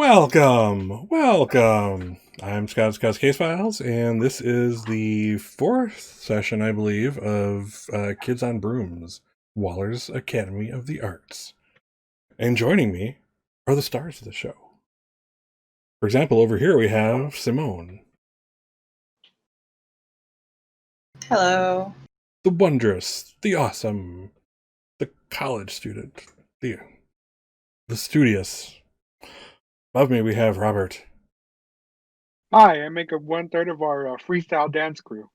Welcome. I'm Scott's Case Files, and this is the fourth session, I believe, of Kids on Brooms, Waller's Academy of the Arts. And joining me are the stars of the show. For example, over here we have Simone, Hello. the wondrous, the awesome, the college student, the studious. Above me we have Robert. Hi, I make up 1/3 of our freestyle dance crew.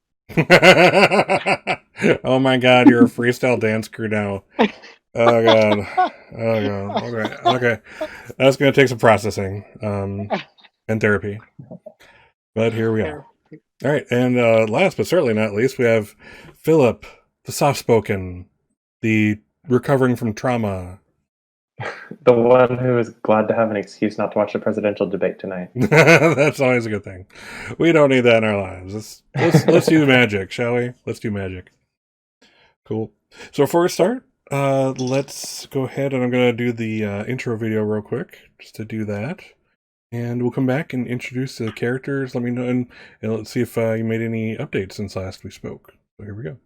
Oh my god, you're a freestyle dance crew now. Oh god. Oh god. Okay. That's gonna take some processing. And therapy. But here we are. Alright, and last but certainly not least, we have Philip, the soft spoken, the recovering from trauma. The one who is glad to have an excuse not to watch the presidential debate tonight. That's always a good thing. We don't need that in our lives. Let's do magic, shall we? Let's do magic. Cool. So before we start, let's go ahead and I'm going to do the intro video real quick, just to do that. And we'll come back and introduce the characters. Let me know, and let's see if you made any updates since last we spoke. So here we go.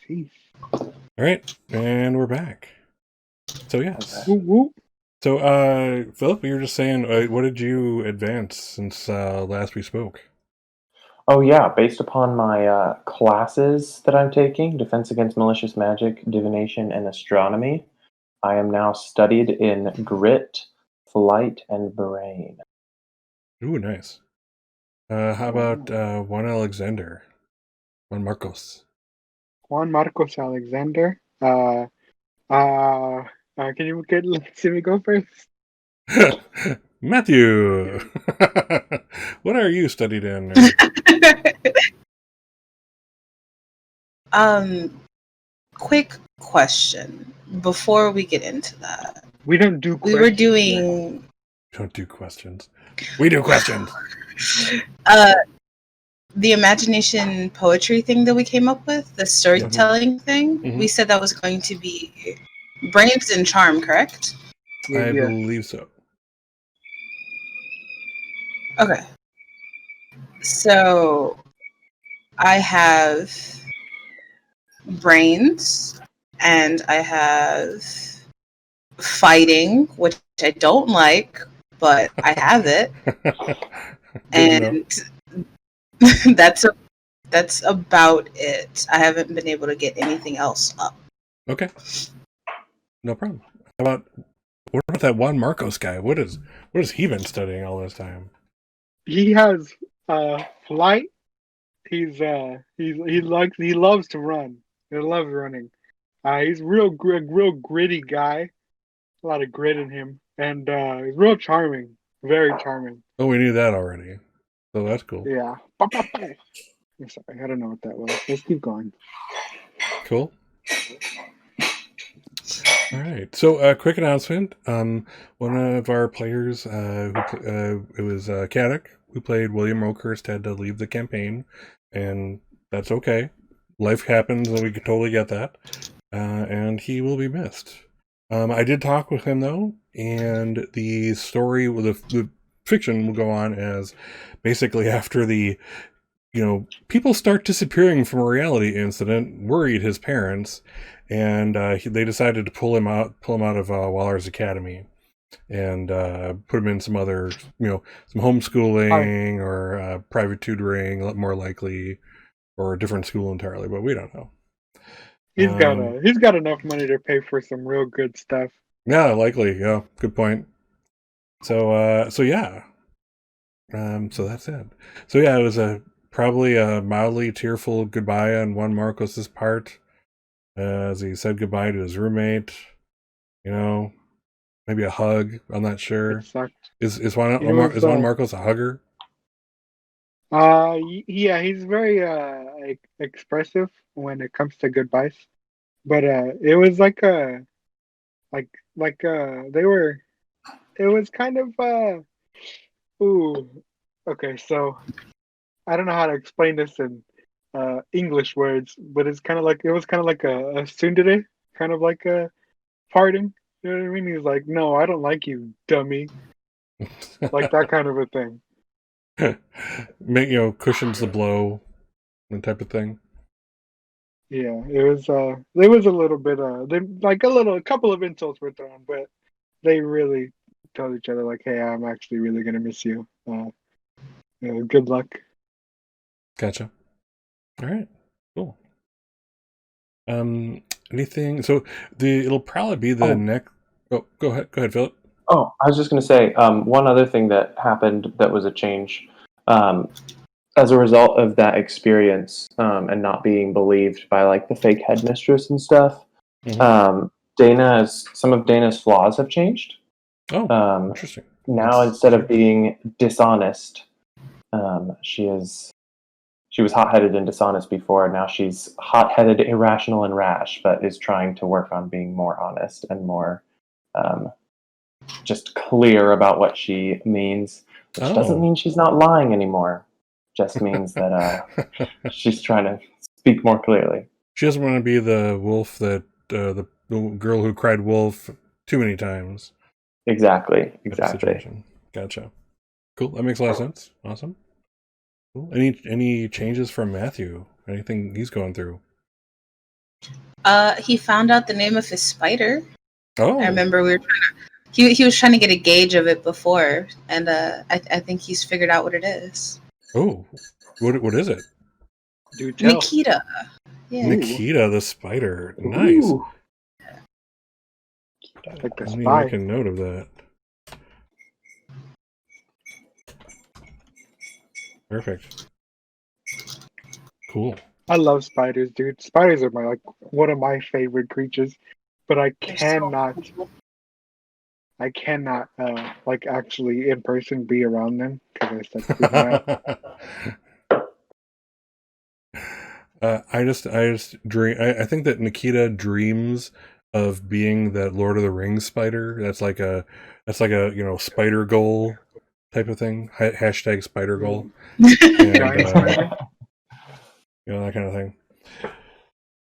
Jeez. All right, and we're back. So yes. Whoop, whoop. So Philip, you were just saying, what did you advance since last we spoke? Oh yeah, based upon my classes that I'm taking, Defense Against Malicious Magic, Divination, and Astronomy, I am now studied in Grit, Flight, and Brain. Ooh, nice. How about Juan Alexander? Juan Marcos. Juan Marcos Alexander. Can you see me go first? Matthew! What are you studied in? Quick question before we get into that. We don't do questions. We were doing... Don't do questions. We do questions! The imagination poetry thing that we came up with, the storytelling thing, we said that was going to be Brains and Charm, correct? I believe so. Okay. So I have Brains and I have Fighting, which I don't like, but I have it. And that's about it. I haven't been able to get anything else up. Okay. No problem. What about that Juan Marcos guy? What has he been studying all this time? He has flight. He loves to run. He loves running. He's real gritty guy. a lot of grit in him, and he's real charming, very charming. Oh, we knew that already. So that's cool. Yeah. I'm sorry, I don't know what that was. Let's keep going. Cool. All right. So, quick announcement. One of our players, it was Caddick, who played William Rokehurst, had to leave the campaign, and that's okay. Life happens, and we totally get that. And he will be missed. I did talk with him though, and the story, the fiction will go on as basically after the people start disappearing from a reality incident, worried his parents, and they decided to pull him out of Waller's Academy, and put him in some other, some homeschooling or private tutoring, more likely, or a different school entirely, but we don't know. He's got enough money to pay for some real good stuff. Yeah, likely. Yeah, good point. So yeah. So that's it. So yeah, it was probably a mildly tearful goodbye on Juan Marcos's part, as he said goodbye to his roommate. Maybe a hug. I'm not sure. It sucked. Is Juan Marcos a hugger? Yeah, he's very expressive when it comes to goodbyes. But it was like they were. It was kind of ooh. Okay, so I don't know how to explain this in English words, but it was kind of like a tsundere, kind of like a parting. You know what I mean? He's like, "No, I don't like you, dummy," like that kind of a thing. Cushions the blow, that type of thing. Yeah, it was. There was a little bit. A couple of insults were thrown, but they really told each other like, "Hey, I'm actually really gonna miss you. Good luck." Gotcha. All right. Cool. Anything? So it'll probably be the next. Oh, go ahead, Philip. Oh, I was just going to say one other thing that happened that was a change. As a result of that experience and not being believed by like the fake headmistress and stuff, some of Dana's flaws have changed. Oh, interesting. Now instead of being dishonest, she was hot-headed and dishonest before. Now she's hot-headed, irrational, and rash, but is trying to work on being more honest and more just clear about what she means. Which doesn't mean she's not lying anymore. Just means that she's trying to speak more clearly. She doesn't want to be the wolf that the girl who cried wolf too many times. Exactly. Gotcha. Cool. That makes a lot of sense. Awesome. Cool. Any changes from Matthew? Anything he's going through? He found out the name of his spider. Oh, I remember we were he was trying to get a gauge of it before, and I think he's figured out what it is. Oh, what is it? Do tell. Nikita. Yeah. Nikita the spider. Nice. Ooh. Like the Let me spy. make a note of that. Perfect. Cool. I love spiders, dude. Spiders are one of my favorite creatures, but I cannot actually in person be around them because I start freaking out. I just dream. I think that Nikita dreams of being that Lord of the Rings spider. That's like a spider goal type of thing. Hashtag spider goal. And, that kind of thing.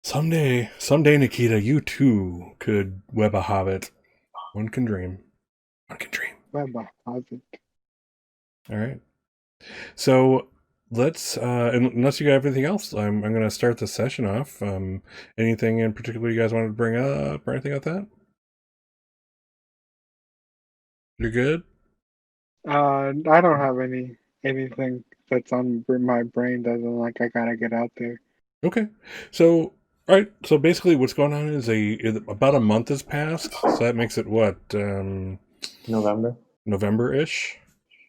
Someday, Nikita, you too could web a hobbit. One can dream. Web a hobbit. All right. So let's, unless you got everything else, I'm going to start the session off. Anything in particular you guys wanted to bring up or anything like that? You're good? I don't have anything that's on my brain that I gotta get out there. Okay. So, all right. So basically what's going on is about a month has passed. So that makes it what? November-ish.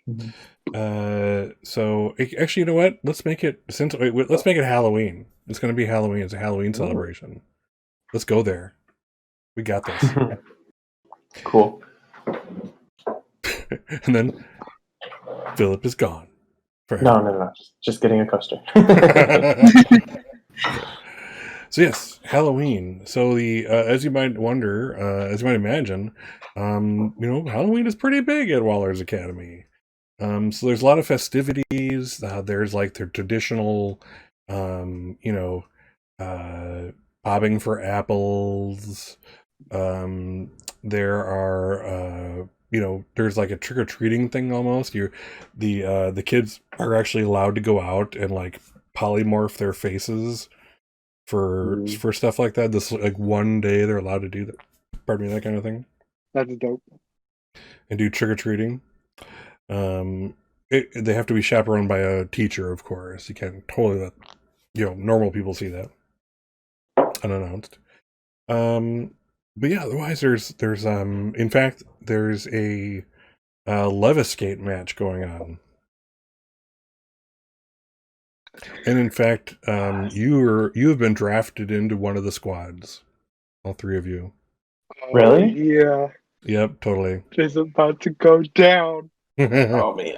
Mm-hmm. So actually, you know what? Let's make it let's make it Halloween. It's going to be Halloween. It's a Halloween celebration. Let's go there. We got this. Cool. And then Philip is gone. No. Just getting a coaster. So yes, Halloween. So the as you might wonder, as you might imagine, Halloween is pretty big at Waller's Academy. So there's a lot of festivities. There's like their traditional, bobbing for apples. There are, there's like a trick or treating thing almost. The kids are actually allowed to go out and like polymorph their faces for stuff like that. This like one day they're allowed to do that. Pardon me, that kind of thing. That's dope. And do trick or treating. They have to be chaperoned by a teacher, of course. You can't totally let normal people see that unannounced. But yeah, otherwise there's in fact there's a leviskate match going on. And in fact, you have been drafted into one of the squads. All three of you. Really? Yeah. Yep, totally. It's about to go down. Oh man.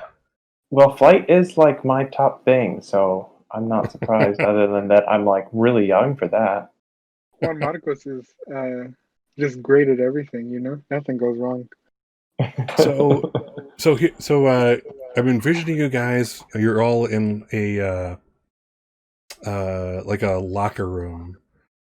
Well, flight is like my top thing, so I'm not surprised. Other than that, I'm like really young for that. Juan Marcos is just great at everything. Nothing goes wrong. So I'm envisioning you guys. You're all in a like a locker room,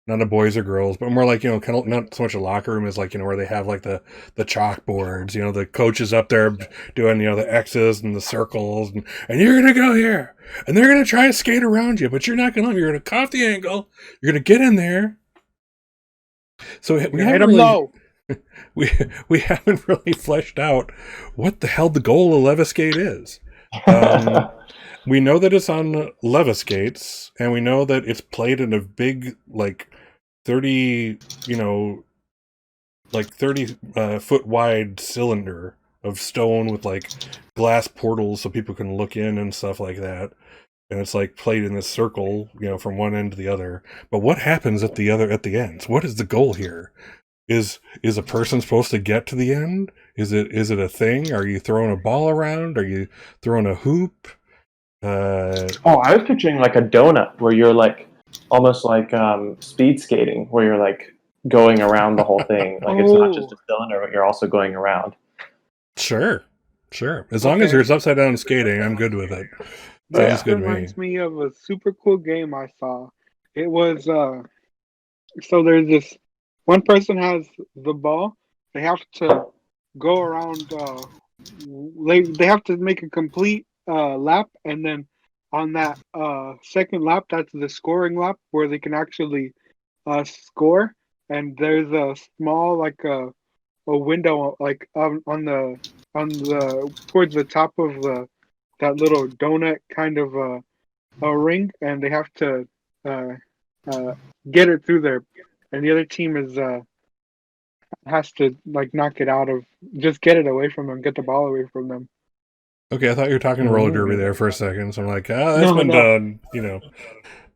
not a boys or girls, but more like kind of not so much a locker room as like where they have like the chalkboards. The coach is up there doing the X's and the circles, and you're gonna go here, and they're gonna try to skate around you, but you're not gonna. You're gonna cuff the angle. You're gonna get in there. So we hit them low. We haven't really fleshed out what the hell the goal of leviskate is. We know that it's on leviskates, and we know that it's played in a big, like 30, 30 foot wide cylinder of stone with like glass portals so people can look in and stuff like that. And it's like played in this circle, from one end to the other. But what happens at the ends? What is the goal here? Is a person supposed to get to the end? Is it a thing? Are you throwing a ball around? Are you throwing a hoop? I was picturing like a donut where you're like almost like speed skating, where you're like going around the whole thing. Like it's not just a cylinder, but you're also going around. Sure. As long as there's upside down skating, I'm good with it. That reminds me of a super cool game I saw. It was so there's this one person has the ball. They have to go around. They have to make a complete lap, and then on that second lap, that's the scoring lap where they can actually score. And there's a small like a window like on the towards the top of that little donut kind of a ring, and they have to get it through there, and the other team has to like knock it out of, just get it away from them, get the ball away from them. Okay, I thought you were talking roller derby there for a second, so I'm like, that's been done,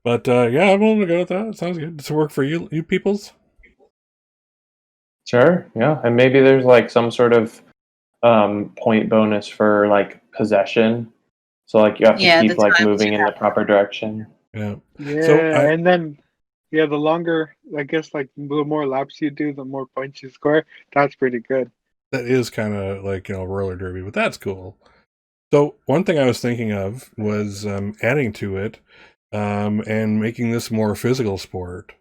But yeah, I'm willing to go with that. Sounds good. Does it work for you peoples? Sure, yeah, and maybe there's like some sort of point bonus for like possession. So like you have to keep like moving in the proper direction. Yeah. So and then the longer, I guess, like the more laps you do, the more points you score. That's pretty good. That is kind of like roller derby, but that's cool. So one thing I was thinking of was adding to it and making this more physical sport,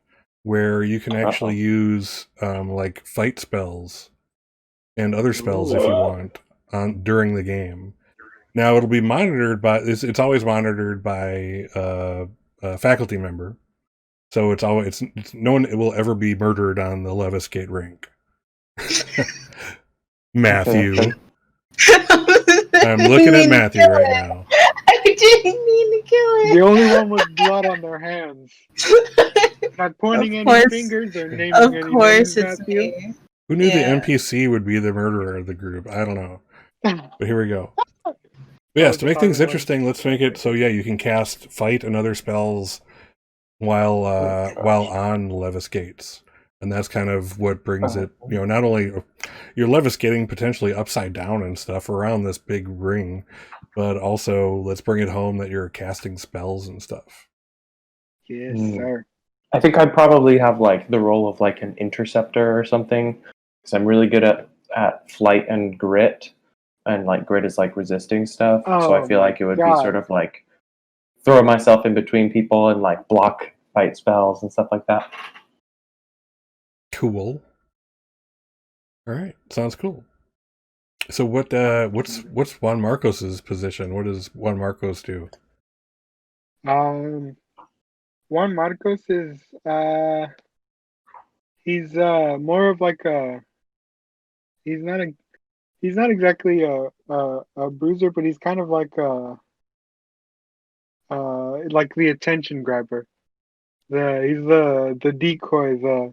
where you can actually use like fight spells and other spells if you want during the game. Now it'll be monitored by it's always monitored by a faculty member, so it's no one will ever be murdered on the leviskate rink. Matthew, I'm looking at Matthew right now. I didn't mean to kill it. The only one with blood on their hands. Not pointing any fingers or naming any names. Of course, it's me. Who knew the NPC would be the murderer of the group? I don't know. But here we go. But yes, to make things interesting, let's make it so you can cast fight and other spells while on leviskates. And that's kind of what brings it, not only you're leviskating potentially upside down and stuff around this big ring, but also let's bring it home that you're casting spells and stuff. Yes, sir. I think I'd probably have like the role of like an interceptor or something, because I'm really good at flight and grit, and like grit is like resisting stuff. So I feel like it would be sort of like throw myself in between people and like block fight spells and stuff like that. Cool. All right, sounds cool. So what's Juan Marcos's position? What does Juan Marcos do? Juan Marcos is he's more of like he's not exactly a bruiser, but he's kind of like like the attention grabber. He's the decoy.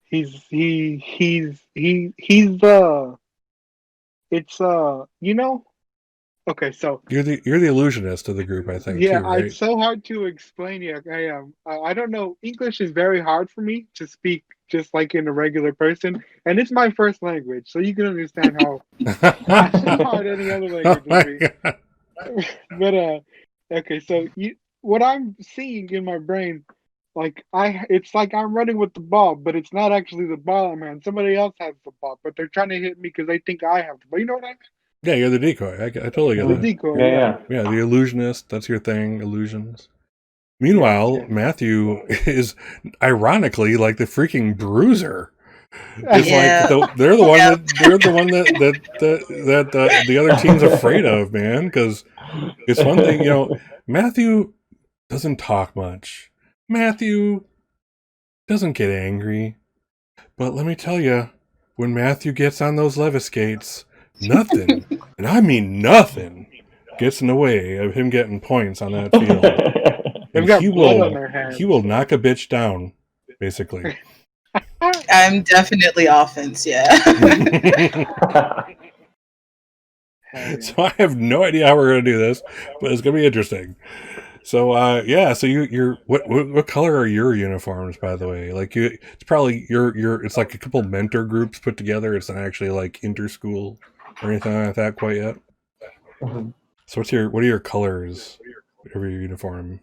He's the it's okay, so You're the illusionist of the group, I think. yeah, too, right? it's so hard to explain. Yeah, I don't know. English is very hard for me to speak just like in a regular person, and it's my first language, so you can understand how hard any other language would be. But okay, so what I'm seeing in my brain, like it's like I'm running with the ball, but it's not actually the ball I'm having. Somebody else has the ball, but they're trying to hit me because they think I have the ball. You know what I mean? Yeah, you're the decoy. I totally get The that. decoy. Yeah. Yeah, the illusionist. That's your thing, illusions. Meanwhile, Yes. Matthew is ironically like the freaking bruiser. It's like they're the one that the other team's afraid of, man. Because it's one thing, Matthew doesn't talk much. Matthew doesn't get angry. But let me tell you, when Matthew gets on those leviskates, nothing, and I mean nothing, gets in the way of him getting points on that field. They've got blood on their hands. He will knock a bitch down, basically. I'm definitely offense, yeah. So I have no idea how we're going to do this, but it's going to be interesting. So so you're what color are your uniforms, by the way? Like it's probably it's like a couple mentor groups put together. It's not actually like inter-school or anything like that quite yet. Mm-hmm. So what are your colors of your uniform?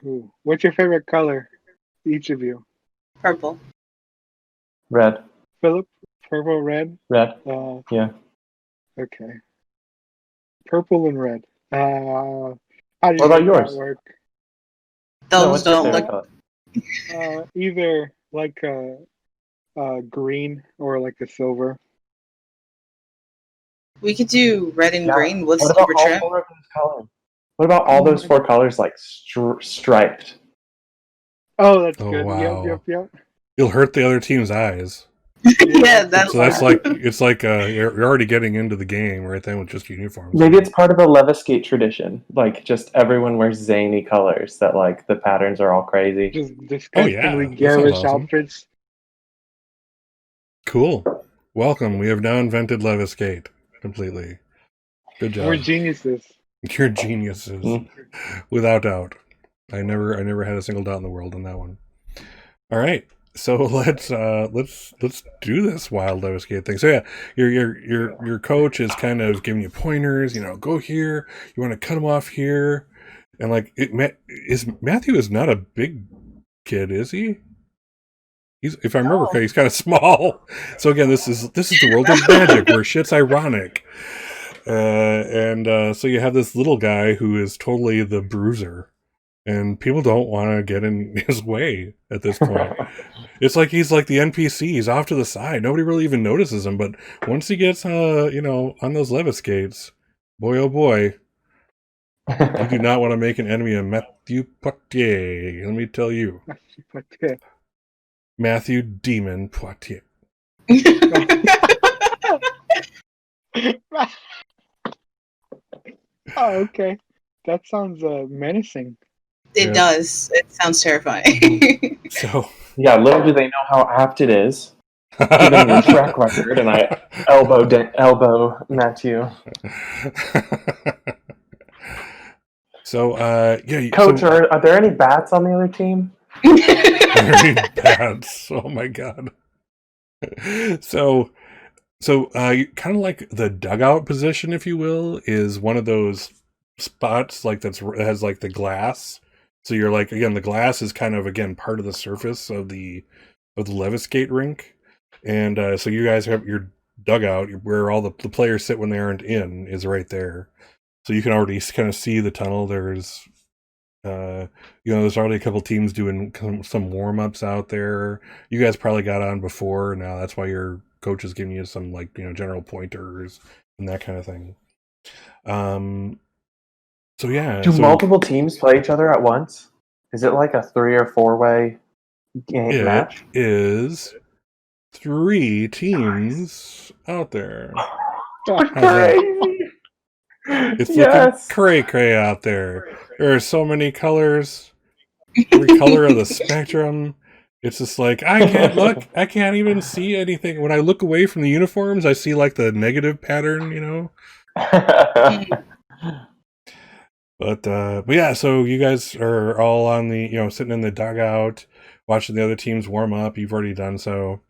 Ooh. What's your favorite color, each of you? Purple. Red. Philip, purple, red. Red. Yeah. Okay. Purple and red. How do What about yours? that work? Those don't look. Color? Either like a green or like a silver. We could do red and green with What silver about all trim. 4 of those colors? What about all those 4 colors like striped? Oh, that's Oh, good. wow. Yep. You'll hurt the other team's eyes. Yeah, that's So that's like you're already getting into the game right then with just uniforms. Maybe it's part of the leviskate tradition. Like just everyone wears zany colors that like the patterns are all crazy. Just disgustingly That sounds garish awesome. outfits. Cool. Welcome. We have now invented leviskate completely. Good job. We're geniuses. You're geniuses, without doubt. I never had a single doubt in the world on that one. All right, so let's do this wild leviskate thing. So yeah, your coach is kind of giving you pointers. Go here. You want to cut him off here, and like Matthew is not a big kid, is he? If I remember correctly, he's kind of small. So again, this is the world of magic where shit's ironic. So you have this little guy who is totally the bruiser, and people don't want to get in his way at this point. It's like he's like the NPC. He's off to the side. Nobody really even notices him. But once he gets, on those leviskates, boy oh boy, you do not want to make an enemy of Matthew Poitier. Let me tell you, Matthew Demon Poitier. Oh, okay. That sounds menacing. It does. It sounds terrifying. So yeah, little do they know how apt it is. Given your track record, and I elbow Matthew. So Coach, are there any bats on the other team? Very bad. Oh my god. So kind of like the dugout position, if you will, is one of those spots like that has like the glass. So you're like, again, the glass is kind of, again, part of the surface of the leviskate rink, and so you guys have your dugout where all the players sit when they aren't in is right there. So you can already kind of see the tunnel. There's there's already a couple teams doing some warm-ups out there. You guys probably got on before. Now that's why your coach is giving you some, like, general pointers and that kind of thing. So yeah. Do multiple teams play each other at once? Is it like a 3 or 4-way game match? It is 3 teams out there. Crazy! It's looking cray out there. There are so many colors, every color of the spectrum. It's just like, I can't look. I can't even see anything. When I look away from the uniforms, I see like the negative pattern, But yeah, so you guys are all on the, sitting in the dugout, watching the other teams warm up. You've already done so.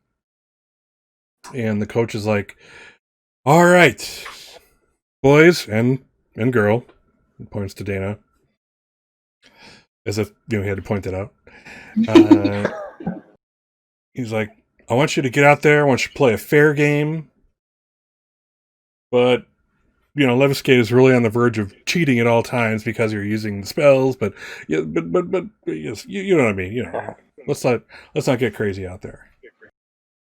And the coach is like, all right, boys and girl, points to Dana, as if he had to point that out. He's like, I want you to get out there. I want you to play a fair game. But, leviskate is really on the verge of cheating at all times because you're using the spells. But yeah, but yes, you know what I mean. Let's not get crazy out there.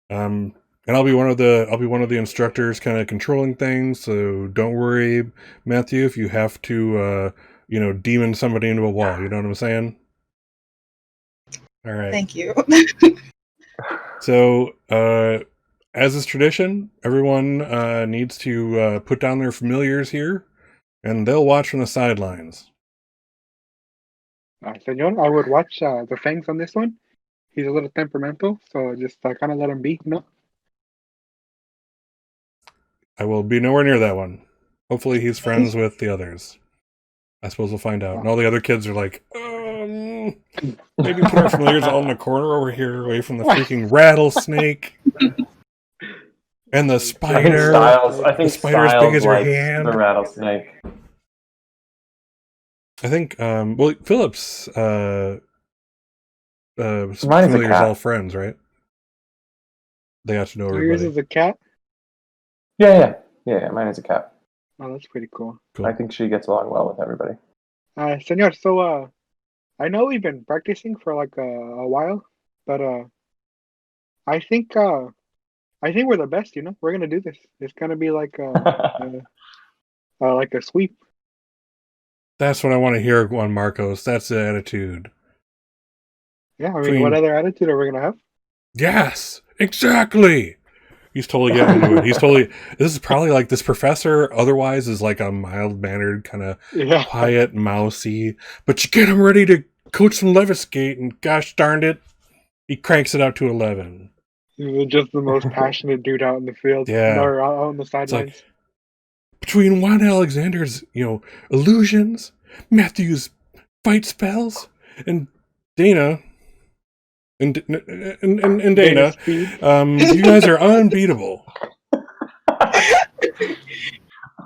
And I'll be one of the instructors, kind of controlling things. So don't worry, Matthew, if you have to, demon somebody into a wall. You know what I'm saying? All right. Thank you. So, as is tradition, everyone needs to put down their familiars here, and they'll watch from the sidelines. Senor, I would watch the Fangs on this one. He's a little temperamental, so just kind of let him be, I will be nowhere near that one. Hopefully he's friends with the others. I suppose we'll find out. And all the other kids are like, maybe put our familiars all in the corner over here, away from the freaking rattlesnake. And the spider. I think the spider as big as your likes hand. The rattlesnake. I think, Phillips, Mine is a familiars cat. all friends, right? They got to know everybody. Yours is a cat? Yeah. Mine is a cat. Oh, that's pretty cool. I think she gets along well with everybody. Senor, so I know we've been practicing for like a while, but I think we're the best. We're gonna do this. It's gonna be like like a sweep. That's what I want to hear, Juan Marcos. That's the attitude. Yeah, I mean, what other attitude are we gonna have? Yes, exactly. He's totally getting into it. This is probably like this professor otherwise is like a mild-mannered, kind of quiet, mousy, but you get him ready to coach some leviskate, and gosh darned it, he cranks it out to 11. He's just the most passionate dude out in the field. Yeah. Or out on the sidelines. Like, between Juan Alexander's, illusions, Matthew's fight spells, and Dana... And Dana, you guys are unbeatable.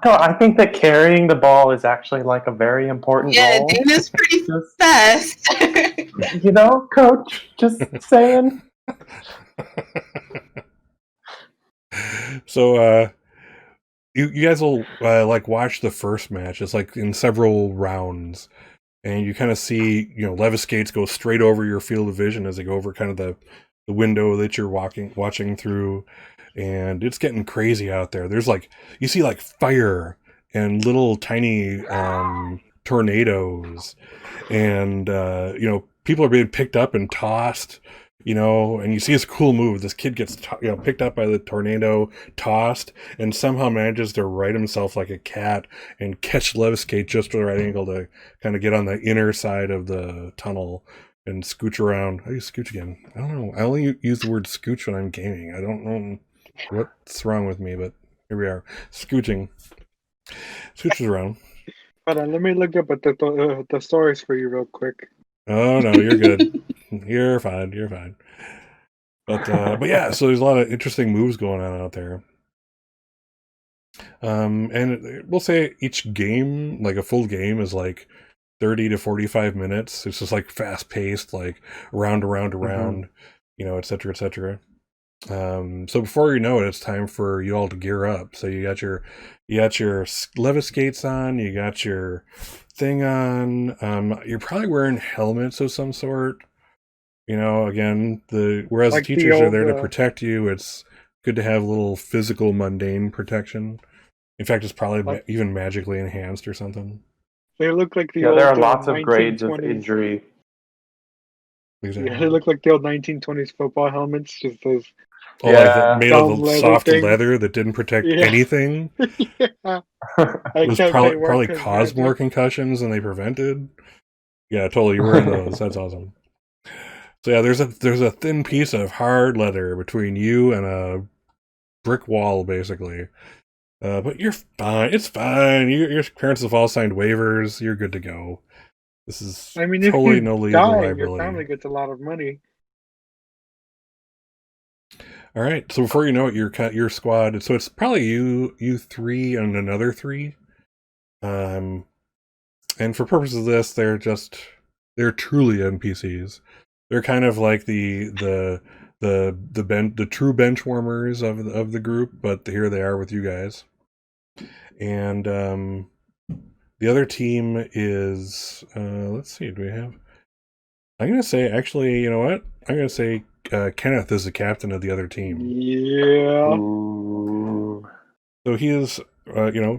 No, I think that carrying the ball is actually like a very important role. Yeah, Dana's pretty fast. Coach, just saying. So, you guys will watch the first match. It's like in several rounds. And you kind of see, leviskates go straight over your field of vision as they go over kind of the window that you're watching through. And it's getting crazy out there. There's you see fire and little tiny tornadoes. And, people are being picked up and tossed, and you see this cool move. This kid gets, picked up by the tornado, tossed, and somehow manages to right himself like a cat and catch leviskate just at the right angle to kind of get on the inner side of the tunnel and scooch around. How do you scooch again? I don't know. I only use the word scooch when I'm gaming. I don't know what's wrong with me, but here we are. Scooching. Scooches around. Hold on, let me look up at the stories for you real quick. Oh no, you're good. You're fine. You're fine. But yeah, so there's a lot of interesting moves going on out there. And we'll say each game, like a full game, is like 30 to 45 minutes. It's just like fast paced, like round around around, et cetera, et cetera. So before you know it, it's time for you all to gear up. So you got your leviskates on, you got your thing on. You're probably wearing helmets of some sort. Again, whereas the Like the teachers are old, there to protect you, it's good to have a little physical, mundane protection. In fact, it's probably like even magically enhanced or something. they look like the Yeah, there old are lots of grades of 1920s. injury. Exactly. Yeah, they look like the old 1920s football helmets, just those. Oh, like the Yeah. made of Dumb the leather soft thing. leather that didn't protect Yeah. anything. Yeah. It was Except they work probably as caused more magic. concussions than they prevented. Yeah, totally. You're wearing those. That's awesome. So yeah, there's a thin piece of hard leather between you and a brick wall, basically. But you're fine. It's fine. Your parents have all signed waivers. You're good to go. This is I mean, if totally you no legal die, your liability. family gets a lot of money. All right. So before you know it, your squad. So it's probably you three, and another three. And for purposes of this, they're truly NPCs. They're kind of like the true bench warmers of the group, but here they are with you guys. And the other team is let's see, do we have? I'm gonna say, actually, you know what? I'm gonna say Kenneth is the captain of the other team. Yeah. Ooh. So he is,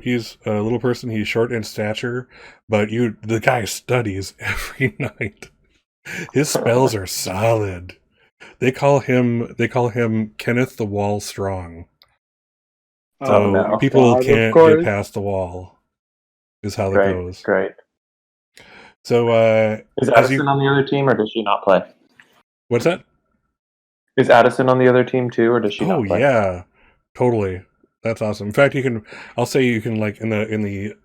he's a little person. He's short in stature, but the guy studies every night. His spells are solid. They call him Kenneth the Wall Strong. Oh, So no. people God, of can't get course. past the wall. Is how that Great, goes. great. So Is as Addison you, on the other team, or does she not play? what's that? Is Addison on the other team too, or does she Oh not play? yeah, totally. That's awesome. In fact, I'll say you can, like, in the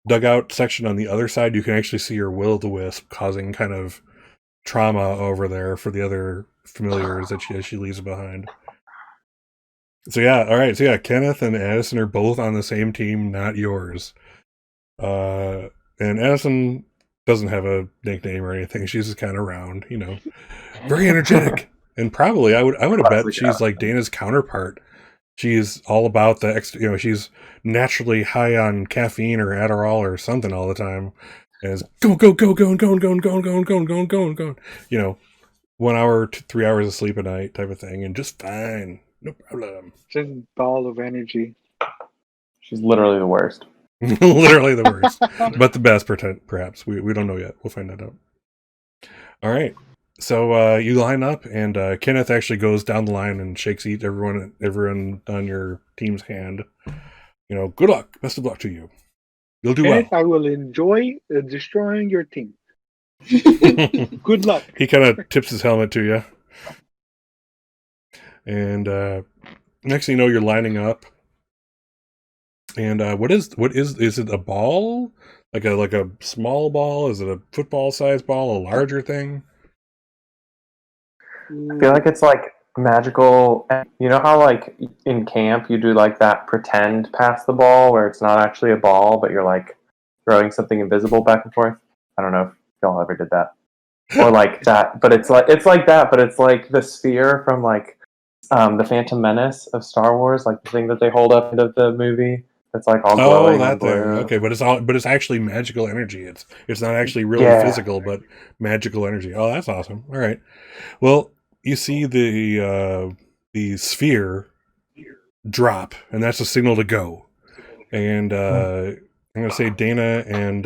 dugout section on the other side, you can actually see your will-o'-the-wisp causing kind of trauma over there for the other familiars that she leaves behind. So yeah, all right. So yeah, Kenneth and Addison are both on the same team, not yours. And Addison doesn't have a nickname or anything. She's just kind of round, very energetic. And probably I would have bet Classic she's like Dana's counterpart. She's all about the extra, she's naturally high on caffeine or Adderall or something all the time. And is go, go, go, go, go, go, go, go, go, go, go, go. 1 hour to 3 hours of sleep a night type of thing, and just fine. No problem. Just ball of energy. She's literally the worst. Literally the worst. But the best, perhaps. We don't know yet. We'll find that out. All right. So you line up, and Kenneth actually goes down the line and shakes everyone on your team's hand. Good luck. Best of luck to you. You'll do Kenneth, well. I will enjoy destroying your team. Good luck. He kind of tips his helmet to you. And next thing you know, you're lining up. And what is it, a ball? Like a small ball? Is it a football sized ball? A larger thing? I feel like it's like magical. You know how like in camp you do like that pretend pass the ball where it's not actually a ball, but you're like throwing something invisible back and forth? I don't know if y'all ever did that. Or like that, but it's like that, but it's like the sphere from like the Phantom Menace of Star Wars, like the thing that they hold up into the movie. That's like all glowing That and thing. blue. Okay, but it's actually magical energy. It's not actually really Yeah. physical, but magical energy. Oh, that's awesome. All right. Well, you see the sphere drop, and that's a signal to go. And I'm gonna say Dana and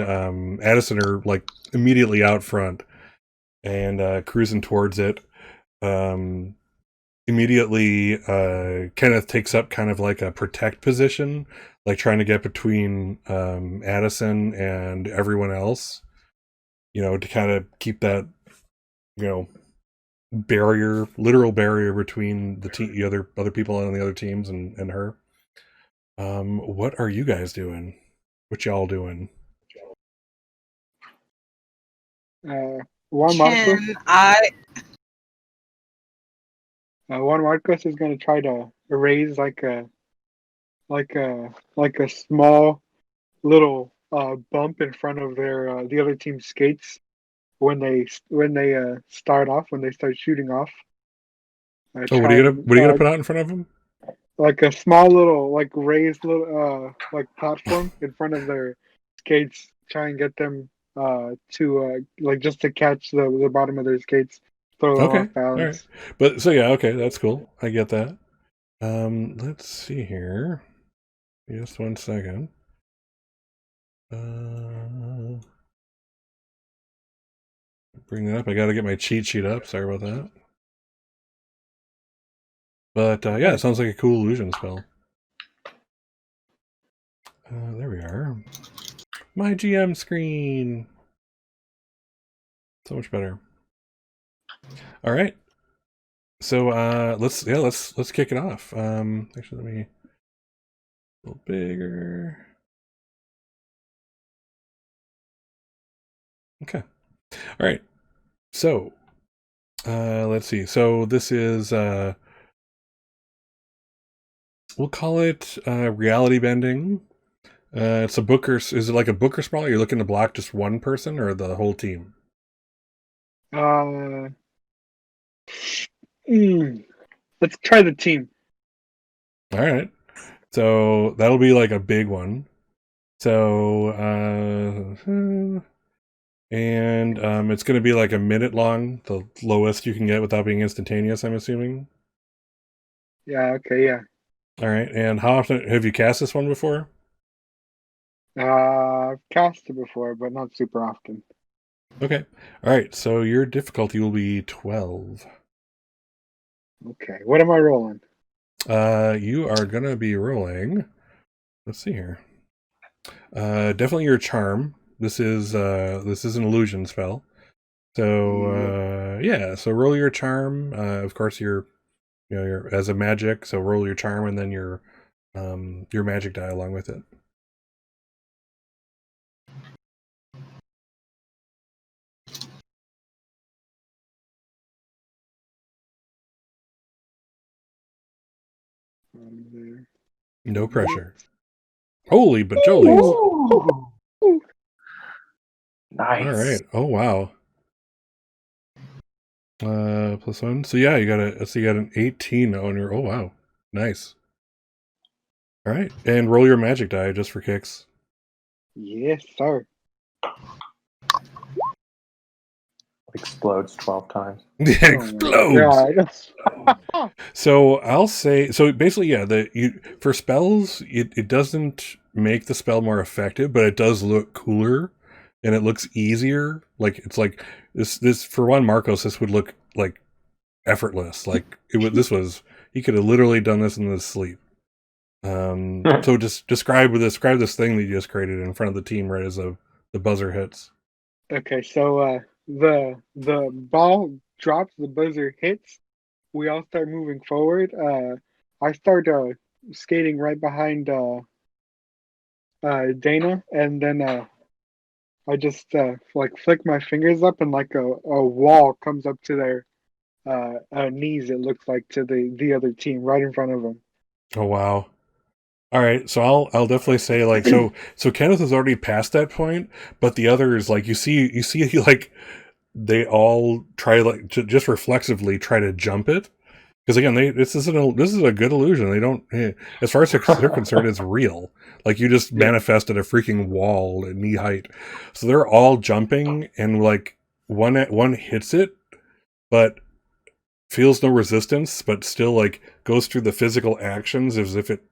Addison are like immediately out front and cruising towards it. Immediately, Kenneth takes up kind of like a protect position, like trying to get between Addison and everyone else, to kind of keep that, literal barrier between the other people on the other teams and her. What are you guys doing? What y'all doing? Juan Marcos. Can I? Juan Marcos is gonna try to erase like a small little bump in front of their the other team's skates when they start off when they start shooting off. Oh, Try and what are you gonna put out in front of him? like a small little like raised little like platform in front of their skates. Try and get them to like just to catch the bottom of their skates, throw them Okay, off all right. balance. But so yeah, okay, that's cool. I get that. Let's see here. Just one second. Bring that up. I got to get my cheat sheet up. Sorry about that. But yeah, it sounds like a cool illusion spell. There we are. My GM screen. So much better. All right. So let's kick it off. Actually, let me a little bigger. Okay. All right. So let's see. So this is we'll call it reality bending. It's a Booker. Is it like a Booker spell? You're looking to block just one person or the whole team? Uh, let's try the team. All right. So that'll be like a big one. So and it's going to be like a minute long, the lowest you can get without being instantaneous, I'm assuming. Yeah. Okay. Yeah. All right. And how often have you cast this one before? I've cast it before, but not super often. Okay. All right. So your difficulty will be 12. Okay. What am I rolling? You are going to be rolling. Let's see here. Definitely your charm. This is an illusion spell. So yeah. So roll your charm. Of course, you're as a magic. So roll your charm and then your magic die along with it. There. No pressure. Holy bajolies. Nice. All right. Oh wow. +1. So yeah, you got an 18 on your. Oh wow, nice. All right, and roll your magic die just for kicks. Yes, sir. Explodes 12 times. Explodes. So I'll say. So basically, yeah. For spells, it doesn't make the spell more effective, but it does look cooler, and it looks easier. Like it's like this for Juan Marcos. This would look like effortless. Like it would. He could have literally done this in his sleep. So just describe this thing that you just created in front of the team right as the buzzer hits. Okay, so the ball drops, the buzzer hits. We all start moving forward. I start skating right behind Dana, and then I just like flick my fingers up, and like a wall comes up to their knees. It looks like to the other team right in front of them. Oh wow. All right, so I'll definitely say like so Kenneth has already passed that point, but the others like you see like they all try like to just reflexively try to jump it because again this is a good illusion. They don't as far as they're concerned it's real. Like you just manifested a freaking wall at knee height, so they're all jumping and like one hits it, but feels no resistance, but still like goes through the physical actions as if it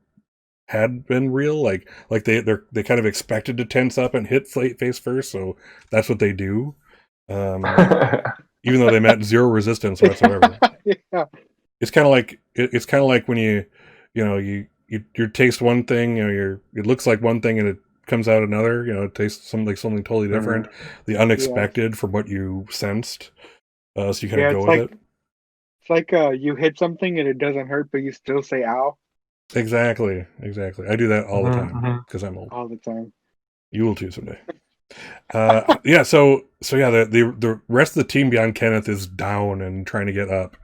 had been real, like they kind of expected to tense up and hit face first, so that's what they do, even though they met zero resistance whatsoever. Yeah. It's kind of like when you taste one thing, it looks like one thing and it comes out another. It tastes something totally different, the unexpected from what you sensed. So you kind of go with it. It's like you hit something and it doesn't hurt, but you still say "ow." Exactly. I do that all the time because I'm old. All the time. You will too someday. Yeah. So yeah, the rest of the team beyond Kenneth is down and trying to get up.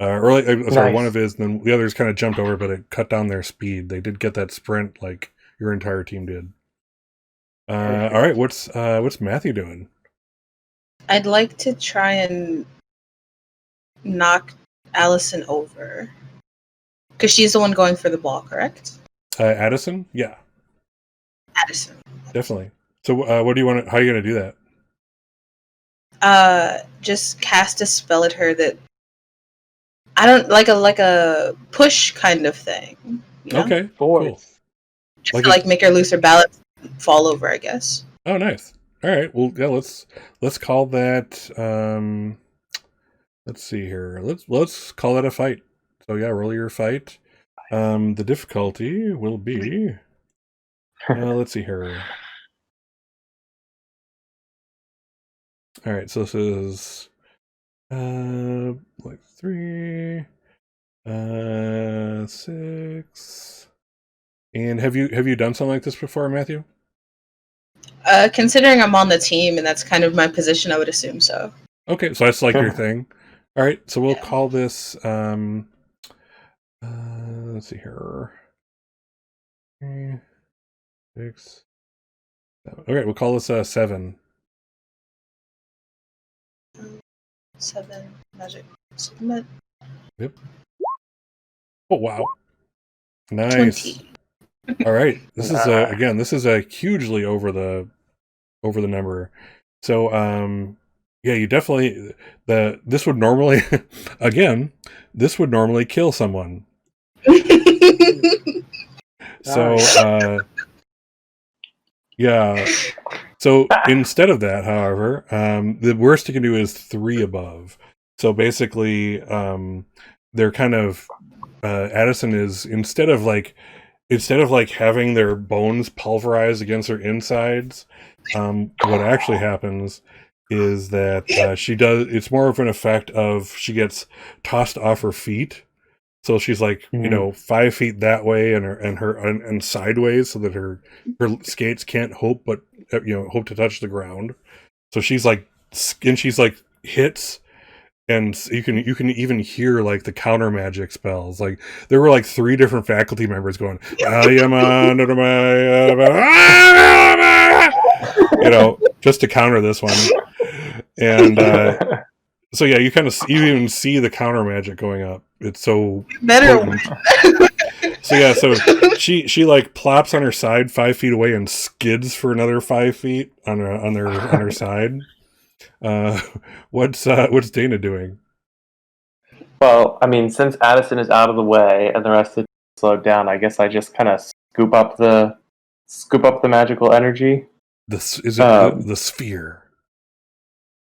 Sorry, one Nice. of his, then the others kind of jumped over, but it cut down their speed. They did get that sprint like your entire team did. All right, what's Matthew doing? I'd like to try and knock Allison over. Because she's the one going for the ball, correct? Addison? Yeah, Addison. definitely. So, what do you want? How are you going to do that? Just cast a spell at her that I don't like a push kind of thing. You know? Okay, Force. cool. Just to make her lose her balance, fall over, I guess. Oh, nice. All right. Well, yeah. Let's call that. Let's see here. Let's call that a fight. So yeah, roll your fight. The difficulty will be. Let's see here. All right. So this is like 3, 6. And have you done something like this before, Matthew? Considering I'm on the team and that's kind of my position, I would assume so. Okay, so that's like your thing. All right, so we'll Yeah. call this. Let's see here. 3, 6, 7. Okay, we'll call this 7. 7 magic. Yep. Oh wow! Nice. 20. All right, this is again. This is a hugely over the number. So yeah, you definitely this would normally again this would normally kill someone. So yeah. So instead of that, however, the worst you can do is 3 above. So basically, they're kind of Addison is instead of like having their bones pulverized against their insides, what actually happens is that it's more of an effect of she gets tossed off her feet. So she's like, 5 feet that way and sideways, so that her skates can't hope to touch the ground. So she's like hits, and you can even hear like the counter magic spells. Like there were like 3 different faculty members going, just to counter this one. And so yeah, you even see the counter magic going up. It's so better. So yeah, so she like plops on her side 5 feet away and skids for another 5 feet on her side. What's Dana doing? Well, I mean, since Addison is out of the way and the rest of it slowed down, I guess I just kind of scoop up the magical energy. The sphere?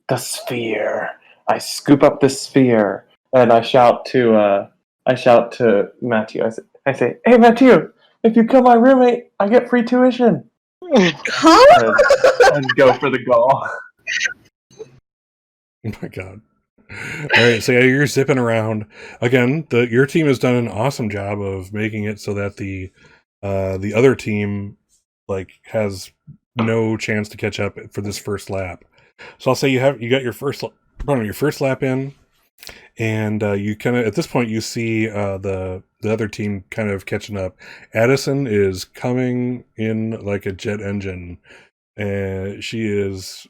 The sphere. I scoop up the sphere and I shout to Matthew. I say, "Hey Matthew, if you kill my roommate, I get free tuition." Huh? And go for the goal. Oh my god. All right, so yeah, you're zipping around again. Your team has done an awesome job of making it so that the other team like has no chance to catch up for this first lap. So I'll say you got your first lap in, and you kind of at this point you see the other team kind of catching up. Addison is coming in like a jet engine, and she is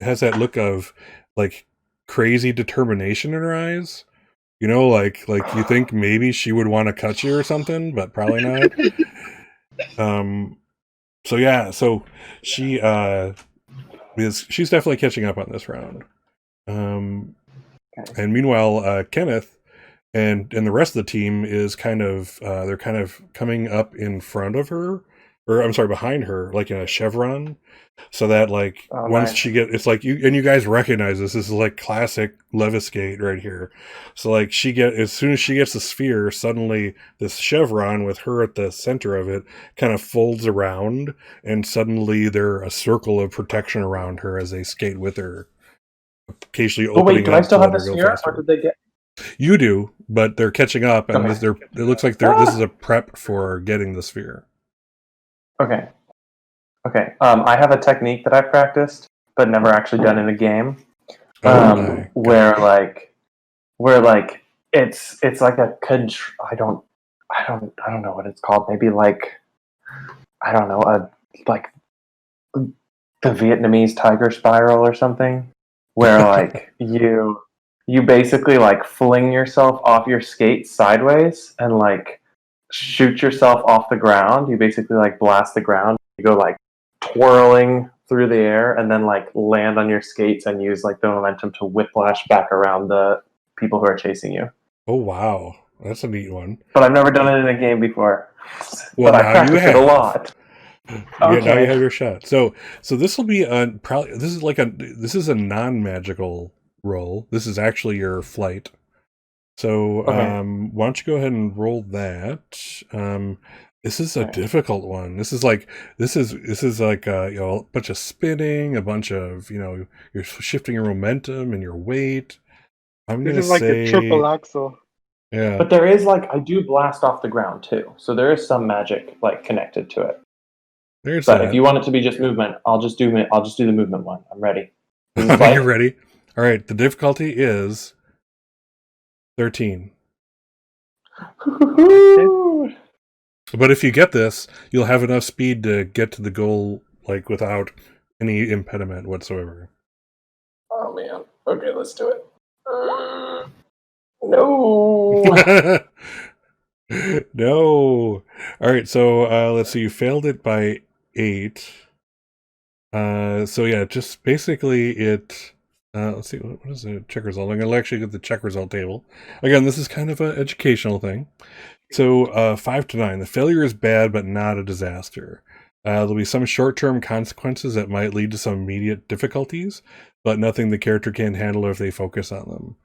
has that look of like crazy determination in her eyes. Like you think maybe she would want to cut you or something, but probably not. So yeah, so she's definitely catching up on this round. And meanwhile, Kenneth and the rest of the team is they're kind of coming up in front of her, or I'm sorry, behind her, like in a chevron, so that like once she it's like you guys recognize this is like classic leviskate right here. So like as soon as she gets the sphere, suddenly this chevron with her at the center of it kind of folds around, and suddenly there's a circle of protection around her as they skate with her, occasionally opening. Wait, do I still have the sphere, or did they get? You do, but they're catching up, and it looks like this is a prep for getting the sphere. Okay. Okay. I have a technique that I've practiced, but never actually done in a game. Oh my Where gosh. like it's like a I don't know what it's called. Maybe like I don't know like the Vietnamese tiger spiral or something, where like you basically like fling yourself off your skates sideways and like shoot yourself off the ground. You basically like blast the ground. You go like twirling through the air and then like land on your skates and use like the momentum to whiplash back around the people who are chasing you. Oh wow, that's a neat one. But I've never done it in a game before. Well, But I now you practice it a have. lot. Yeah, now you Okay. have your shot. So this will be probably this is a non-magical roll. This is actually your flight. So Okay. why don't you go ahead and roll that? This is a Alright. difficult one. This is like a bunch of spinning, a bunch of you're shifting your momentum and your weight. I'm This gonna is like a triple say axle. yeah. But there is like I do blast off the ground too. So there is some magic like connected to it. There's But if that. you want it to be just movement, I'll just do the movement one. I'm ready. This is You're flight. ready. All right. The difficulty is 13. But if you get this, you'll have enough speed to get to the goal like without any impediment whatsoever. Oh man. Okay, let's do it. No. No. All right, so let's see. You failed it by 8. So yeah, just basically it. Let's see. What is the check result? I'm gonna actually get the check result table. Again, this is kind of an educational thing. So 5 to 9. The failure is bad, but not a disaster. There'll be some short-term consequences that might lead to some immediate difficulties, but nothing the character can't handle if they focus on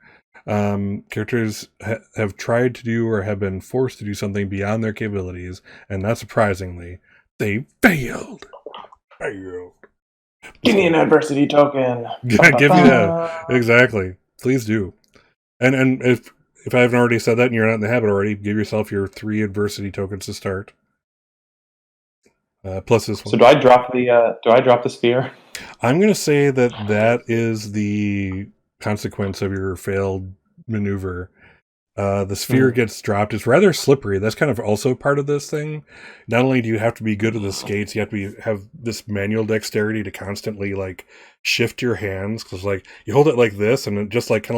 them. Characters have tried to do or have been forced to do something beyond their capabilities, and not surprisingly, they failed. Failed. Give me an adversity token. Give me that. Exactly. Please do. And if I haven't already said that and you're not in the habit already, give yourself your 3 adversity tokens to start. Plus this one. So do I drop the sphere? I'm going to say that is the consequence of your failed maneuver. The sphere gets dropped. It's rather slippery. That's kind of also part of this thing. Not only do you have to be good at the skates, you have to have this manual dexterity to constantly like shift your hands, because like you hold it like this and it just like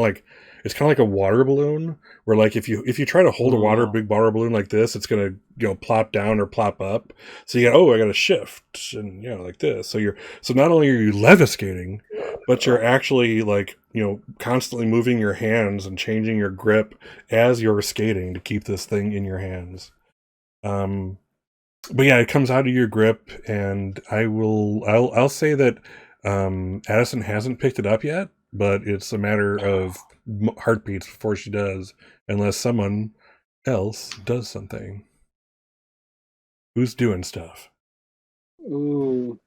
it's kind of like a water balloon, where like if you try to hold a big water balloon like this, it's gonna plop down or plop up. So you I gotta shift and like this. So not only are you leviskating, but you're actually like constantly moving your hands and changing your grip as you're skating to keep this thing in your hands. But yeah, it comes out of your grip, and I'll say that Addison hasn't picked it up yet, but it's a matter of heartbeats before she does, unless someone else does something. Who's doing stuff? Ooh.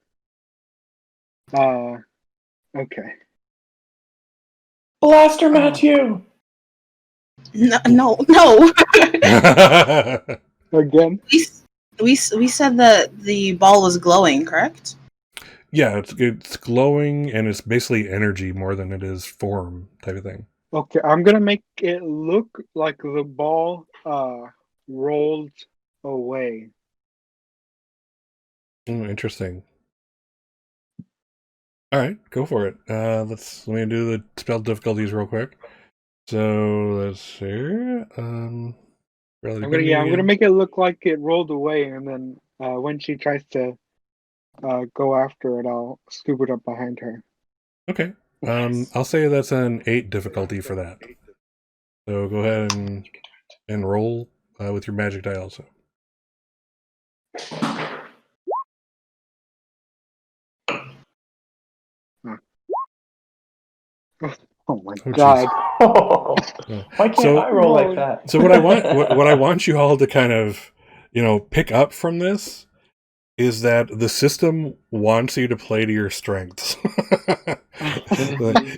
Okay. Blaster Matthew. No. Again? We said that the ball was glowing, correct? Yeah, it's glowing, and it's basically energy more than it is form type of thing. Okay, I'm gonna make it look like the ball rolled away. Interesting. All right, go for it. Let me do the spell difficulties real quick. So let's see. I'm gonna make it look like it rolled away, and then when she tries to go after it, I'll scoop it up behind her. Okay. I'll say that's an 8 difficulty for that. So go ahead and roll with your magic die also. Oh my god! Why can't I roll like that? So what I want you all to kind of pick up from this is that the system wants you to play to your strengths.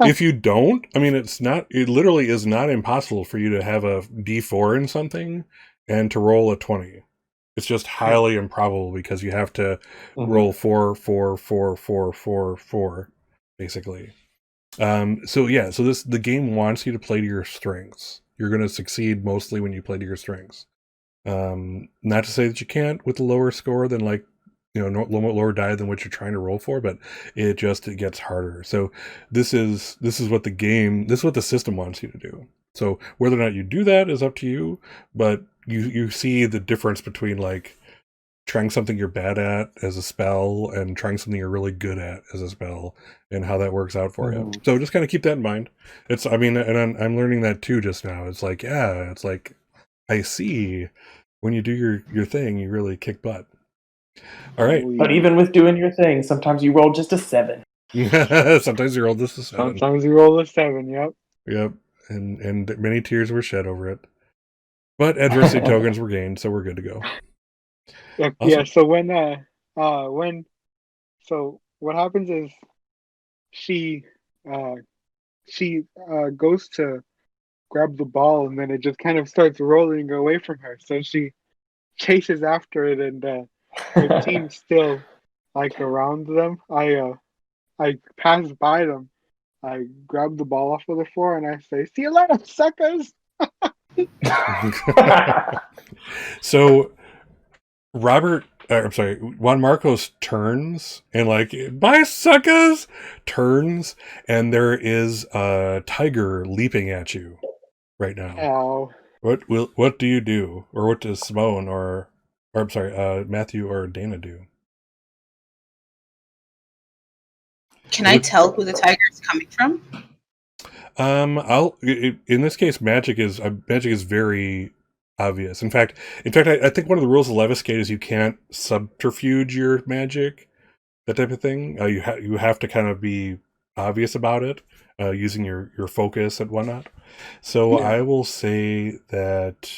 If you don't, I mean, it literally is not impossible for you to have a D4 in something and to roll a 20. It's just highly improbable because you have to roll 4, 4, 4, 4, 4, 4, basically. So the game wants you to play to your strengths. You're going to succeed mostly when you play to your strengths. Not to say that you can't with a lower score than lower die than what you're trying to roll for, but it gets harder. So this is what the system wants you to do. So whether or not you do that is up to you, but you see the difference between like trying something you're bad at as a spell and trying something you're really good at as a spell, and how that works out for you. So just kind of keep that in mind. And I'm learning that too just now. It's like, I see when you do your thing, you really kick butt. All right. But even with doing your thing, sometimes you roll just a 7. Sometimes you roll just a 7. Sometimes you roll a 7, yep. Yep. And many tears were shed over it. But adversity tokens were gained, so we're good to go. Awesome. Yeah, so what happens is she goes to grab the ball, and then it just kind of starts rolling away from her. So she chases after it, and the team's still like around them. I pass by them. I grab the ball off of the floor, and I say, "See you later, suckers!" So Juan Marcos turns and like, "Bye, suckers!" turns, and there is a tiger leaping at you right now. Ow. What do you do? Or what does Simone or Matthew or Dana do? Can I tell who the tiger is coming from? In this case, magic is very obvious. In fact, I think one of the rules of leviskate is you can't subterfuge your magic, that type of thing. You have to kind of be obvious about it, using your focus and whatnot. So yeah. I will say that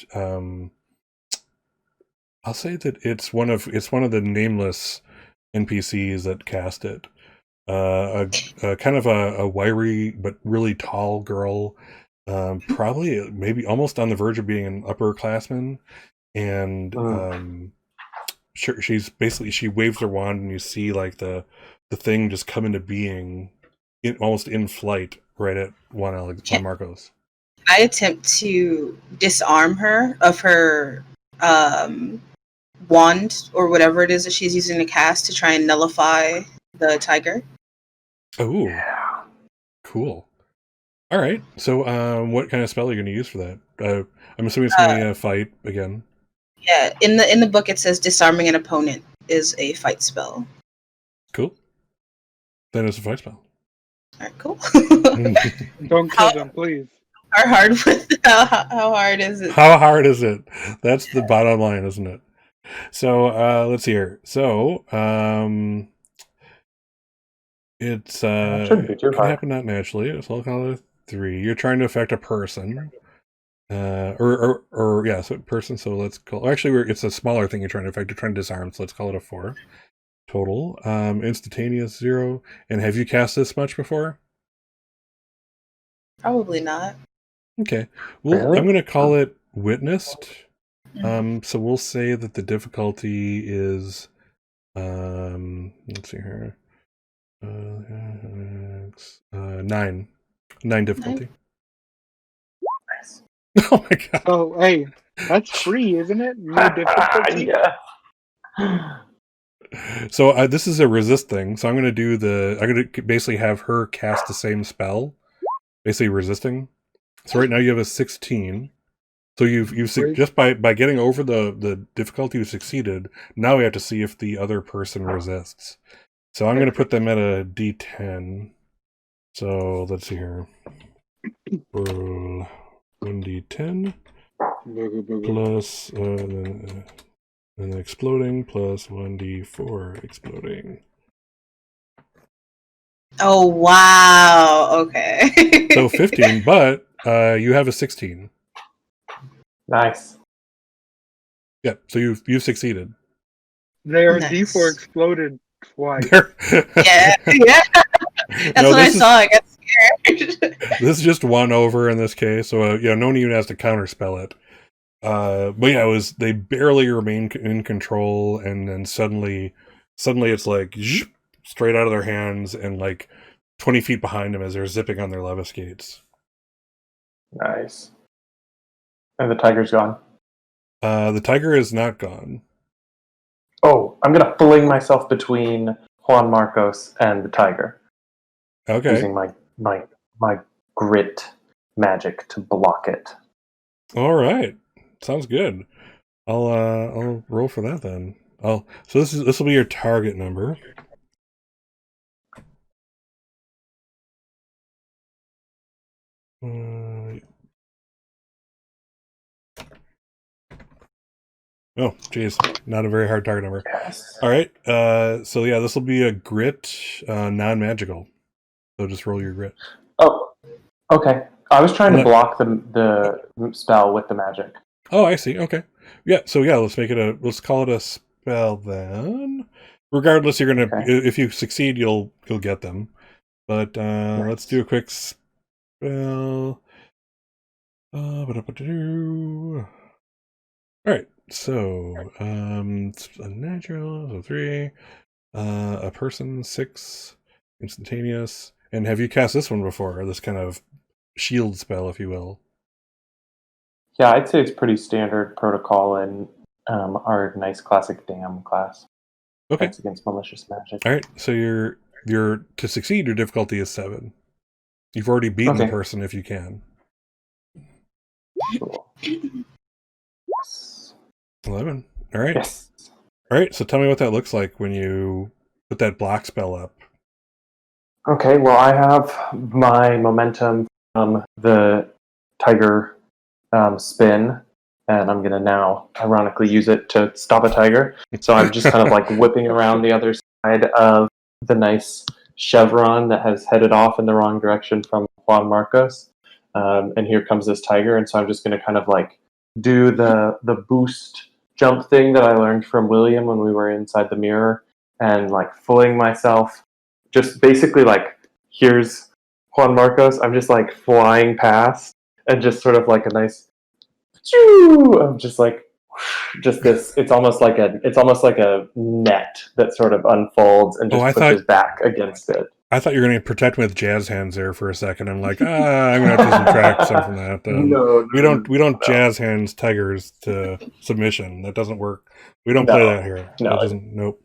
it's one of the nameless NPCs that cast it. A kind of a wiry but really tall girl, probably maybe almost on the verge of being an upperclassman, and she waves her wand, and you see like the thing just come into being, almost in flight, right at Juan Marcos. I attempt to disarm her of her wand or whatever it is that she's using to cast to try and nullify the tiger. Oh, cool. All right. So, what kind of spell are you going to use for that? I'm assuming it's going to be a fight again. Yeah, in the book it says disarming an opponent is a fight spell. Cool. Then it's a fight spell. All right, cool. Don't kill them, please. How hard is it? How hard is it? That's the bottom line, isn't it? So, let's see here. So, it's shouldn't be too can hard. happen not naturally. So I'll call it a 3. You're trying to affect a person, so person. So let's call. Actually, it's a smaller thing you're trying to affect. You're trying to disarm. So let's call it a 4 total. Instantaneous 0. And have you cast this much before? Probably not. Okay. Well, Really? I'm going to call it witnessed. So we'll say that the difficulty is, let's see here. 9 difficulty. Nice. Oh my god. Oh, hey, that's free, isn't it? No difficulty. Yeah. So this is a resist thing. So I'm going to basically have her cast the same spell, basically resisting. So right now you have a 16. So you've just by getting over the difficulty, you succeeded. Now we have to see if the other person resists. So I'm going to put them at a D10. So let's see here. 1D10 plus an exploding plus 1D4 exploding. Oh wow! Okay. So 15, but you have a 16. Nice. Yeah, so you've succeeded. Their Nice. D4 exploded twice. yeah. That's what I saw. I got scared. This is just 1 over in this case, so no one even has to counterspell it. But yeah, they barely remain in control, and then suddenly it's like zip, straight out of their hands and like 20 feet behind them as they're zipping on their leviskates. Nice. And the tiger's gone. The tiger is not gone. Oh, I'm gonna fling myself between Juan Marcos and the tiger. Okay. Using my grit magic to block it. All right. Sounds good. I'll roll for that then. So this will be your target number. Oh, geez, not a very hard target number. Yes. All right. So yeah, this will be a grit, non-magical. So just roll your grit. Oh, okay. I was trying to block the spell with the magic. Oh, I see. Okay. Yeah. So yeah, let's call it a spell then. Regardless, you're gonna if you succeed, you'll get them. But nice. Let's do a quick spell. All right. So it's a natural, so 3. A person, 6. Instantaneous. And have you cast this one before? This kind of shield spell, if you will. Yeah, I'd say it's pretty standard protocol in our nice classic Dam class. Okay. That's against malicious magic. All right. So you're to succeed, your difficulty is 7. You've already beaten the person if you can. Cool. 11. All right. Yes. All right. So tell me what that looks like when you put that block spell up. Okay. Well, I have my momentum from the tiger spin, and I'm going to now ironically use it to stop a tiger. So I'm just kind of like whipping around the other side of the nice chevron that has headed off in the wrong direction from Juan Marcos. And here comes this tiger, and so I'm just going to kind of like do the boost jump thing that I learned from William when we were inside the mirror, and like fooling myself. Just basically like, here's Juan Marcos. I'm just like flying past, and just sort of like a nice, I'm just like, just this. It's almost like a net that sort of unfolds and just pushes back against it. I thought you were going to protect me with jazz hands there for a second. I'm like, I'm going to have to subtract some from that. No, we don't jazz hands tigers to submission. That doesn't work. We don't play that here. No, that doesn't. Nope.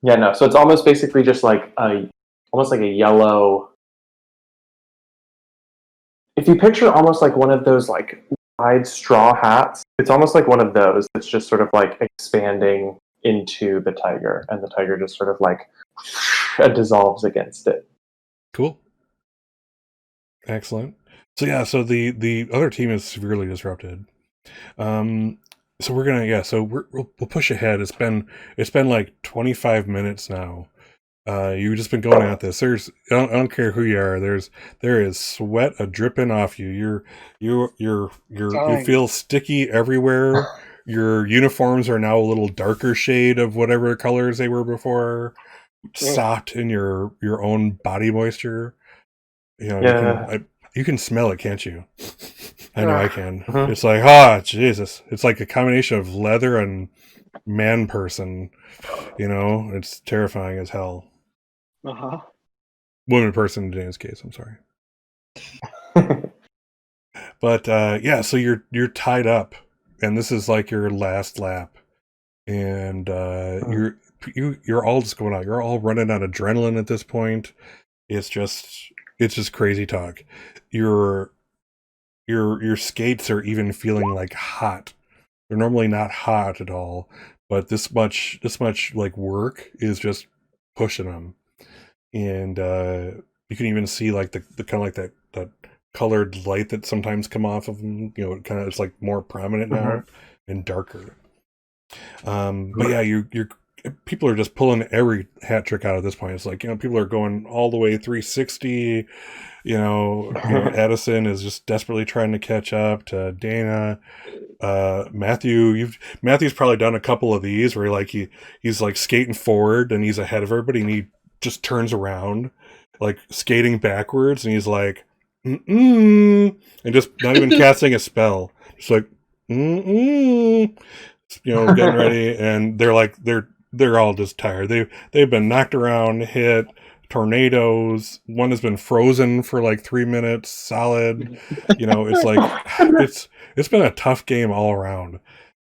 Yeah, no. So it's almost basically just like almost like a yellow. If you picture almost like one of those like wide straw hats, it's almost like one of those that's just sort of like expanding into the tiger, and the tiger just sort of like dissolves against it. Cool. Excellent. So yeah, so the other team is severely disrupted. So we're gonna we'll push ahead. It's been like 25 minutes now. You've just been going at this. I don't care who you are. There is sweat a dripping off you. You feel sticky everywhere. Your uniforms are now a little darker shade of whatever colors they were before. Soaked in your own body moisture. You know, you can smell it, can't you? I know I can. Mm-hmm. It's like, Jesus. It's like a combination of leather and man person. You know, it's terrifying as hell. Uh-huh. Woman person in Dan's case, I'm sorry. But so you're tied up, and this is like your last lap. And you're all just going out. You're all running on adrenaline at this point. It's just crazy talk. Your skates are even feeling like hot. They're normally not hot at all, but this much like work is just pushing them. And you can even see like the kind of like that colored light that sometimes come off of them. You know, it's like more prominent now and darker. But yeah, you're people are just pulling every hat trick out at this point. It's like, you know, people are going all the way 360. You know, Addison is just desperately trying to catch up to Dana. Matthew's probably done a couple of these where he's like skating forward and he's ahead of everybody, and he just turns around, like skating backwards, and he's like, and just not even casting a spell, just like getting ready, and they're all just tired. They've been knocked around, hit tornadoes. One has been frozen for like 3 minutes solid. It's like it's been a tough game all around.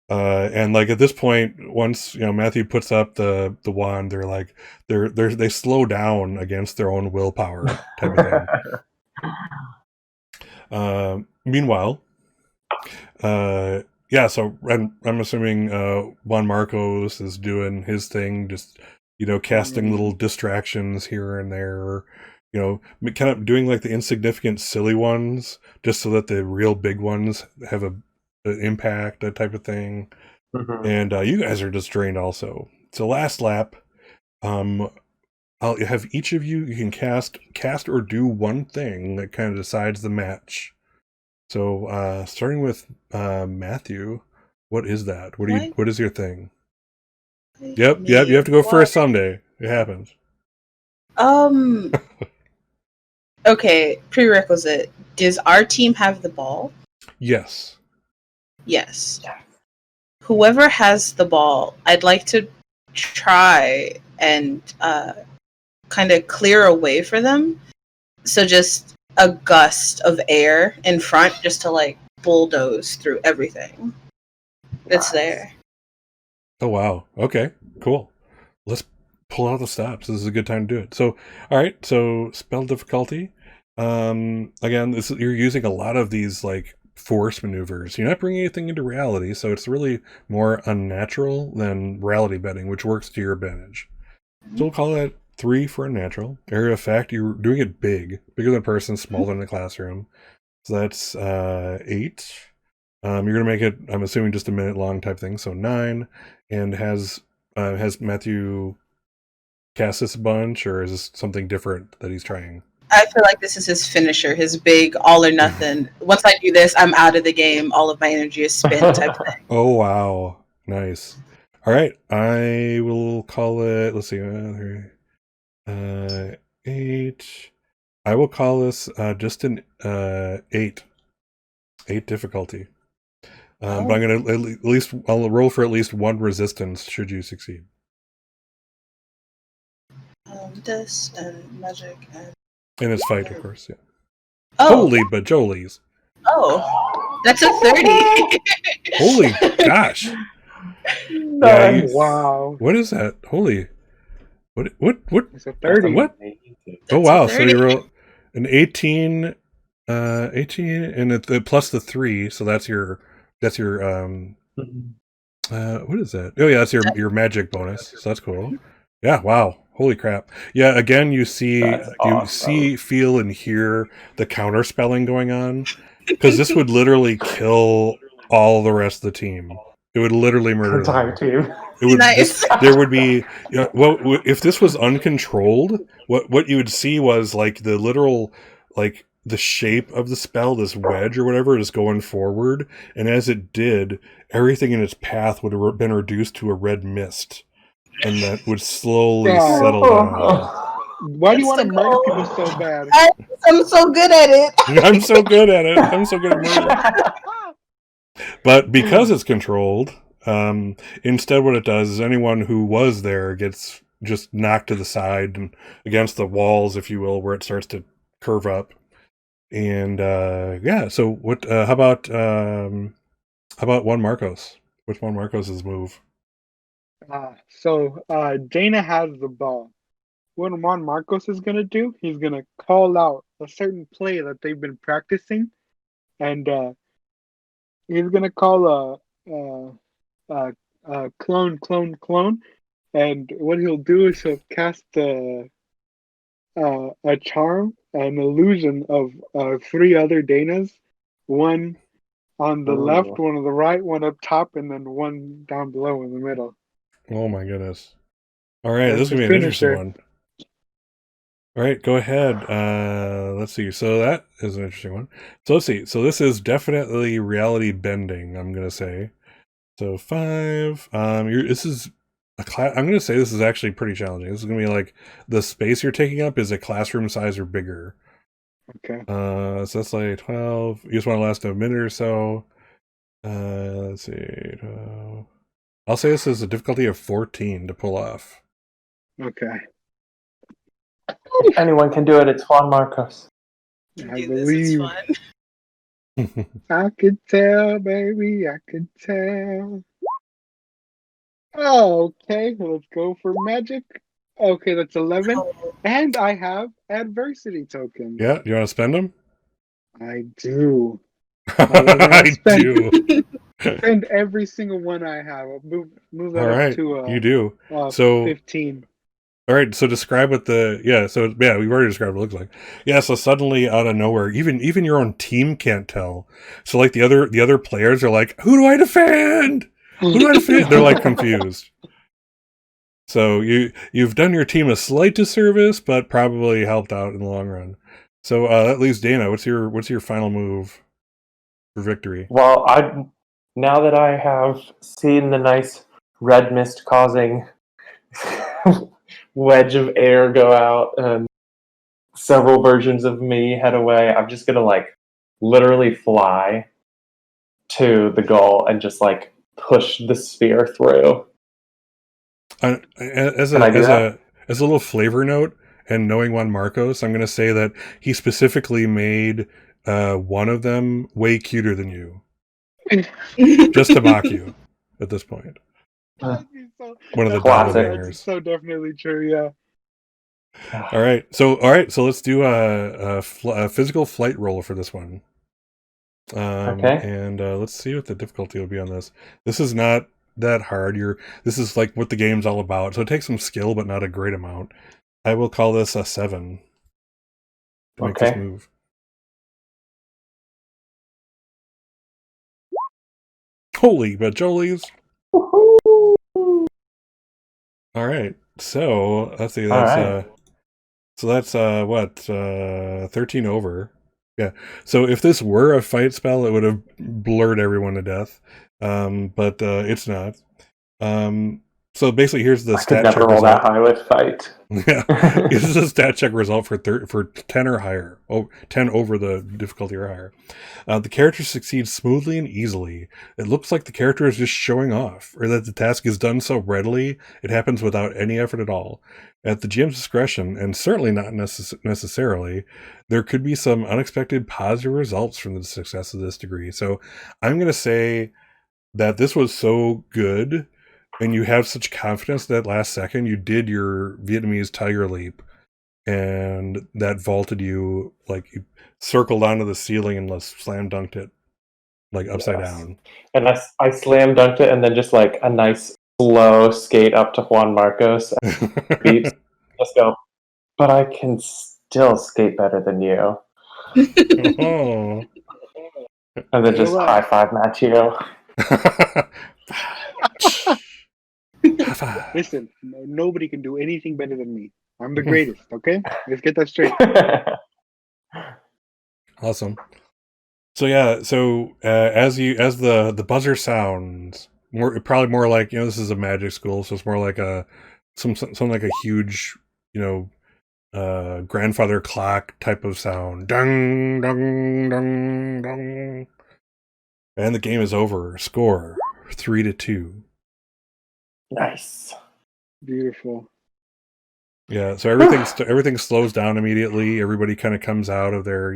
And like at this point, once Matthew puts up the wand, they're like they slow down against their own willpower type of thing. Meanwhile, so I'm assuming Juan Marcos is doing his thing, just casting little distractions here and there, kind of doing like the insignificant silly ones just so that the real big ones have an impact, that type of thing. And you guys are just drained also. So last lap, I'll have each of you can cast or do one thing that kind of decides the match. So starting with Matthew, what is that? What is your thing? Yep, you have to go first someday. It happens. Okay, prerequisite. Does our team have the ball? Yes. Yes. Whoever has the ball, I'd like to try and kind of clear a way for them. So just a gust of air in front just to like bulldoze through everything that's there. Oh, wow. Okay, cool. Let's pull out the stops. This is a good time to do it. So, all right. So spell difficulty. Again, you're using a lot of these like force maneuvers. You're not bringing anything into reality, so it's really more unnatural than reality bending, which works to your advantage. So we'll call that 3 for unnatural. Area of effect, you're doing it bigger than a person, smaller than the classroom. So that's 8. You're gonna make it, I'm assuming, just a minute long type thing. So 9. And has Matthew cast this a bunch, or is this something different that he's trying? I feel like this is his finisher, his big all or nothing. Once I do this, I'm out of the game. All of my energy is spent type of thing. Oh, wow. Nice. All right. I will call it, let's see, 8. I will call this just an 8. 8 difficulty. But I'm going to I'll roll for at least 1 resistance should you succeed. This and magic And it's fight, of course, yeah. Oh. Holy bajolies. Oh, that's a 30. Holy gosh. Nice. Wow. What is that? Holy. What? It's a 30. What? Oh, wow. So you roll an 18, 18, and the plus the 3. So that's your, what is that? Oh, yeah, that's your magic bonus. So that's cool. Yeah. Wow. Holy crap. Yeah. Again, you see, feel, and hear the counter spelling going on, because this would literally kill all the rest of the team. It would literally murder the entire team. It would. Nice. There would be. If this was uncontrolled, what you would see was like the literal, like the shape of the spell, this wedge or whatever, is going forward, and as it did, everything in its path would have been reduced to a red mist, and that would slowly settle down. Why do you want to murder people so bad? I'm so good at it. I'm so good at it. I'm so good at murder. But because it's controlled, instead what it does is anyone who was there gets just knocked to the side and against the walls, if you will, where it starts to curve up. And so what? How about Juan Marcos? Which Juan Marcos' move? So Dana has the ball. What Juan Marcos is gonna do? He's gonna call out a certain play that they've been practicing, and he's gonna call a clone, and what he'll do is he'll cast a charm, an illusion of 3 other Danas, one on the left, one on the right, one up top, and then one down below in the middle. Oh my goodness! All right, That's this is gonna be an interesting one. All right, go ahead. Let's see. So that is an interesting one. So let's see. So this is definitely reality bending, I'm gonna say. So 5. This is a class. I'm gonna say this is actually pretty challenging. This is gonna be like the space you're taking up is a classroom size or bigger. Okay. So that's like 12. You just want to last a minute or so. Let's see. I'll say this is a difficulty of 14 to pull off. Okay. If anyone can do it, it's Juan Marcos. You I do this. It's believe. fun. I could tell, baby. I could tell. Oh, okay. Let's go for magic. Okay, that's 11. Oh, And I have adversity tokens. Yeah, you want to spend them? I do. However, I'll I do. spend every single one I have. I'll move All that up right, to you do. So 15. all right, so describe what we've already described what it looks like. Yeah, so suddenly out of nowhere, even your own team can't tell. So like the other players are like, "Who do I defend? Who do I defend?" They're like confused. So you've done your team a slight disservice, but probably helped out in the long run. So that leaves Dana. What's your final move for victory? Well, now that I have seen the nice red mist causing wedge of air go out and several versions of me head away, I'm just gonna like literally fly to the goal and just like push the sphere through. As Can a I do that? as a little flavor note, and knowing Juan Marcos, I'm going to say that he specifically made one of them way cuter than you, just to mock you. At this point, one of the Classic. That's doppelgangers. so definitely true, yeah. All right, so let's do a physical flight roll for this one. Okay. And let's see what the difficulty will be on this. This is not that hard. This is like what the game's all about. So it takes some skill, but not a great amount. I will call this a 7 to make this Okay. move. Holy bajolies! All right, so let's see. All That's right. what 13 over. Yeah. So if this were a fight spell, it would have blurred everyone to death. But it's not. So basically, here's the I could stat never check roll that result. high with fight. Yeah, this is a stat check result for 10 or higher. 10 over the difficulty or higher. The character succeeds smoothly and easily. It looks like the character is just showing off, or that the task is done so readily it happens without any effort at all. At the GM's discretion, and certainly not necessarily, there could be some unexpected positive results from the success of this degree. So I'm going to say that this was so good and you have such confidence that last second you did your Vietnamese tiger leap and that vaulted you, like you circled onto the ceiling and slam dunked it like upside Yes. down. And I slam dunked it and then just like a nice slow skate up to Juan Marcos and beeps. Just go, but I can still skate better than you. Oh. And then You know just what? high five Matthew. High five. Listen, nobody can do anything better than me. I'm the greatest, okay? Let's get that straight. Awesome. So yeah, as the buzzer sounds, probably more like, this is a magic school, so it's more like something like a huge, grandfather clock type of sound. Ding dong dong dong. And the game is over. Score 3-2. Nice. Beautiful. Yeah, so everything slows down immediately. Everybody kind of comes out of their,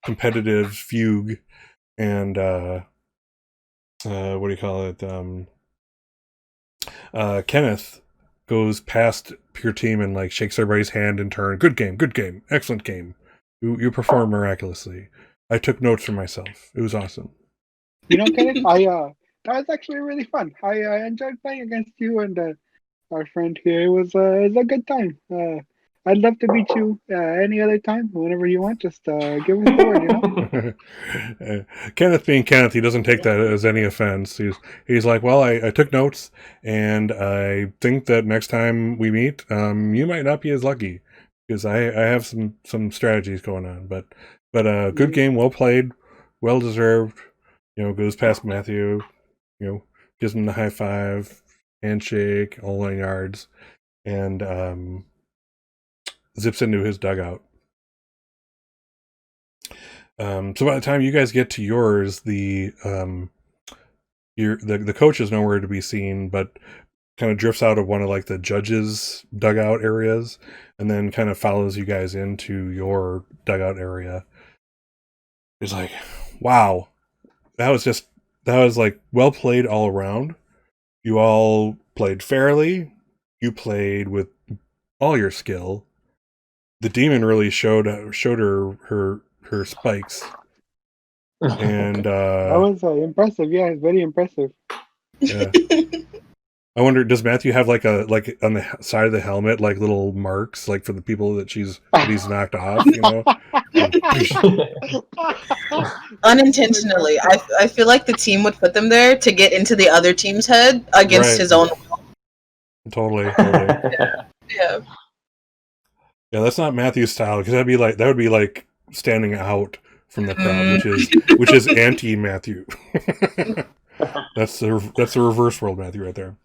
competitive fugue, and what do you call it? Kenneth goes past your team and like shakes everybody's hand in turn. Good game, excellent game. You performed miraculously. I took notes for myself. It was awesome. You know, Kenneth, that was actually really fun. I enjoyed playing against you and our friend here. It was a good time. I'd love to beat you any other time, whenever you want. Just give us the word, you know. Kenneth being Kenneth, he doesn't take that as any offense. He's like, well, I took notes, and I think that next time we meet, you might not be as lucky because I have some strategies going on. But good game, well played, well deserved. Goes past Matthew. Gives him the high five, handshake, all 9 yards, and zips into his dugout. So by the time you guys get to yours, the coach is nowhere to be seen, but kind of drifts out of one of like the judges' dugout areas, and then kind of follows you guys into your dugout area. He's like, "Wow, that was like well played all around. You all played fairly. You played with all your skill. The demon really showed her spikes, and That was impressive. Yeah, it's very impressive. yeah." I wonder, does Matthew have like on the side of the helmet, like little marks, like for the people that he's knocked off, you know? Unintentionally, I feel like the team would put them there to get into the other team's head against Right. his own. Totally. Yeah. Yeah, that's not Matthew's style, because that would be like standing out from the crowd, which is anti Matthew. That's the reverse world Matthew right there.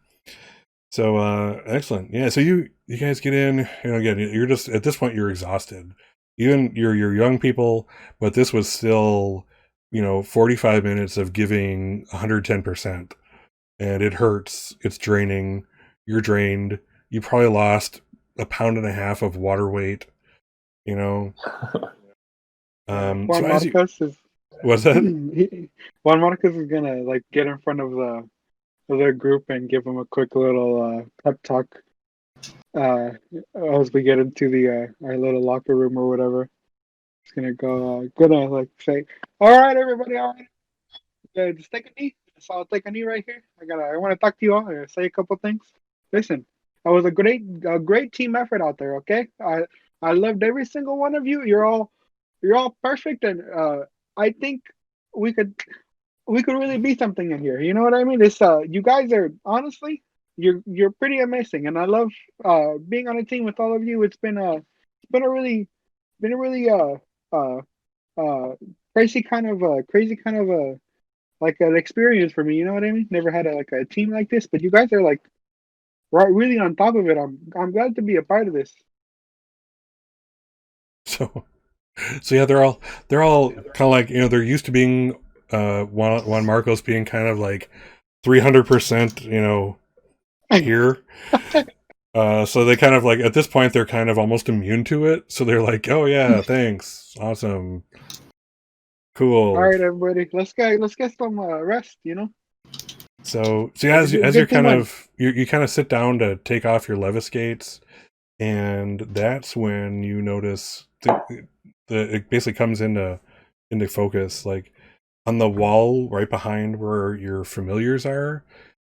So excellent. Yeah, so you guys get in, and again, you're just at this point you're exhausted. Even you're young people, but this was still, 45 minutes of giving 110%. And it hurts. It's draining. You're drained. You probably lost 1.5 pounds of water weight, you know. Juan So Marcos is what's that? Juan Marcos is gonna like get in front of the other group and give them a quick little pep talk as we get into the our little locker room or whatever. He's gonna like say, "All right, everybody, all right, just take a knee. So I'll take a knee right here. I want to talk to you all and say a couple things. Listen, that was a great team effort out there. Okay, I loved every single one of you. You're all perfect, and I think we could really be something in here. You know what I mean? It's you guys are honestly, you're pretty amazing, and I love being on a team with all of you. It's been a really uh uh crazy kind of like an experience for me. You know what I mean? Never had a team like this, but you guys are like right really on top of it. I'm glad to be a part of this. So yeah, they're all kind of like, they're used to being Juan Marcos being kind of like 300%, here. So they kind of like, at this point they're kind of almost immune to it. So they're like, "Oh yeah, thanks, awesome, cool." All right, everybody, let's get some rest. You know. So yeah, as you're kind of you kind of sit down to take off your leviskates, and that's when you notice it basically comes into focus, like on the wall right behind where your familiars are.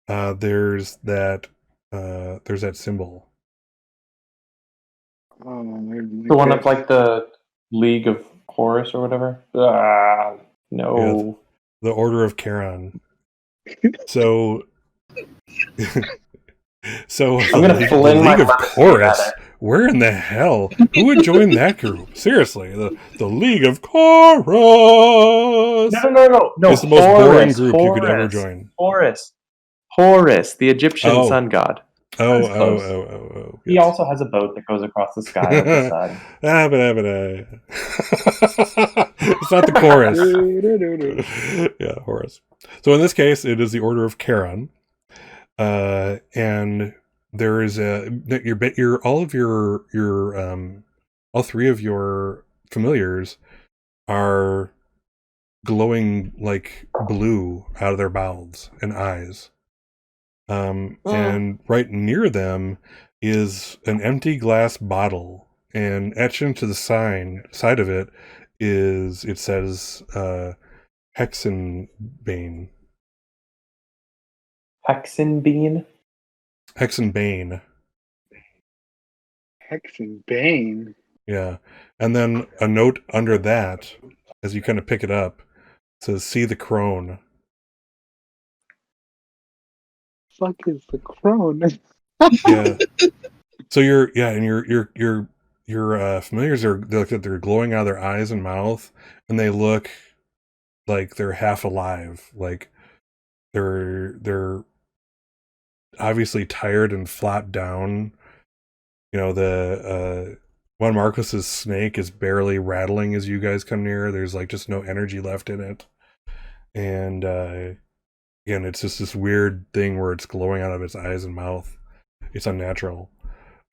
There's that symbol. The one that's like the League of Horus or whatever. No. Yeah, the Order of Charon. So, I'm gonna fling the my League of leviskate at Chorus. it. Where in the hell? Who would join that group? Seriously, the League of Chorus. No. It's the most boring group you could ever join. Horus, the Egyptian sun god. Oh. He also has a boat that goes across the sky with the sun. It's not the chorus. Yeah, Horus. So in this case, it is the Order of Charon, and there is all three of your familiars are glowing like blue out of their mouths and eyes. And right near them is an empty glass bottle, and etched into the side of it says Hexenbane. Hexenbane? Hexenbane. Hexenbane. Yeah. And then a note under that, as you kind of pick it up, says "See the crone." Fuck is the crone? Yeah. So your familiars they're glowing out of their eyes and mouth, and they look like they're half alive, like they're obviously tired and flopped down. The Juan Marcos's snake is barely rattling as you guys come near. There's like just no energy left in it. And again, it's just this weird thing where it's glowing out of its eyes and mouth. It's unnatural.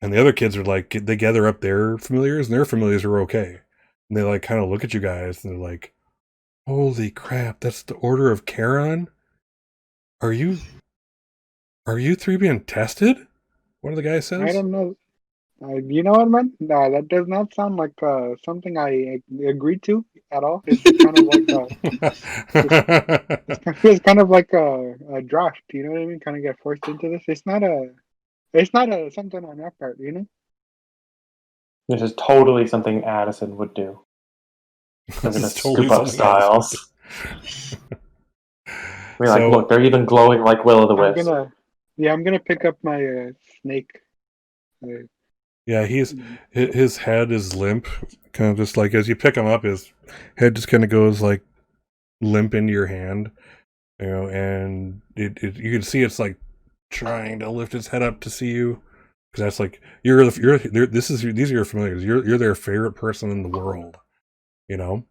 And the other kids are like, they gather up their familiars, and their familiars are okay. And they like kind of look at you guys, and they're like, "Holy crap! That's the Order of Charon. Are you three being tested?" One of the guys says. I don't know. You know what, man? That does not sound like something I agreed to at all. It's kind of like it's kind of like a draft. You know what I mean? Kind of get forced into this. It's not a something on our part. You know. This is totally something Addison would do. They're gonna totally scoop up Styles. We're like, So- look, they're even glowing like Will o' the Wisp. I'm gonna pick up my snake. Yeah, his head is limp, kind of just like as you pick him up, his head just kind of goes like limp into your hand, you know, and you can see it's like trying to lift its head up to see you, because that's like these are your familiars. You're their favorite person in the world, you know.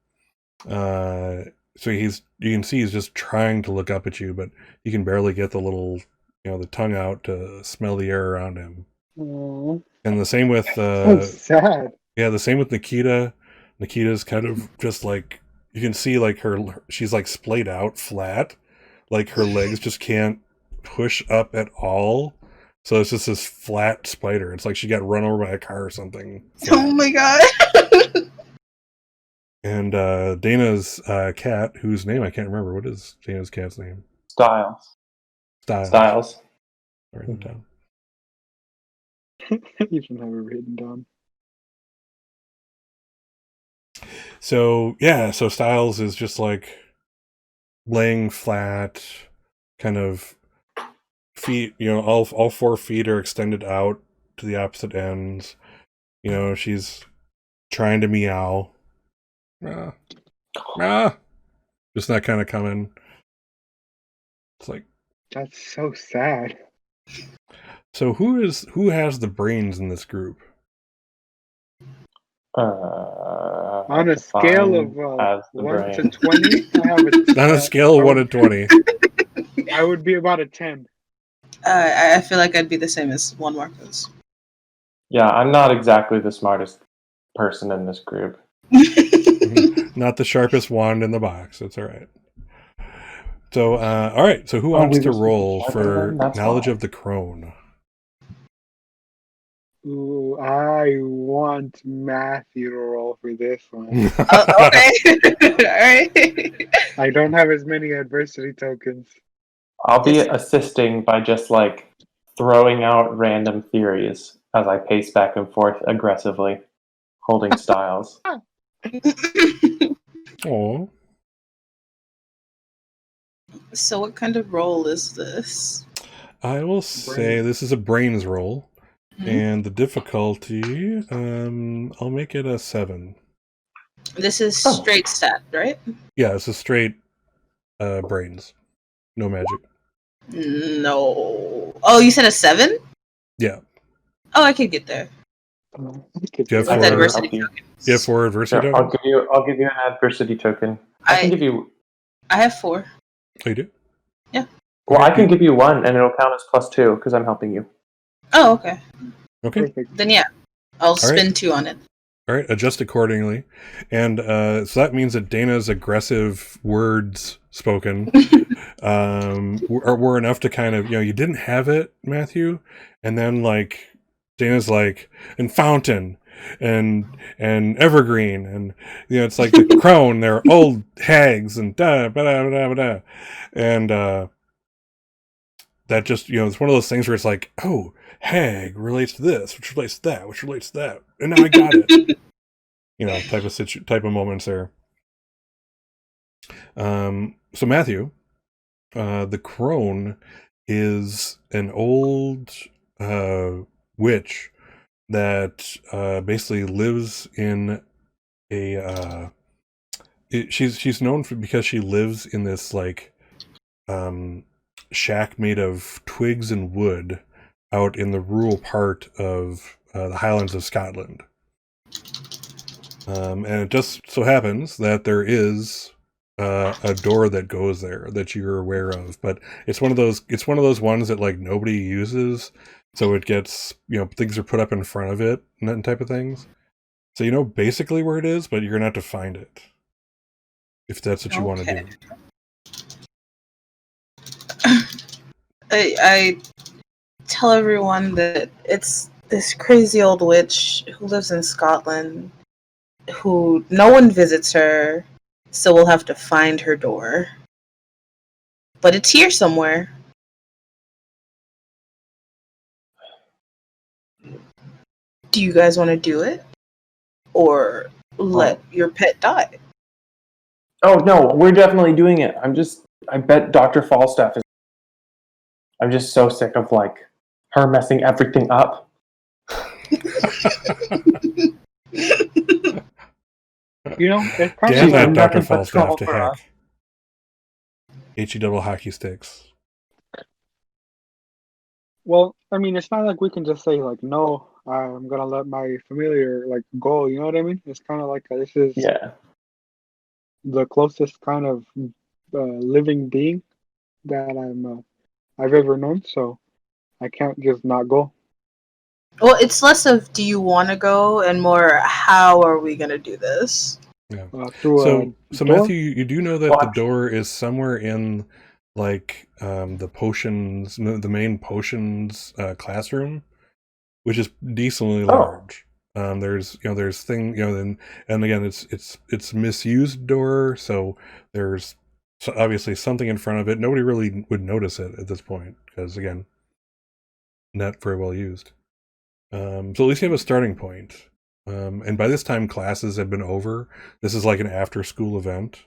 So you can see he's just trying to look up at you, but you can barely get the little, the tongue out to smell the air around him. Aww. And the same with So sad. Yeah, the same with Nikita. Nikita's kind of just like, you can see like she's like splayed out flat, like her legs just can't push up at all. So it's just this flat spider. It's like she got run over by a car or something. Oh my god. And Dana's cat, whose name I can't remember. What is Dana's cat's name? Styles. Styles. Write it down. You should have it written down. So yeah, so Styles is just like laying flat, kind of feet, all 4 feet are extended out to the opposite ends. She's trying to meow. Just not kind of coming. It's like, That's so sad. so who has the brains in this group? On a scale of 1 to 20, I have On a scale of 1 to 20. I would be about a 10. I feel like I'd be the same as Juan Marcos. Yeah, I'm not exactly the smartest person in this group. Not the sharpest wand in the box. That's all right. So, all right. So, who wants to roll for knowledge of the crone? Ooh, I want Matthew to roll for this one. Okay. All right. I don't have as many adversity tokens. I'll be assisting by just like throwing out random theories as I pace back and forth aggressively, holding Styles. Oh. So what kind of role is this? I will say this is a brains roll, and the difficulty, I'll make it a 7. This is straight stat, right? Yeah, it's a straight brains, no magic. No. Oh, you said a 7? Yeah. Oh, I could get there. Do you have With 4 adversity You tokens. have 4 adversity Sure, tokens? I'll give you an adversity token. I can give you. I have 4. Oh, you do? Yeah. Well, I can give you 1, and it'll count as +2 because I'm helping you. Oh, okay. Okay. Perfect. Then yeah, I'll spin right. 2 on it. All right, adjust accordingly. And so that means that Dana's aggressive words spoken were enough to kind of, you didn't have it, Matthew. And then like Dana's like, and fountain and evergreen, and it's like the crone, they're old hags and da ba da ba da. And that just, it's one of those things where it's like, oh, hag relates to this, which relates to that, which relates to that, and now I got it. Type of moments there. So Matthew, the crone is an old witch that basically lives in a. She's known because she lives in this like shack made of twigs and wood out in the rural part of the Highlands of Scotland. And it just so happens that there is a door that goes there that you're aware of, but it's one of those ones that like nobody uses, so it gets, things are put up in front of it and that type of things. So you know basically where it is, but you're gonna have to find it if that's what you want to Okay. do. I tell everyone that it's this crazy old witch who lives in Scotland, who no one visits her, so we'll have to find her door. But it's here somewhere. Do you guys want to do it? Or let your pet die? Oh no, we're definitely doing it. I bet Dr. Falstaff is. I'm just so sick of like her messing everything up. You know, it's kind Damn of that like, Dr. nothing but Falstaff trouble to for us. heck. HE double hockey sticks. well, I mean, it's not like we can just say like, no, I'm gonna let my familiar like go. You know what I mean? It's kind of like this is Yeah. the closest kind of living being that I've ever known. So I can't just not go. Well, it's less of do you want to go and more how are we going to do this? Through So a door. Matthew, you do know that Well, the door is somewhere in like the potions, the main potions classroom, which is decently large. There's and again, it's misused door, so there's obviously something in front of it. Nobody really would notice it at this point because again, not very well used. So at least you have a starting point. And by this time, classes have been over. This is like an after-school event.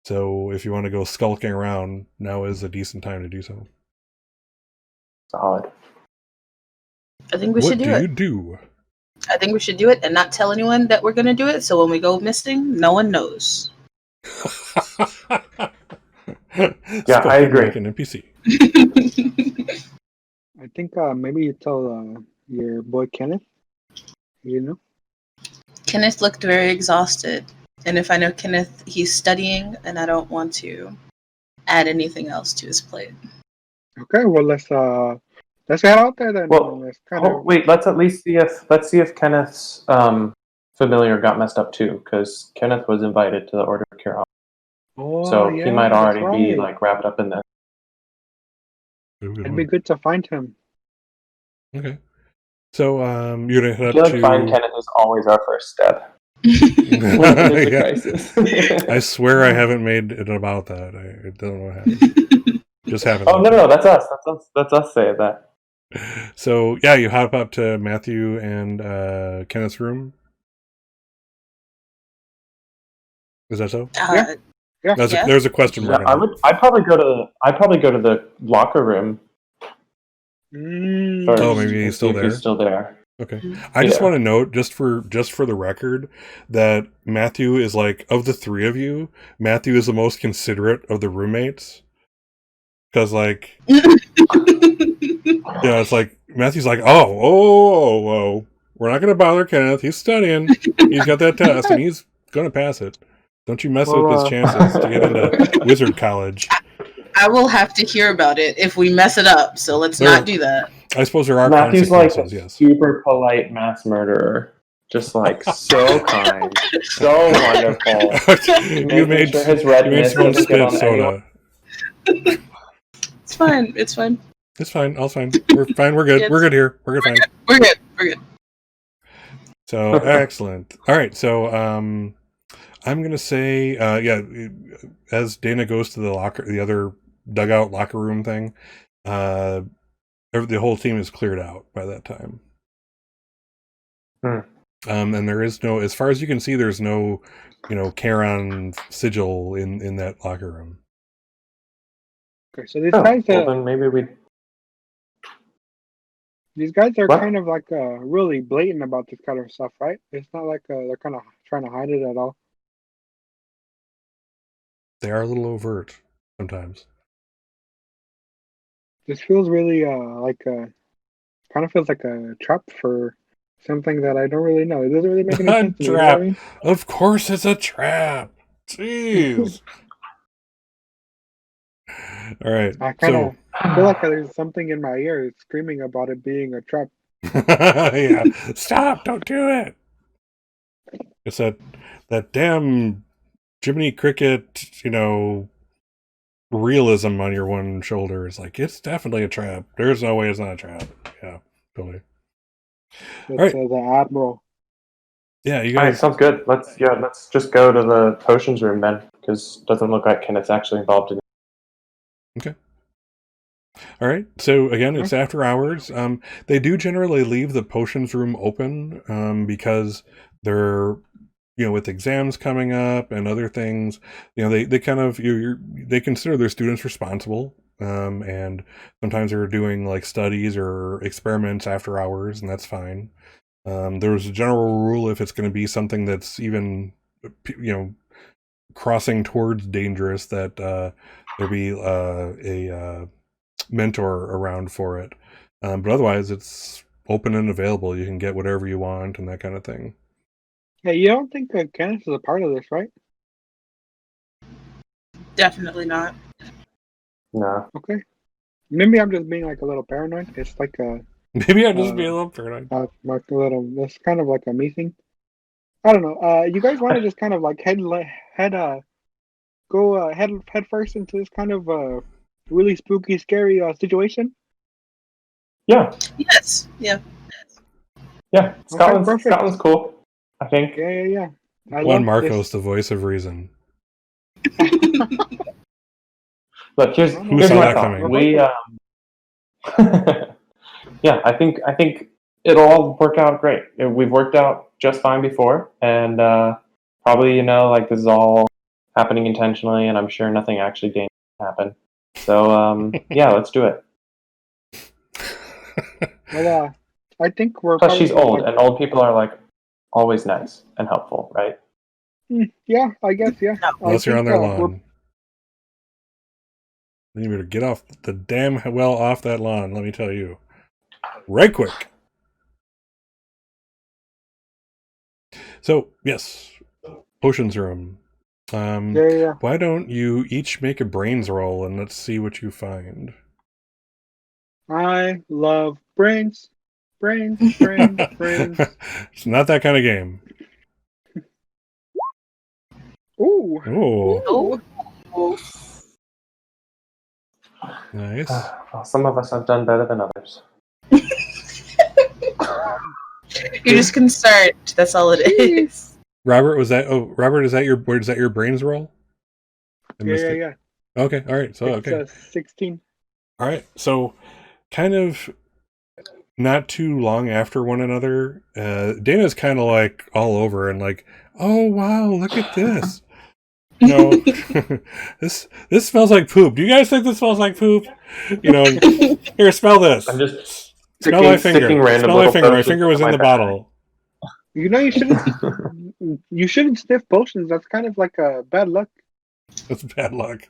So if you want to go skulking around, now is a decent time to do so. Solid. I think we What should do do it. you do? I think we should do it and not tell anyone that we're going to do it. So when we go missing, no one knows. Yeah, I agree. Like an NPC. I think maybe you tell your boy Kenneth. You know. Kenneth looked very exhausted. And if I know Kenneth, he's studying, and I don't want to add anything else to his plate. Okay, well let's head out there then. Well, Let's kind of wait. Let's at least see if Kenneth's familiar got messed up too, because Kenneth was invited to the Order of Charon, so he might that's already be right. like wrapped up in this. It'd be good to find him. Okay. So you're gonna I head feel up like to. find Kenneth is always our first step when there's a Yeah. crisis. I swear I haven't made it about that. I don't know what happened. Just happened. Oh no, that's us. That's us saying that. So yeah, you hop up to Matthew and Kenneth's room. Is that so? Yeah. Yeah. There's a question Yeah, mark on it. I'd probably go to the locker room first. Oh, maybe he's and see still if there. He's still there. Okay. I just Yeah. want to note, just for the record, that Matthew is like, of the three of you, Matthew is the most considerate of the roommates. Because like, it's like Matthew's like, oh, we're not gonna bother Kenneth. He's studying. He's got that test, and he's gonna pass it. Don't you mess up his chances to get into wizard college. I will have to hear about it if we mess it up, so let's not do that. I suppose there are Matthew's like consequences, a yes. super polite mass murderer. Just like so kind, so wonderful. you made sure his redness someone doesn't get spit on soda. It's fine. It's fine. It's fine. All's fine. We're fine. We're good. We're good here. We're good. Fine. We're good. We're good. So excellent. All right. So I'm gonna say as Dana goes to the other dugout locker room thing, the whole team is cleared out by that time. And there is no, as far as you can see, there's no, Charon sigil in that locker room. Okay, so these guys well, then maybe these guys are What? kind of like really blatant about this kind of stuff, right? It's not like they're kind of trying to hide it at all. They are a little overt sometimes. This feels really kind of feels like a trap for something that I don't really know. It doesn't really make any A sense to me. You know what I trap. mean? Of course it's a trap. Jeez. All right. I kind So, of feel like there's something in my ear screaming about it being a trap. yeah. Stop. Don't do it. It's that damn Jiminy Cricket, realism on your one shoulder is like, it's definitely a trap. There's no way it's not a trap. Yeah, totally. It's All right. the Admiral. Yeah, you All right, guys. sounds good. Let's just go to the potions room then, because it doesn't look like Kenneth's actually involved in it. Okay. All right. So again, it's after hours. They do generally leave the potions room open because they're with exams coming up and other things. They kind of they consider their students responsible. And sometimes they're doing like studies or experiments after hours, and that's fine. There's a general rule if it's going to be something that's even crossing towards dangerous that there be a mentor around for it. But otherwise, it's open and available. You can get whatever you want and that kind of thing. Hey, you don't think Kenneth is a part of this, right? Definitely not. No. Okay. Maybe I'm just being like a little paranoid. It's like Maybe I'd just be a little paranoid. like a little. It's kind of like a me thing. I don't know. You guys want to just kind of like go head first into this kind of really spooky, scary situation? Yeah. Yes. Yeah. Yeah. Okay, perfect. Scotland's cool, I think. Yeah. I Juan love Marcos, this. the voice of reason. Look, here's Who saw my that thought. coming? We yeah, I think it'll all work out great. We've worked out just fine before, and probably like this is all happening intentionally, and I'm sure nothing actually dangerous happened. So yeah, let's do it. Well, I think we're Plus, she's probably old, like, and old people are like always nice and helpful, right? yeah, I guess, yeah. Unless you're on their we're lawn. Then you better get off the damn well off that lawn, let me tell you. Right quick. So, yes. Potions room. yeah. Why don't you each make a brains roll and let's see what you find. I love brains. Brains. It's not that kind of game. Ooh. Oh, Oh. nice. Well, some of us have done better than others. You're just concerned. That's all it is. Robert, is that your brains roll? I missed it. Yeah. Okay, all right. So It's okay. 16. All right. So kind of not too long after one another, Dana's kind of like all over and like, "Oh wow, look at this." This smells like poop. Do you guys think this smells like poop? Here, smell this. I'm just Smell my finger. sticking random Smell my little finger. My potions finger was into in the my bag. bottle. You know, you shouldn't sniff potions. That's kind of like a bad luck. That's bad luck.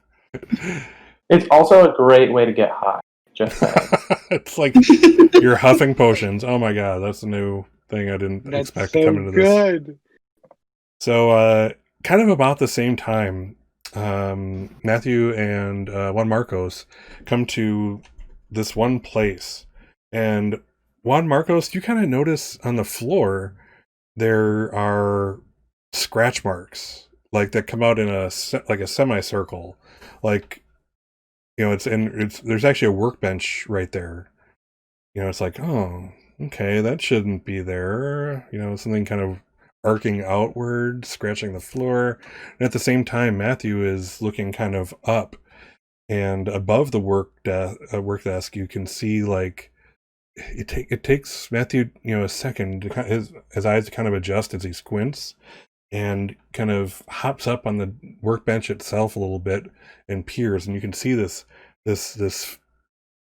It's also a great way to get high. Just saying. It's like you're huffing potions. Oh my god, that's a new thing I didn't That's expect so to come into this. good. So, kind of about the same time, Matthew and Juan Marcos come to this one place, and Juan Marcos, you kind of notice on the floor there are scratch marks, like that come out in a semicircle, like there's actually a workbench right there. It's like, oh, okay, that shouldn't be there. Something kind of arcing outward, scratching the floor. And at the same time, Matthew is looking kind of up, and above the work desk, you can see like it takes Matthew a second to his eyes kind of adjust as he squints, and kind of hops up on the workbench itself a little bit and peers, and you can see this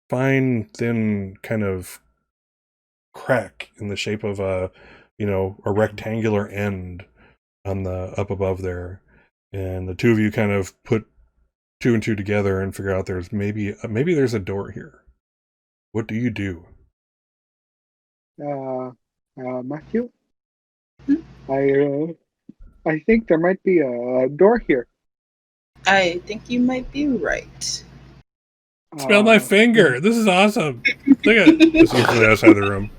fine, thin kind of crack in the shape of a rectangular end on the up above there, and the two of you kind of put two and two together and figure out there's maybe there's a door here. What do you do? Matthew, Hmm? I think there might be a door here. I think you might be right. Smell my finger. This is awesome. Look at it. This is from the outside of the room.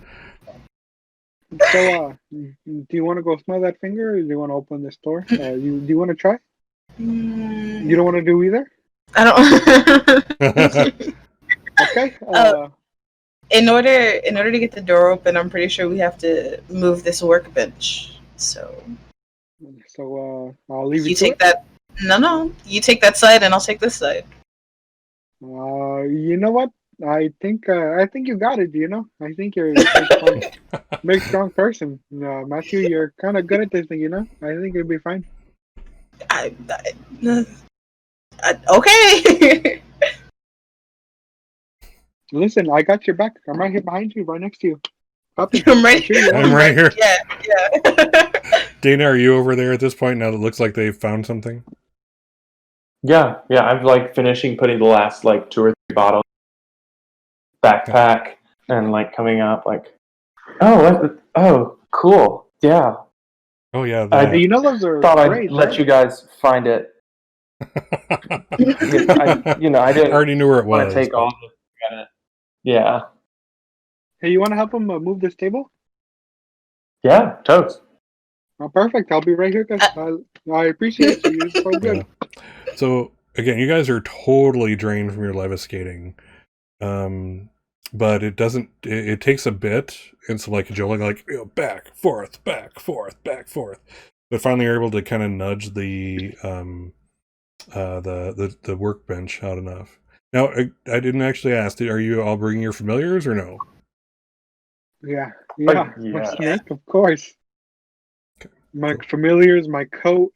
So, do you want to go smell that finger, or do you want to open this door? Do you want to try? You don't want to do either. I don't. Okay. In order to get the door open, I'm pretty sure we have to move this workbench. So I'll leave you you to take it. that. No, you take that side, and I'll take this side. You know what? I think you got it. You know, I think you're a big strong person. Matthew, you're kind of good at this thing. You know, I think you'll be fine. Okay. Listen, I got your back. I'm right here behind you, right next to you. Puppy, I'm right sure you here. are. I'm right here. Yeah. Dana, are you over there at this point now that it looks like they've found something? Yeah. I'm like finishing putting the last like 2 or 3 bottles backpack and like coming up like, oh, cool. Yeah. Oh, yeah. Hey, you know those are Thought great, I'd let right? you guys find it. I didn't already knew where it want was. to take all of it. Yeah. Hey, you want to help him move this table? Yeah, totes. Oh, perfect. I'll be right here, guys. I appreciate you. You're so good. Yeah. So, again, you guys are totally drained from your leviskating. But it doesn't, it takes a bit and some like cajoling, like, back, forth, back, forth, back, forth. But finally you're able to kind of nudge the workbench out enough. Now, I didn't actually ask, are you all bringing your familiars or no? Yeah. Yeah. My snake, of course. Okay, My cool. familiars, my coat,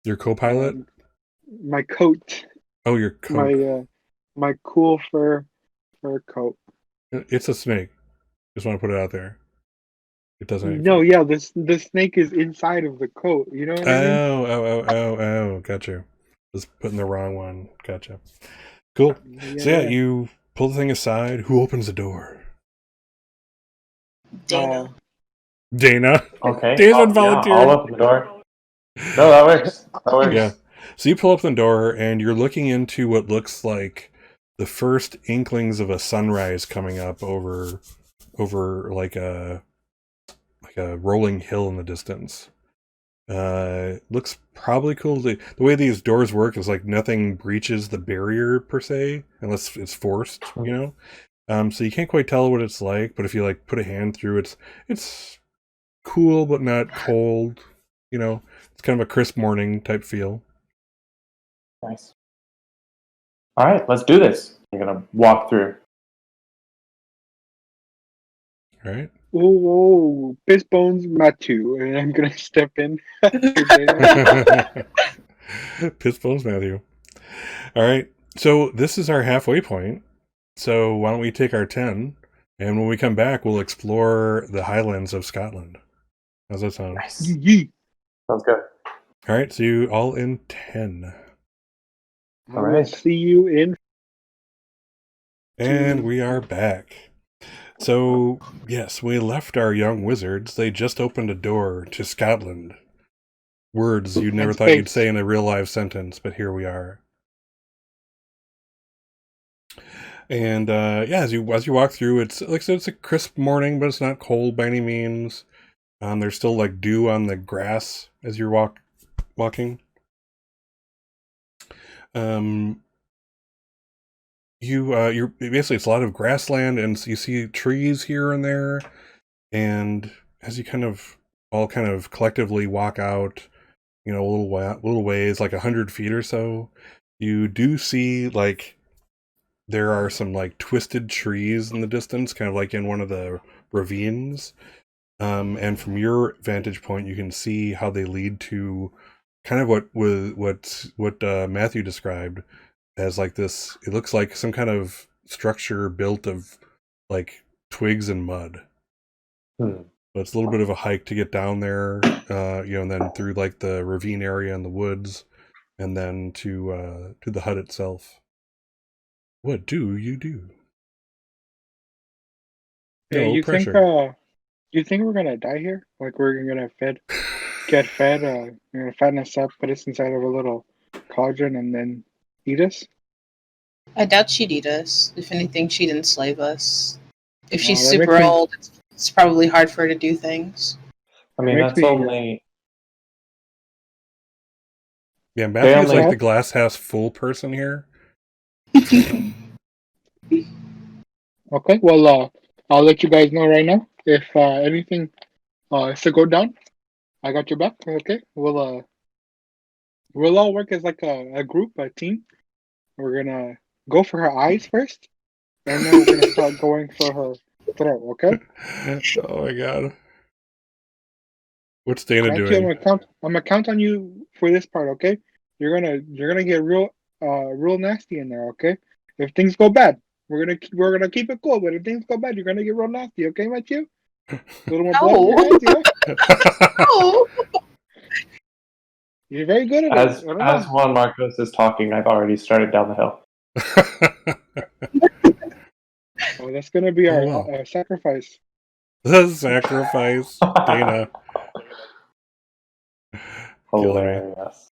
Your co-pilot? my coat, Oh, your coat. my cool fur coat. It's a snake. Just want to put it out there. It doesn't. No, yeah, the snake is inside of the coat. You know what I mean? Oh. Gotcha. Just putting the wrong one. Gotcha. Cool. So yeah, you pull the thing aside. Who opens the door? Dana. Dana. Okay. Dana's been volunteered. I'll open the door. No, that works. Yeah. So you pull up the door and you're looking into what looks like the first inklings of a sunrise coming up over like a rolling hill in the distance. Looks probably cool. The way these doors work is like nothing breaches the barrier per se unless it's forced, you know. So you can't quite tell what it's like, but if you like put a hand through, it's cool but not cold. You know, it's kind of a crisp morning type feel. Nice. All right, let's do this. I'm gonna walk through. All right. Oh, piss bones, Matthew, and I'm gonna step in. Piss bones, Matthew. All right. So this is our halfway point. So why don't we take our 10, and when we come back, we'll explore the Highlands of Scotland. How's that sound? Nice. Yee. Sounds good. All right. So you all in 10. I will see you in. And we are back. So, yes, we left our young wizards. They just opened a door to Scotland. Words you never thought you'd say in a real life sentence, but here we are. And yeah, as you walk through, it's like I said, it's a crisp morning, but it's not cold by any means. There's still like dew on the grass as you're walking. You're basically, it's a lot of grassland, and you see trees here and there. And as you kind of collectively walk out, you know, a little ways, like 100 feet or so, you do see like there are some like twisted trees in the distance, kind of like in one of the ravines. And from your vantage point, you can see how they lead to kind of what Matthew described as like this. It looks like some kind of structure built of like twigs and mud. But it's a little bit of a hike to get down there, you know, and then through like the ravine area and the woods, and then to the hut itself. What do you do? Hey, No you pressure. think you think we're gonna die here? Like we're gonna get fed, you're gonna fatten us up, put us inside of a little cauldron, and then eat us? I doubt she'd eat us. If anything, she'd enslave us. If she's Oh, that makes super me old, it's probably hard for her to do things. I it mean, makes that's me only Yeah, they Matthew's like only. the glass half full person here. okay. Well, I'll let you guys know right now if anything is to go down. I got your back. Okay. We'll all work as like a group, a team. We're gonna go for her eyes first, and then we're gonna start going for her throat. Okay. Oh my god. What's Dana Matthew, doing? I'm gonna count on you for this part. Okay. You're gonna get real nasty in there. Okay. If things go bad, we're gonna keep it cool. But if things go bad, you're gonna get real nasty. Okay, Matthew? A little more blood in your No. hands, yeah. No. You're very good at it. As I don't as know. Juan Marcos is talking, I've already started down the hill. Oh, that's gonna be Oh our well. sacrifice. The sacrifice. Dana. Killing me. Hilarious.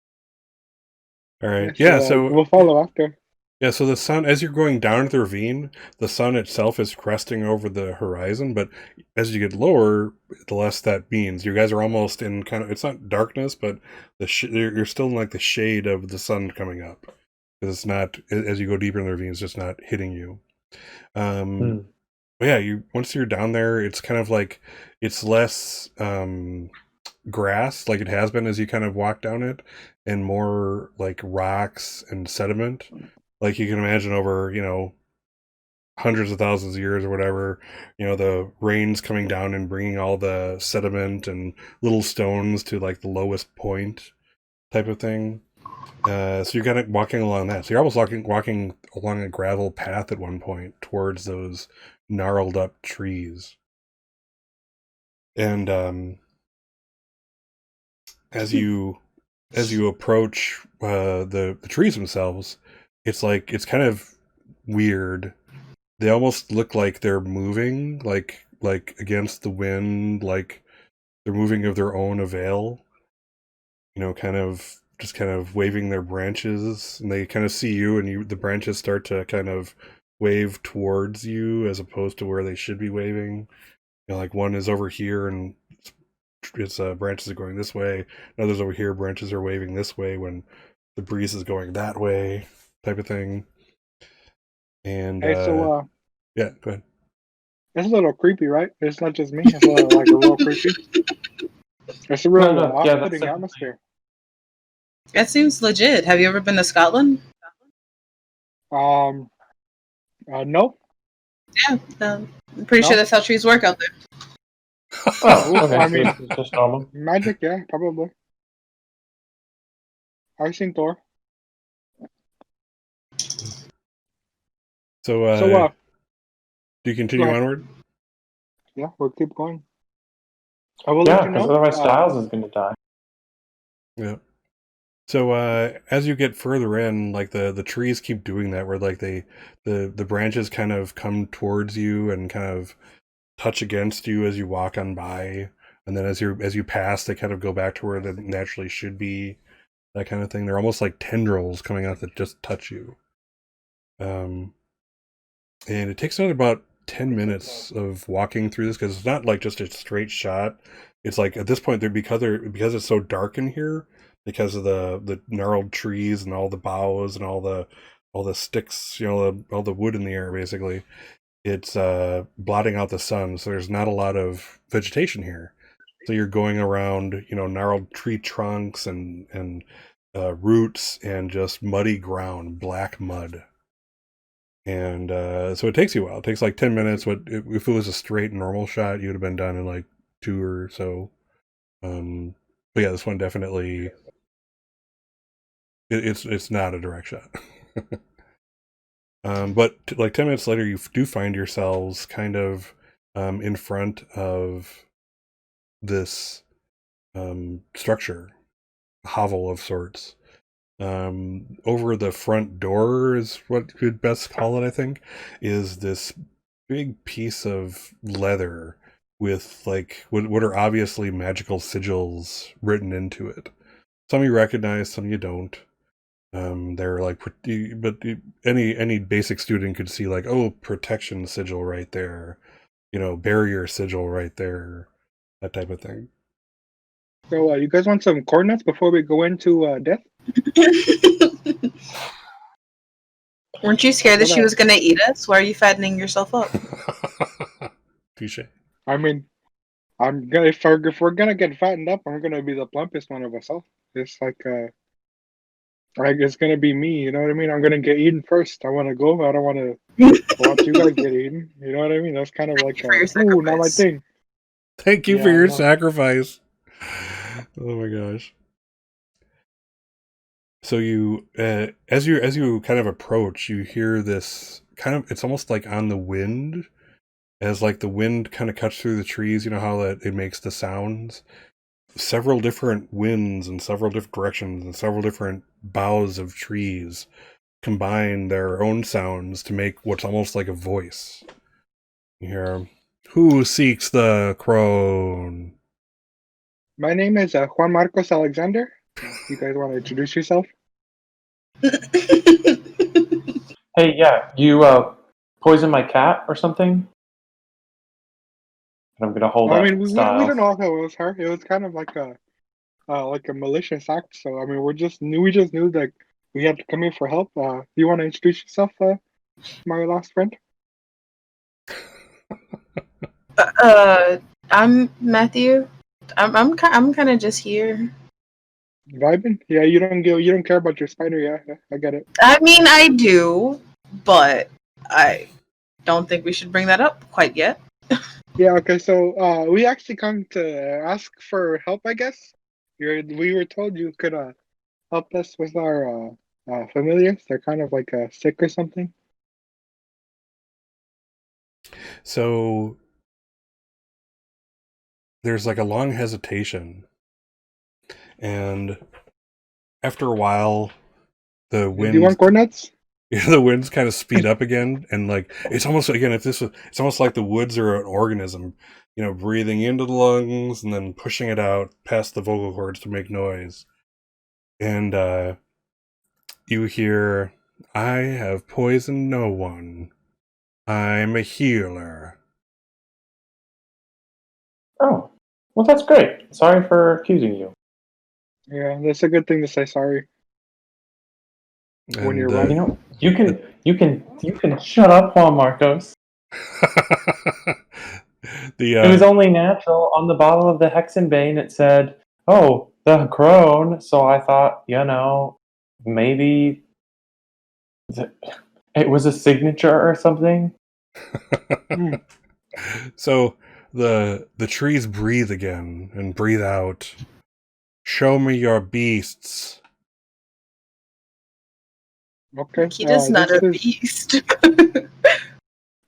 All Yeah, right. Yeah, so so we'll follow after. yeah, so the sun, as you're going down the ravine, the sun itself is cresting over the horizon, but as you get lower, the less that means. You guys are almost in kind of, it's not darkness, but you're still in like the shade of the sun coming up. Because it's not, as you go deeper in the ravine, it's just not hitting you. Hmm. But yeah, once you're down there, it's kind of like, it's less grass like it has been as you kind of walk down it, and more like rocks and sediment. Like you can imagine over, hundreds of thousands of years or whatever, the rains coming down and bringing all the sediment and little stones to like the lowest point type of thing. So you're kind of walking along that. So you're almost walking along a gravel path at one point towards those gnarled up trees. And as you approach the trees themselves, it's kind of weird. They almost look like they're moving, like against the wind, like they're moving of their own avail. Kind of just kind of waving their branches, and they kind of see you, and the branches start to kind of wave towards you as opposed to where they should be waving. Like one is over here, and its branches are going this way. Another's over here, branches are waving this way when the breeze is going that way, type of thing. And Hey, so yeah, go ahead. it's a little creepy, right? It's not just me. It's like a real creepy. It's a real No, yeah, that's off-putting definitely. atmosphere. That seems legit. Have you ever been to Scotland? Um, no, Yeah. I'm pretty sure no. that's how trees work out there. Oh, okay. I So mean, it's just normal. magic, yeah, probably. I've seen Thor. So So do you go continue ahead. onward? Yeah, we'll keep going. I will Yeah, let you because know. otherwise Styles is going to die. Yeah. So as you get further in, like the trees keep doing that, where like the branches kind of come towards you and kind of touch against you as you walk on by, and then as you pass, they kind of go back to where they naturally should be. That kind of thing. They're almost like tendrils coming out that just touch you. And it takes another about 10 minutes of walking through this, because it's not like just a straight shot. It's like at this point, because it's so dark in here, because of the gnarled trees and all the boughs and all the sticks, all the wood in the air, basically. It's blotting out the sun, so there's not a lot of vegetation here. So you're going around, gnarled tree trunks and roots and just muddy ground, black mud. And so it takes you a while. It takes like 10 minutes. But if it was a straight normal shot, you would have been done in like 2 or so. But yeah, this one definitely, it's not a direct shot. But like 10 minutes later, you do find yourselves kind of in front of this structure, a hovel of sorts. Over the front door is what you'd best call it, I think, is this big piece of leather with like what are obviously magical sigils written into it. Some you recognize, some you don't. They're like, but any basic student could see like, oh, protection sigil right there, barrier sigil right there, that type of thing. So, you guys want some corn nuts before we go into death? Weren't you scared that she was going to eat us? Why are you fattening yourself up? Touche. I mean, if we're gonna get fattened up, I'm gonna be the plumpest one of us all. It's like it's gonna be me. You know what I mean? I'm gonna get eaten first. I want to go. I don't want to watch you guys get eaten. You know what I mean? That's kind of like ooh, not my thing. Thank you for your sacrifice. Oh my gosh. So you, as you kind of approach, you hear this kind of, it's almost like on the wind, as like the wind kind of cuts through the trees. You know how that it makes the sounds? Several different winds in several different directions and several different boughs of trees combine their own sounds to make what's almost like a voice. You hear, "Who seeks the crone?" My name is Juan Marcos Alexander. You guys want to introduce yourself? Hey, yeah, you poisoned my cat or something? And I'm gonna hold up. I mean, we don't know how it was her. It was kind of like a malicious act. So I mean, we just knew that we had to come here for help. Do you want to introduce yourself, my last friend? I'm Matthew. I'm kind of just here. Vibing? Yeah, you don't care about your spider. Yeah, I get it. I mean, I do, but I don't think we should bring that up quite yet. Yeah. Okay. So we actually come to ask for help. I guess we were told you could help us with our familiars. They're kind of like sick or something. So there's like a long hesitation, and after a while, the wind. Do you want corn nuts? The winds kind of speed up again, and like it's almost it's almost like the woods are an organism, breathing into the lungs and then pushing it out past the vocal cords to make noise. And you hear, "I have poisoned no one. I'm a healer." Oh, well, that's great. Sorry for accusing you. Yeah, that's a good thing to say sorry. When you're right. You can shut up, Juan Marcos. It was only natural. On the bottle of the Hexenbane, it said, "Oh, the crone." So I thought, maybe it was a signature or something. So the trees breathe again and breathe out. "Show me your beasts." Okay. He is not a beast.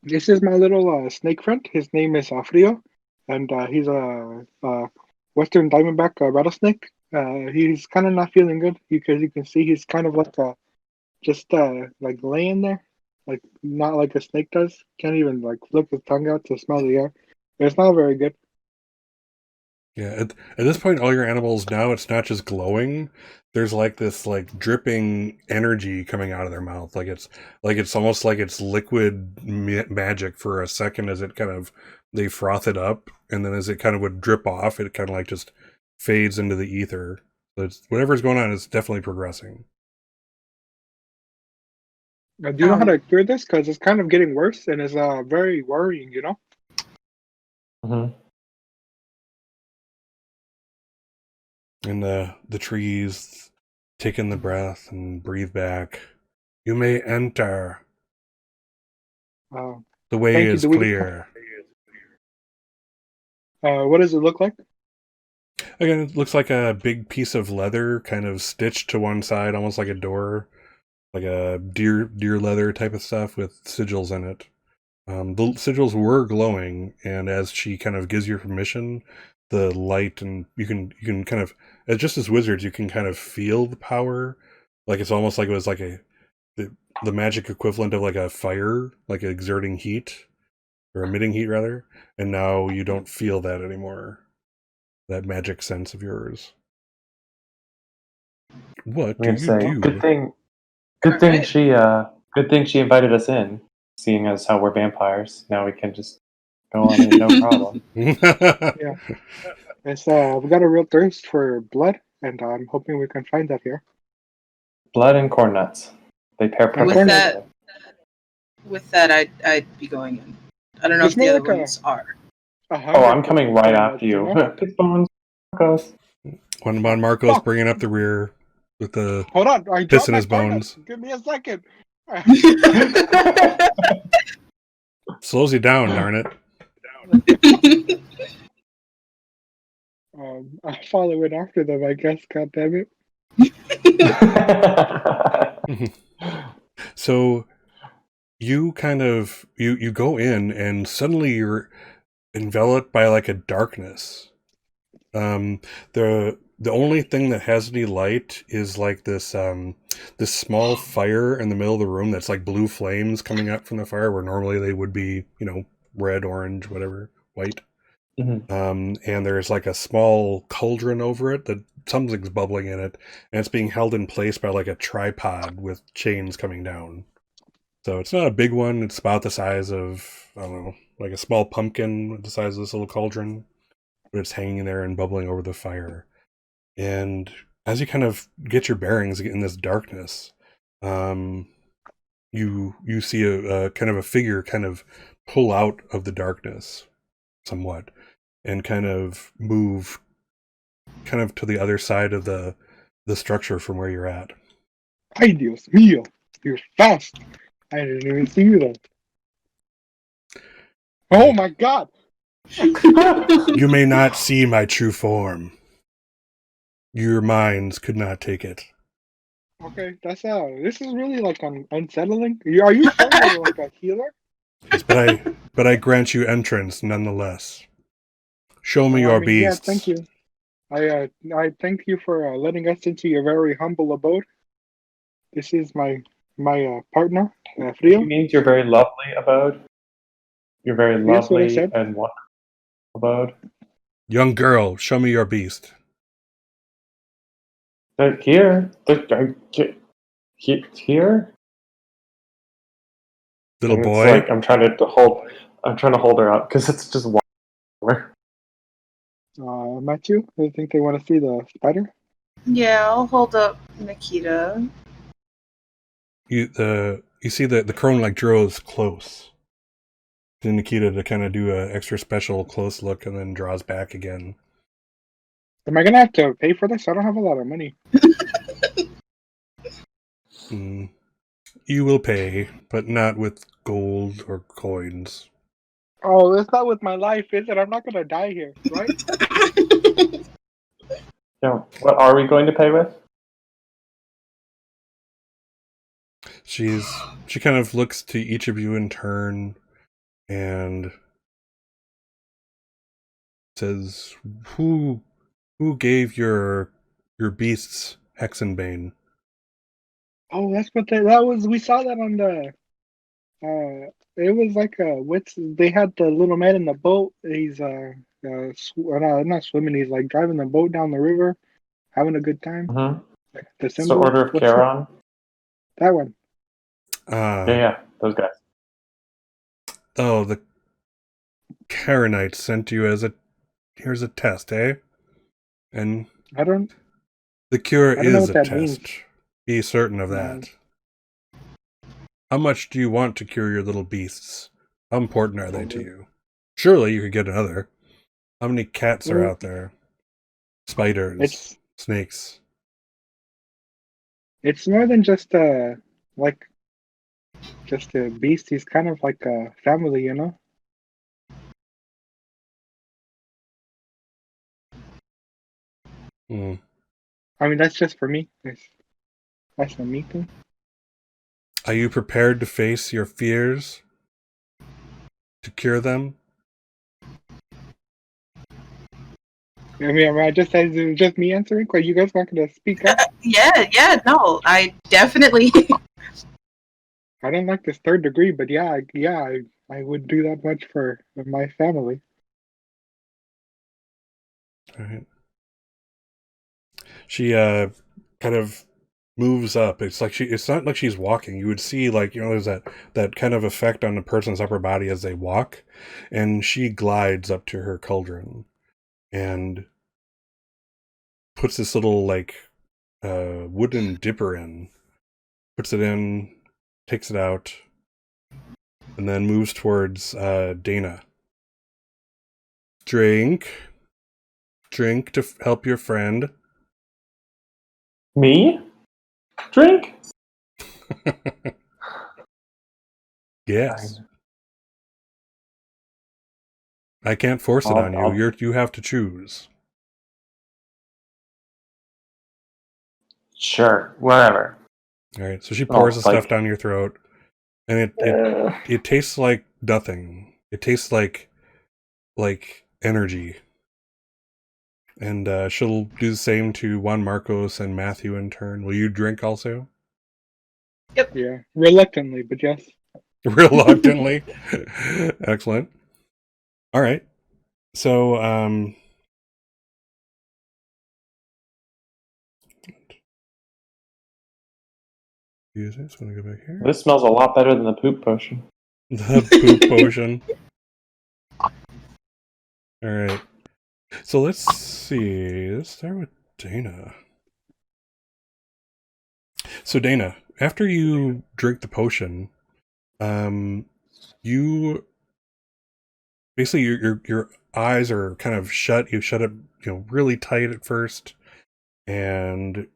This is my little snake friend. His name is Frio, and he's a western diamondback rattlesnake. He's kind of not feeling good because you can see he's kind of like just like laying there, like not like a snake does. Can't even like flick his tongue out to smell the air. It's not very good. Yeah, at this point, all your animals now, it's not just glowing. There's like this like dripping energy coming out of their mouth. It's almost like it's liquid magic for a second as it kind of, they froth it up. And then as it kind of would drip off, it kind of like just fades into the ether. So whatever's going on is definitely progressing. Do you know how to cure this? Because it's kind of getting worse and it's very worrying, Mm-hmm. And the trees take in the breath and breathe back. "You may enter. The way is clear." What does it look like? Again, it looks like a big piece of leather kind of stitched to one side, almost like a door, like a deer leather type of stuff with sigils in it. The sigils were glowing, and as she kind of gives you permission, the light, and you can kind of, just as wizards, you can kind of feel the power. Like it's almost like it was like the magic equivalent of like a fire, like exerting heat. or emitting heat rather, and now you don't feel that anymore. That magic sense of yours. What I'm do gonna you say, do? good thing Alright. good thing she invited us in, seeing as how we're vampires. Now we can just go on in, no problem. Yeah. It's we got a real thirst for blood, and I'm hoping we can find that here. Blood and corn nuts. They pair And perfectly corn nuts. together. With that, I'd be going in. I don't know It's if the more other like ones are. a Oh, I'm coming 100% right corn after nuts, you. know? Big bones, goes. When Marco's Fuck. bringing up the rear with the Hold on, I piss dropped in my his corn nuts. bones. Give me a second. Slows you down, darn it. I follow it after them, I guess. God damn it. So you kind of you go in and suddenly you're enveloped by like a darkness. The only thing that has any light is like this small fire in the middle of the room that's like blue flames coming up from the fire where normally they would be, red, orange, whatever, white. Mhm. And there's like a small cauldron over it that something's bubbling in it, and it's being held in place by like a tripod with chains coming down. So it's not a big one. It's about the size of, I don't know, like a small pumpkin, the size of this little cauldron, but it's hanging there and bubbling over the fire. And as you kind of get your bearings in this darkness, you see a kind of a figure kind of pull out of the darkness somewhat and kind of move kind of to the other side of the structure from where you're at. Ay, Dios mío. You're fast. I didn't even see you then. Oh my god. You may not see my true form. Your minds could not take it. Okay, that's this is really like unsettling. Are you sure you're like a healer? Yes, but I grant you entrance nonetheless. Show me Well, I your mean, yeah, beasts. thank you. I thank you for letting us into your very humble abode. This is my partner, Frio. It means you're very lovely abode. You're very That's what I lovely said. and wonderful abode. Young girl, show me your beast. They're here. Here. Little And it's boy. like I'm trying to hold her up because it's just warmer. Matthew, I think they want to see the spider. Yeah, I'll hold up Nikita. You see the crone like draws close to Nikita to kind of do a extra special close look and then draws back again. Am I gonna have to pay for this? I don't have a lot of money. You will pay, but not with gold or coins. Oh, it's not with my life, is it? I'm not gonna die here, right? Yeah. What are we going to pay with? She kind of looks to each of you in turn and says, Who gave your beasts Hexenbane? Oh, that's what that was. We saw that on the. It was like they had the little man in the boat. He's no, not swimming. He's like driving the boat down the river, having a good time. Mm-hmm. The It's the symbol. Order of What's Charon. that one? Yeah, those guys. Oh, the Charonites sent you as here's a test, eh? And I don't the cure know is what a that test. means. Be certain of that. How much do you want to cure your little beasts? How important are they to you? Surely you could get another. How many cats are out there? Spiders, snakes. It's more than just like just a beast. He's kind of like a family, you know. I mean, that's just for me. That's a me thing. Are you prepared to face your fears? To cure them? I mean, I just said it was just me answering. Are you guys not going to speak up? Yeah, no, I definitely. I don't like this third degree, but yeah, I would do that much for my family. All right. She kind of moves up. It's not like she's walking. You would see, like, there's that kind of effect on a person's upper body as they walk, and she glides up to her cauldron and puts this little, like, wooden dipper in, puts it in, takes it out, and then moves towards Dana. Drink to help your friend. Me? Drink? Yes. Fine. I can't force it on you. I'll- You have to choose. Sure, whatever. All right. So she pours the stuff Like, down your throat, and it tastes like nothing. It tastes like energy. And she'll do the same to Juan Marcos and Matthew in turn. Will you drink also? Yeah, reluctantly, but yes. Reluctantly. Excellent. All right. So, use it. So I'm gonna go back here. this smells a lot better than the poop potion. The poop potion. All right. So let's see. Let's start with Dana. So Dana, after you drink the potion, you basically your eyes are kind of shut. You shut it, really tight at first, and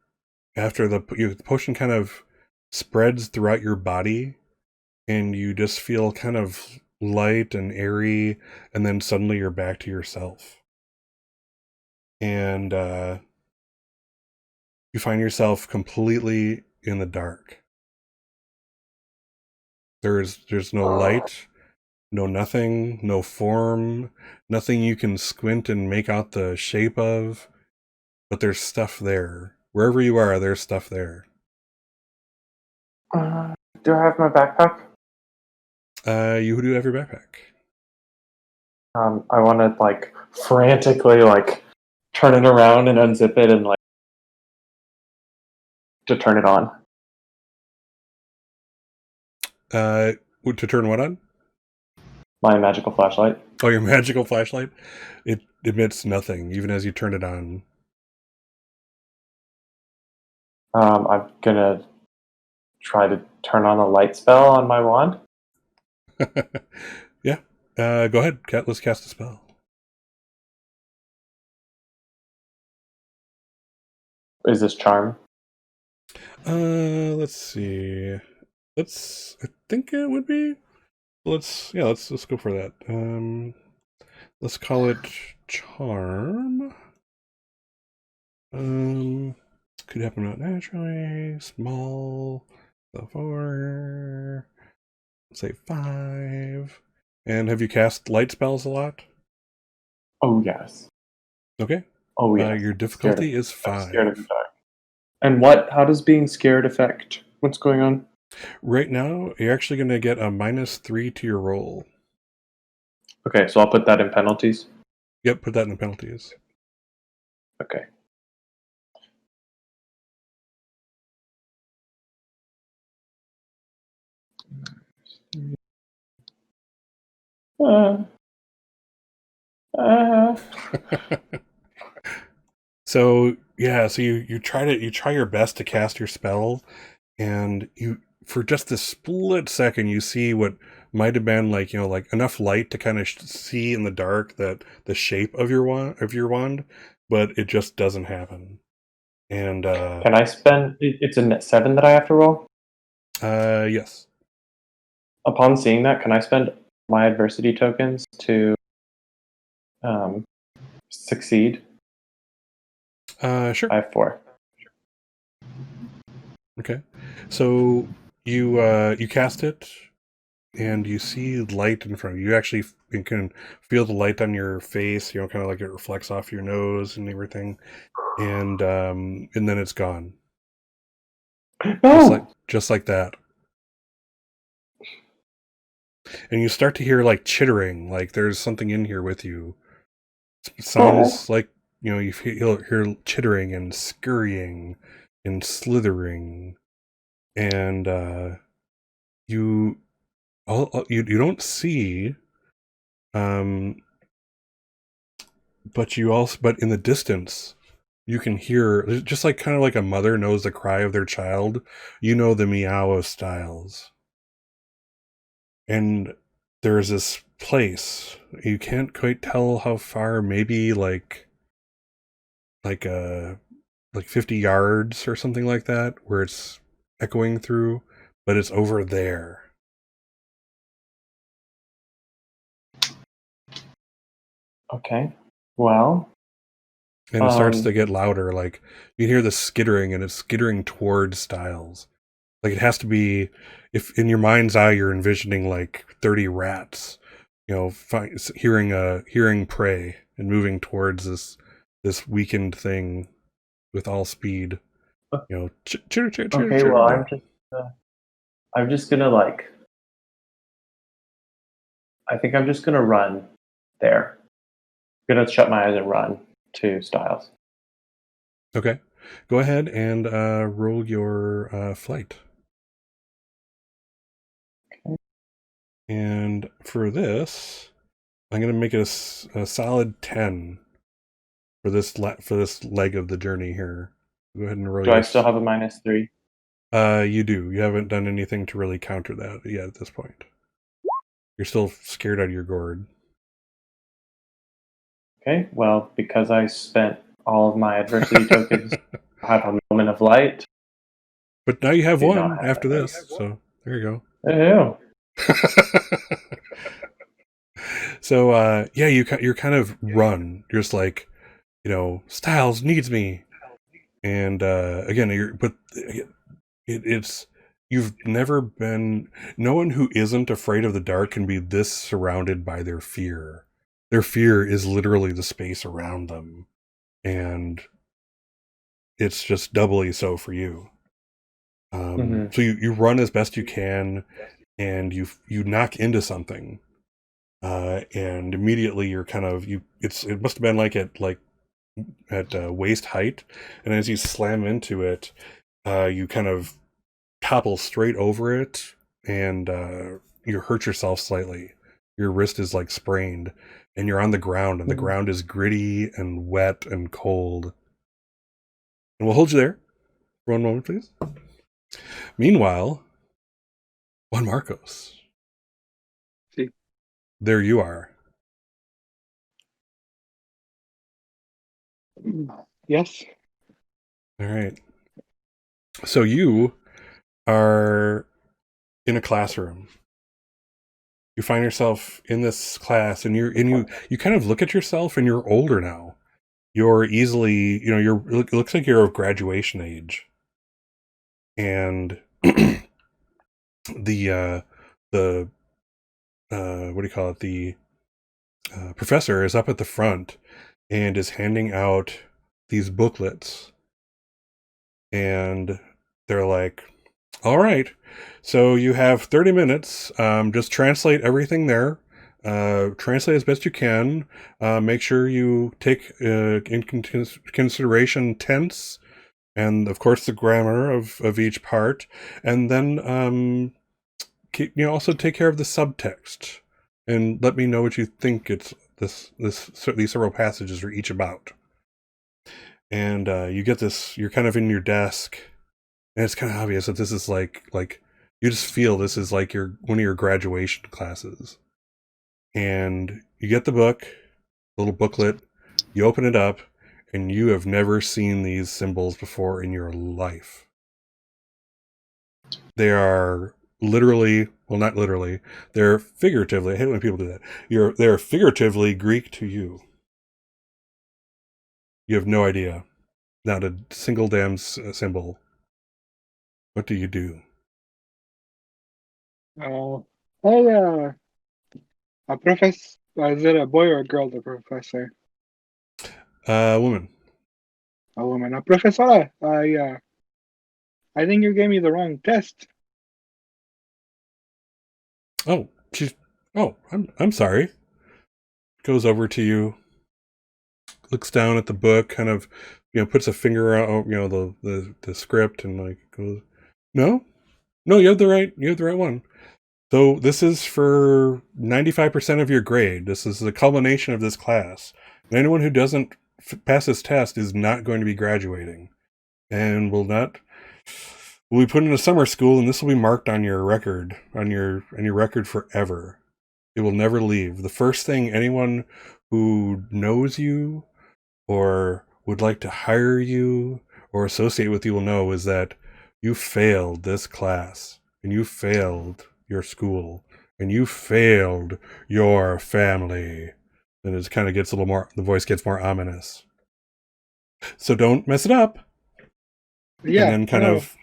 after the potion kind of spreads throughout your body, and you just feel kind of light and airy, and then suddenly you're back to yourself, and you find yourself completely in the dark. There's no light, no nothing, no form, nothing you can squint and make out the shape of, but there's stuff there. Wherever you are, there's stuff there. Do I have my backpack? You do have your backpack. I want to like frantically like turn it around and unzip it and like to turn it on. To turn what on? My magical flashlight. Oh, your magical flashlight? It emits nothing, even as you turn it on. I'm gonna try to turn on a light spell on my wand. Yeah. Go ahead, Cat. Let's cast a spell. Is this charm? Let's see. I think it would be. Let's go for that. Let's call it charm. Could happen not naturally. Small. So 4. Let's say 5. And have you cast light spells a lot? Oh yes. Okay. Oh yes. Your difficulty is 5. I'm scared of the dark. And how does being scared affect? What's going on? Right now, you're actually going to get a -3 to your roll. Okay, so I'll put that in penalties. Yep, put that in the penalties. Okay. So you try your best to cast your spell, and you, for just a split second, you see what might have been like enough light to kind of see in the dark that the shape of your wand, but it just doesn't happen. And Can I spend? It's a 7 that I have to roll. yes. Upon seeing that, can I spend my adversity tokens to succeed? Sure. I have 4. Okay. So you cast it, and you see light in front of you. You can feel the light on your face, kind of like it reflects off your nose and everything. And then it's gone. No. Just like that. and you start to hear like chittering, like there's something in here with you. It sounds like, you hear chittering and scurrying and slithering, and you you don't see, but in the distance you can hear, just like kind of like a mother knows the cry of their child, you know the meow of Styles. And there's this place, you can't quite tell how far, maybe like 50 yards or something like that, where it's echoing through, but it's over there. Okay. Well. And it starts to get louder, like you hear the skittering, and it's skittering towards Styles. Like it has to be, if in your mind's eye you're envisioning like 30 rats, hearing prey and moving towards this weakened thing with all speed. Chitter, chitter, chitter, Okay, chitter. well, I'm just gonna I think I'm just gonna run there. I'm gonna shut my eyes and run to Styles. Okay, go ahead and roll your flight. Okay. And for this, I'm gonna make it a solid 10 for this leg of the journey here. Go ahead and roll. Do I still have a -3? You do. You haven't done anything to really counter that yet at this point. You're still scared out of your gourd. Okay, well, because I spent all of my adversity tokens, I have a moment of light. But now you have one not have after that. this, so there you go. Ew. So you're kind of run. You're just like, Styles needs me, and again, it's you've never been. No one who isn't afraid of the dark can be this surrounded by their fear. Their fear is literally the space around them, and it's just doubly so for you. So you run as best you can, and you knock into something, and immediately you're kind of it must have been like at waist height, and as you slam into it, you kind of topple straight over it, and you hurt yourself slightly. Your wrist is like sprained, and you're on the ground, and the ground is gritty and wet and cold. And we'll hold you there for one moment, please. Meanwhile, Juan Marcos. See. There you are. Yes. All right. So you are in a classroom. You find yourself in this class, and you kind of look at yourself, and you're older now. You're easily, it looks like you're of graduation age. And the what do you call it? The professor is up at the front and is handing out these booklets, and they're like, all right, so you have 30 minutes. Just translate everything there. Translate as best you can. Make sure you take in consideration tense, and of course the grammar of each part, and then also take care of the subtext, and let me know what you think these several passages are each about. And you get this. You're kind of in your desk, and it's kind of obvious that this is like you just feel this is like one of your graduation classes. And you get the book, little booklet, you open it up, and you have never seen these symbols before in your life. They are literally, well, not literally, they're figuratively, I hate when people do that. They're figuratively Greek to you. You have no idea. Not a single damn symbol. What do you do? Hey, a professor. Is it a boy or a girl? The professor. Woman. A woman. A professora. I think you gave me the wrong test. Oh, Oh, I'm sorry. Goes over to you, looks down at the book, kind of, puts a finger out, the script, and like goes, no, you have the right one. So this is for 95% of your grade. This is the culmination of this class. And anyone who doesn't pass this test is not going to be graduating, and will be put into summer school, and this will be marked on your record, on your record forever. It will never leave. The first thing anyone who knows you or would like to hire you or associate with you will know is that you failed this class, and you failed your school, and you failed your family. And it kind of gets a little more, the voice gets more ominous. So don't mess it up. Yeah. And then kind of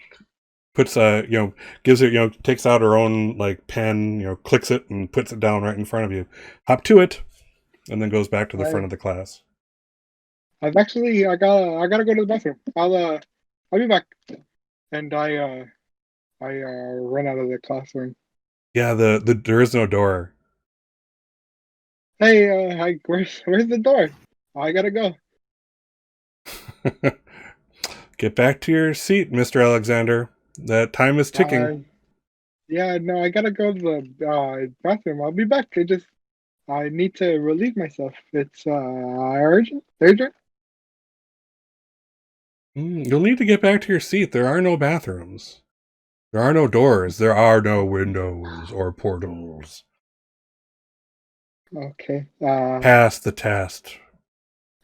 puts gives it, takes out her own like pen, clicks it and puts it down right in front of you. Hop to it, and then goes back to the front of the class. I gotta go to the bathroom. I'll be back. And I run out of the classroom. Yeah, there is no door. Hey, where's the door? I gotta go. Get back to your seat, Mr. Alexander. That time is ticking. Yeah, no, I gotta go to the bathroom. I'll be back. I need to relieve myself. It's urgent. You'll need to get back to your seat. There are no bathrooms. There are no doors. There are no windows or portals. Okay. Pass the test.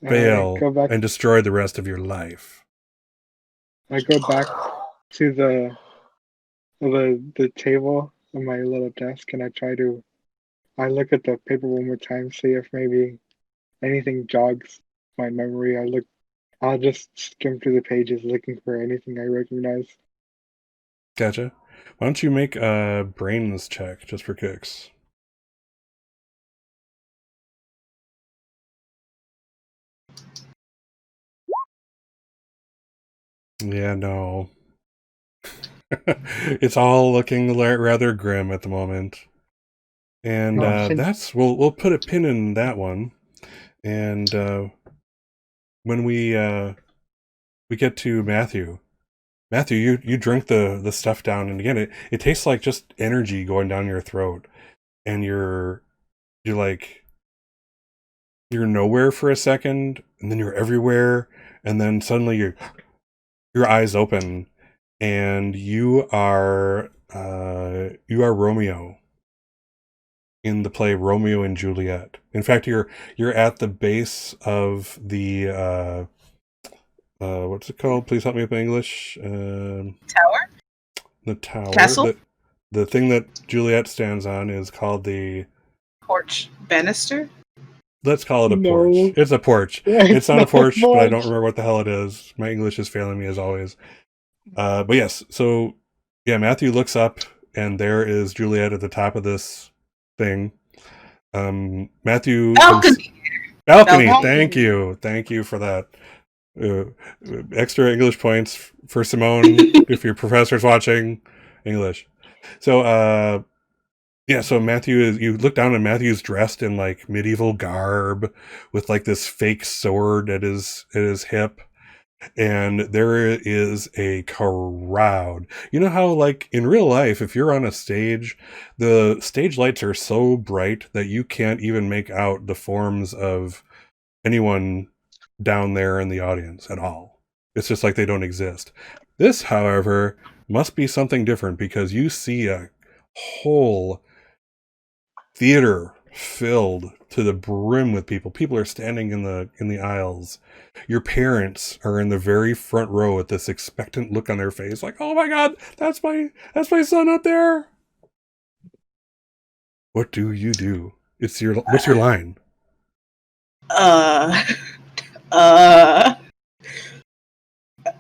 Fail go back. and destroy the rest of your life. I go back to the table on my little desk, and I look at the paper one more time, see if maybe anything jogs my memory. I'll just skim through the pages looking for anything I recognize. Gotcha. Why don't you make a brains check just for kicks? Yeah, no. It's all looking rather grim at the moment. And we'll put a pin in that one. And when we get to Matthew, you drink the stuff down, and again it tastes like just energy going down your throat, and you're nowhere for a second, and then you're everywhere, and then suddenly your eyes open, and you are Romeo in the play Romeo and Juliet. In fact, you're at the base of the what's it called? Please help me with my English. Tower? The tower. Castle? The thing that Juliet stands on is called the Porch. Banister? Let's call it a porch. It's a porch. It's not a porch, but I don't remember what the hell it is. My English is failing me as always. But yes, so yeah, Matthew looks up, and there is Juliet at the top of this thing. Matthew. Balcony. Thank you for that. Extra English points for Simone if your professor's watching English. So so Matthew you look down, and Matthew's dressed in like medieval garb with like this fake sword at his hip, and there is a crowd. You know how like in real life, if you're on a stage, the stage lights are so bright that you can't even make out the forms of anyone down there in the audience at all. It's just like they don't exist. This, however, must be something different, because you see a whole theater filled to the brim with people. People are standing in the aisles. Your parents are in the very front row with this expectant look on their face, like, "Oh my God, that's my son up there." What do you do? What's your line?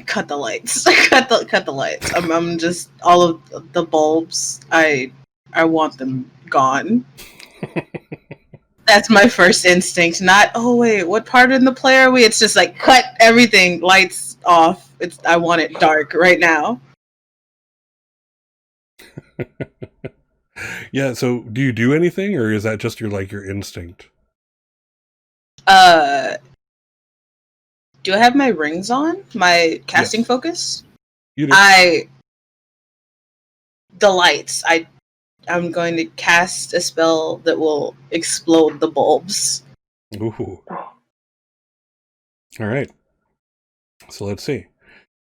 Cut the lights. cut the lights. I'm just all of the bulbs. I want them gone. That's my first instinct. Not, oh wait, what part in the play are we? It's just like, cut everything, lights off. I want it dark right now. Yeah, so do you do anything, or is that just your instinct? Do I have my rings on? My casting Yes. focus? You do. The lights. I'm going to cast a spell that will explode the bulbs. Ooh. All right. So let's see.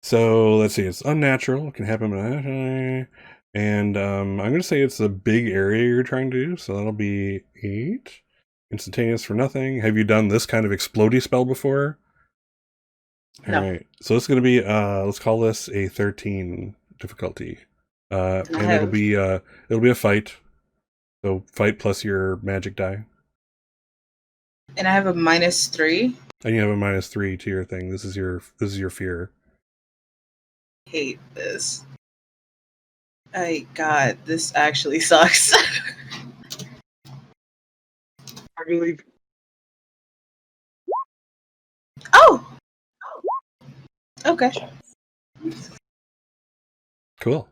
It's unnatural. It can happen naturally. And I'm going to say it's a big area you're trying to do. So that'll be 8. Instantaneous for nothing. Have you done this kind of explodey spell before? All No. right. So it's going to be, let's call this a 13 difficulty. And it'll be a fight. So fight plus your magic die. And I have a -3. And you have a -3 to your thing. This is your fear. Hate this. God, this actually sucks. I believe. Oh! Okay. Cool.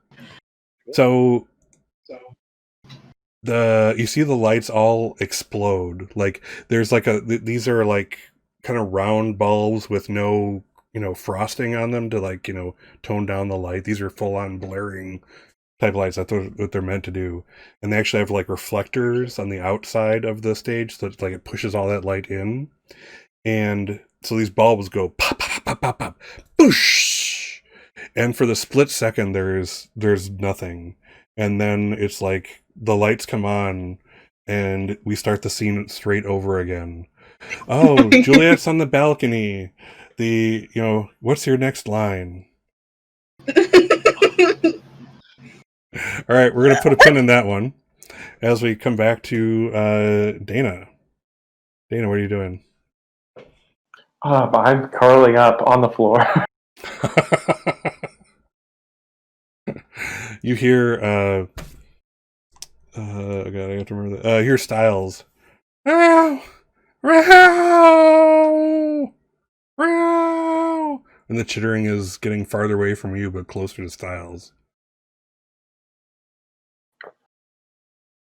So you see the lights all explode. Like there's these are like kind of round bulbs with no, frosting on them to tone down the light. These are full on blaring type lights. That's what they're meant to do. And they actually have reflectors on the outside of the stage, so it pushes all that light in. And so these bulbs go pop, pop, pop, pop, pop, boosh. And for the split second, there's nothing. And then it's like the lights come on and we start the scene straight over again. Oh, Juliet's on the balcony. What's your next line? All right, we're going to put a pin in that one as we come back to Dana. Dana, what are you doing? I'm curling up on the floor. You hear, God, I have to remember that. Hear Styles. Row! Row! Row! And the chittering is getting farther away from you, but closer to Styles.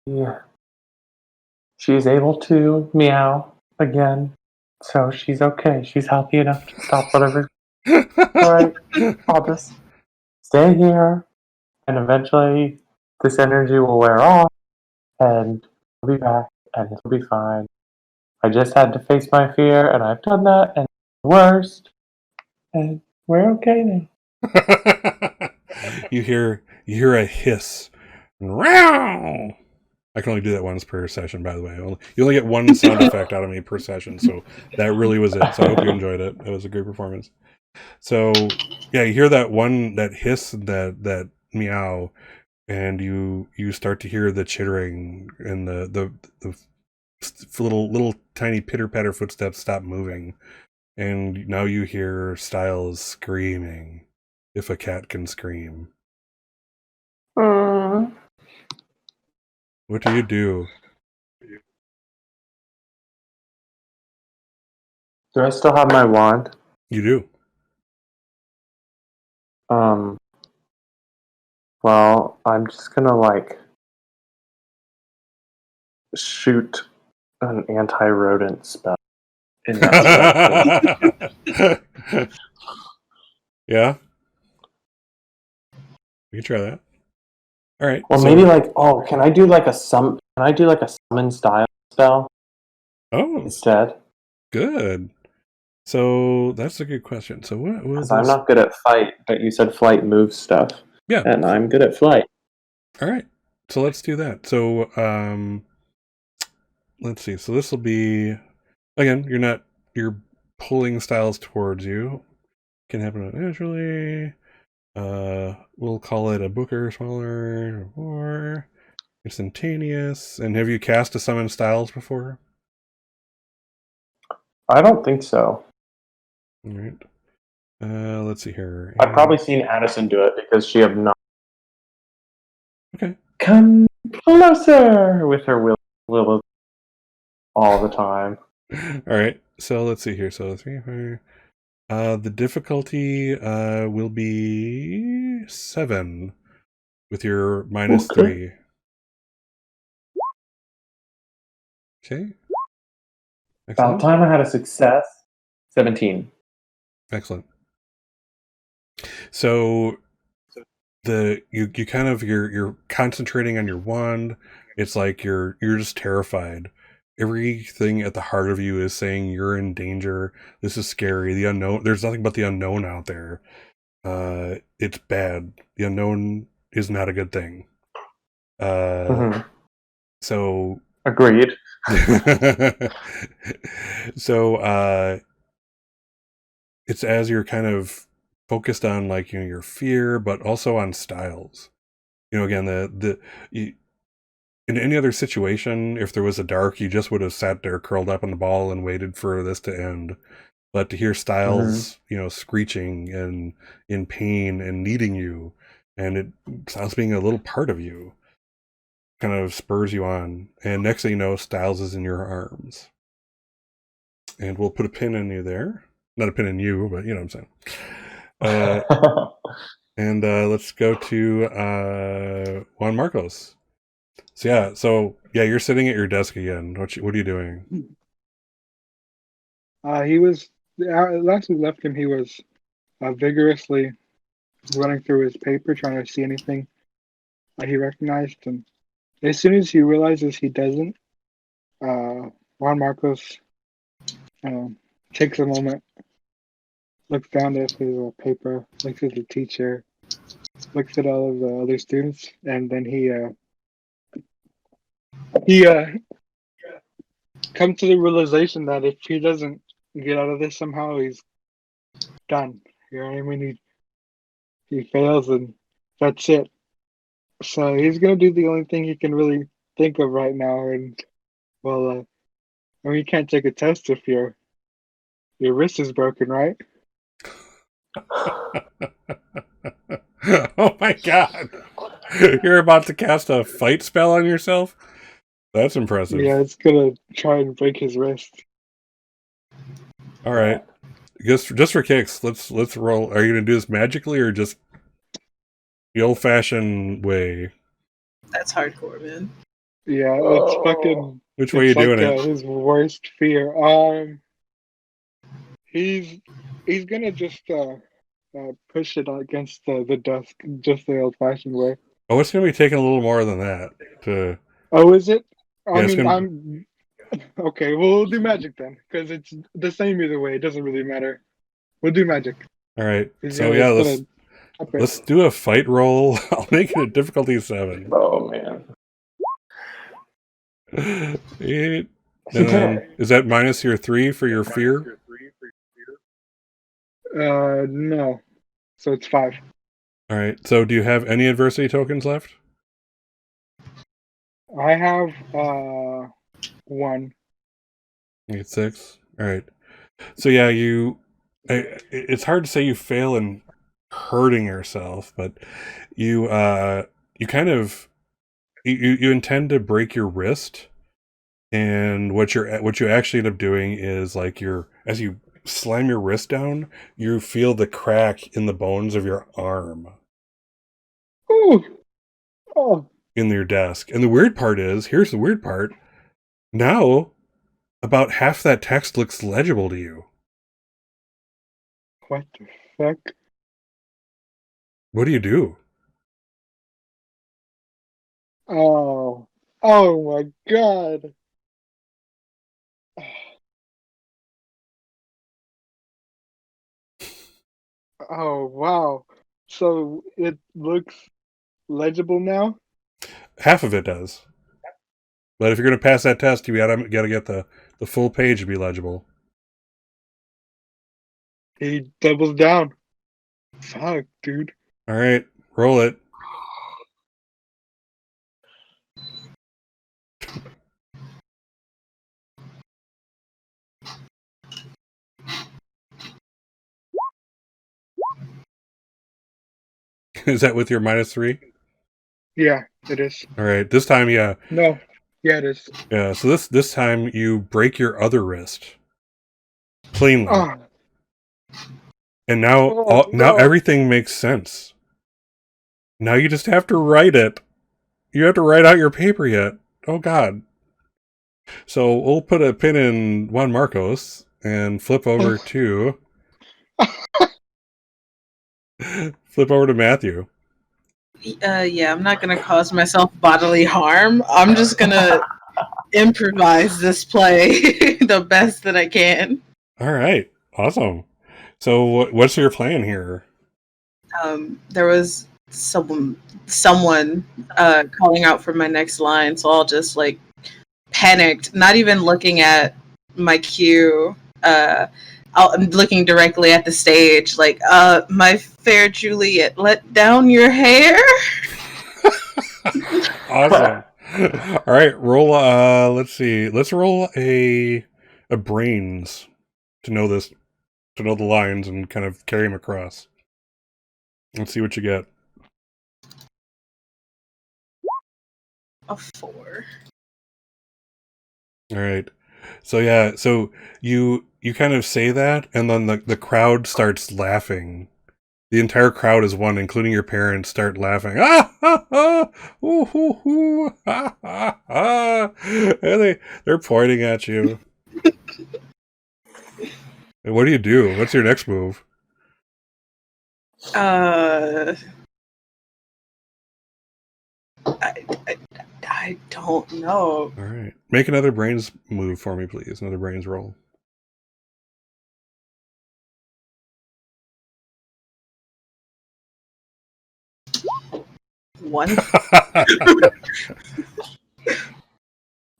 Yeah. She's able to meow again, so she's okay. She's healthy enough to stop whatever. Alright, I'll just stay here, and eventually this energy will wear off, and I'll be back, and it'll be fine. I just had to face my fear, and I've done that, and the worst, and we're okay now. You hear a hiss. Row! I can only do that once per session, by the way. You only get one sound effect out of me per session, so that really was it. So I hope you enjoyed it. It was a great performance. So yeah, you hear that hiss, that meow, and you start to hear the chittering and the little tiny pitter patter footsteps stop moving, and now you hear Styles screaming, if a cat can scream. What do you do? Do I still have my wand? You do. Well, I'm just gonna shoot an anti-rodent spell in that direction. Yeah, we can try that. All right. Or maybe can I do a summon style spell instead? Good. So that's a good question. So what was? Because I'm not good at fight, but you said flight moves stuff. Yeah, and I'm good at flight. All right. So let's do that. So let's see. So this will be, again, you're pulling Styles towards you. Can happen naturally. We'll call it a Booker, smaller, or instantaneous. And have you cast a summon Styles before? I don't think so. All right. Let's see here. I've probably seen Addison do it because she have not. Okay. Come closer with her will all the time. All right. So let's see here. So 3, 4. The difficulty will be 7 with your -3. Okay. About Excellent. time I had a success. 17. Excellent. So you kind of you're concentrating on your wand. It's like you're just terrified. Everything at the heart of you is saying you're in danger. This is scary. The unknown. There's nothing but the unknown out there. It's bad. The unknown is not a good thing. So Agreed. so it's as you're kind of focused on like your fear, but also on styles. Again, in any other situation, if there was a dark, you just would have sat there curled up on the ball and waited for this to end. But to hear Styles, screeching and in pain and needing you, and it Styles being a little part of you, kind of spurs you on. And next thing you know, Styles is in your arms. And we'll put a pin in you there. Not a pin in you, but you know what I'm saying. And let's go to Juan Marcos. So you're sitting at your desk again. What are you doing? He was last we left him. He was vigorously running through his paper, trying to see anything that he recognized. And as soon as he realizes he doesn't, Juan Marcos takes a moment, looks down at his paper, looks at the teacher, looks at all of the other students, and then he comes to the realization that if he doesn't get out of this somehow, he's done. You know what I mean? He fails, and that's it. So he's gonna do the only thing he can really think of right now. And well, I mean, you can't take a test if your wrist is broken, right? Oh my god! You're about to cast a fight spell on yourself? That's impressive. Yeah, it's gonna try and break his wrist. All right, just for kicks, let's roll. Are you gonna do this magically or just the old-fashioned way? That's hardcore, man. Yeah, it's fucking. Which way are you doing it? His worst fear. He's gonna just push it against the desk, just the old-fashioned way. Oh, it's gonna be taking a little more than that to. Oh, is it? Yeah, I'm okay. Well, we'll do magic then, because it's the same either way. It doesn't really matter. We'll do magic. All right. So yeah, let's do a fight roll. I'll make it a difficulty 7. Oh man. 8. And then, is that minus your 3 for your fear? No. So it's 5. All right. So do you have any adversity tokens left? I have 1. You get 6. All right. So yeah, it's hard to say you fail in hurting yourself, but you kind of you intend to break your wrist, and what you actually end up doing is like as you slam your wrist down, you feel the crack in the bones of your arm. Ooh. Oh. In your desk. And the weird part is, here's the weird part. Now, about half that text looks legible to you. What the fuck? What do you do? Oh my god. Oh wow. So it looks legible now? Half of it does. But if you're going to pass that test, you gotta get the full page to be legible. He doubles down. Fuck, dude. All right, roll it. Is that with your minus 3? Yeah, it is. All right, this time, yeah. No. Yeah, it is. Yeah, so this time you break your other wrist. Cleanly. Oh. And now now everything makes sense. Now you just have to write it. You have to write out your paper yet. Oh god. So we'll put a pin in Juan Marcos and flip over to Matthew. Yeah, I'm not gonna cause myself bodily harm. I'm just gonna improvise this play the best that I can. All right, awesome. So what's your plan here? There was someone calling out for my next line, so I'll just like panicked, not even looking at my cue. I'm looking directly at the stage, like, my fair Juliet, let down your hair. Awesome. All right, roll. Let's see. Let's roll a brains to know this, to know the lines and kind of carry them across. Let's see what you get. A 4. All right. So yeah, so you kind of say that, and then the crowd starts laughing. The entire crowd is one, including your parents, start laughing. Ah ha ha! Ooh hoo hoo! Ha ha ha! And they're pointing at you. And what do you do? What's your next move? I, I don't know. All right, make another brains move for me, please. Another brains roll. One.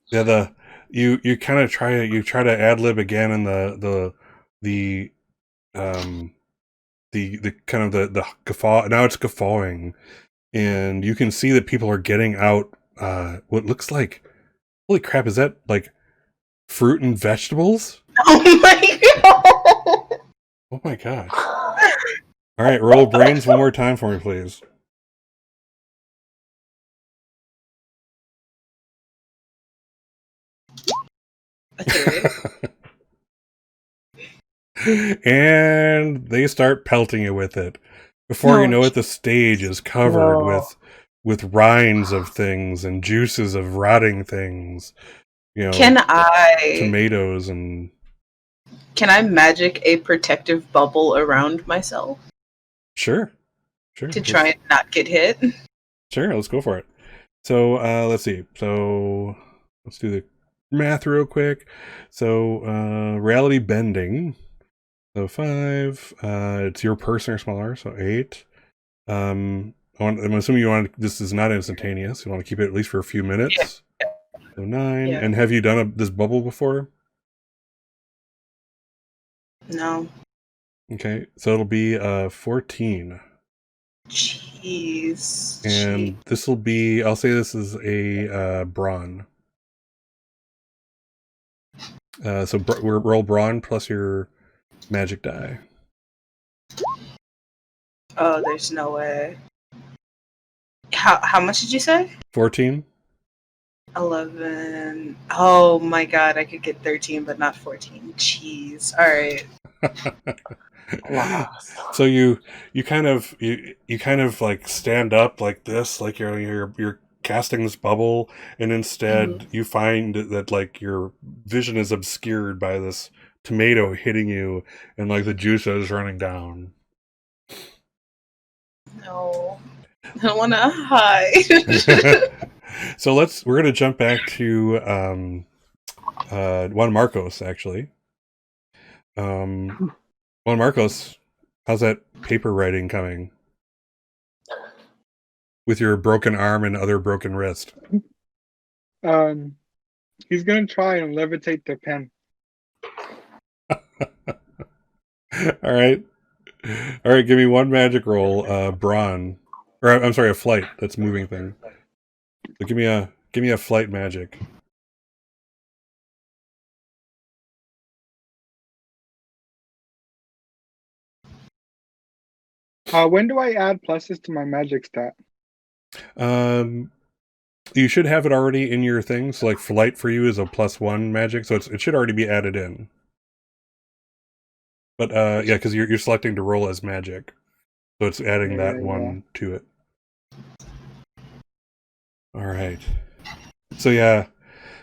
Yeah, you kind of try to ad lib again, and the kind of the guffaw. Now it's guffawing, and you can see that people are getting out what looks like, holy crap, is that like fruit and vegetables? Oh my god! Oh my god. All right, roll brains one more time for me, please. And they start pelting you with it. Before you know it, the stage is covered with rinds of things and juices of rotting things. You know, Can I tomatoes and. Can I magic a protective bubble around myself Sure. to try and not get hit? Sure, let's go for it. So let's see. So let's do the math real quick. So reality bending. So 5. It's your person or smaller. So 8. I'm assuming you want. This is not instantaneous. You want to keep it at least for a few minutes. Yeah. So 9. Yeah. And have you done this bubble before? No. Okay, so it'll be 14. Jeez. And this will be. I'll say this is a brawn. So roll brawn plus your magic die. Oh, there's no way. How much did you say? 14. 11. Oh my god, I could get 13, but not 14. Jeez. All right. Wow. So you kind of like stand up like this, like you're casting this bubble, and instead you find that like your vision is obscured by this tomato hitting you, and like the juice is running down. No. I don't want to hide. So we're gonna jump back to Juan Marcos actually. Juan Marcos, how's that paper writing coming? With your broken arm and other broken wrist. He's gonna try and levitate the pen. All right. Give me one magic roll, brawn, or I'm sorry, a flight. That's moving thing. So give me a flight magic. When do I add pluses to my magic stat? You should have it already in your thing. So like flight for you is a +1 magic, so it should already be added in. But yeah, because you're selecting to roll as magic, so it's adding that one to it. All right. So yeah,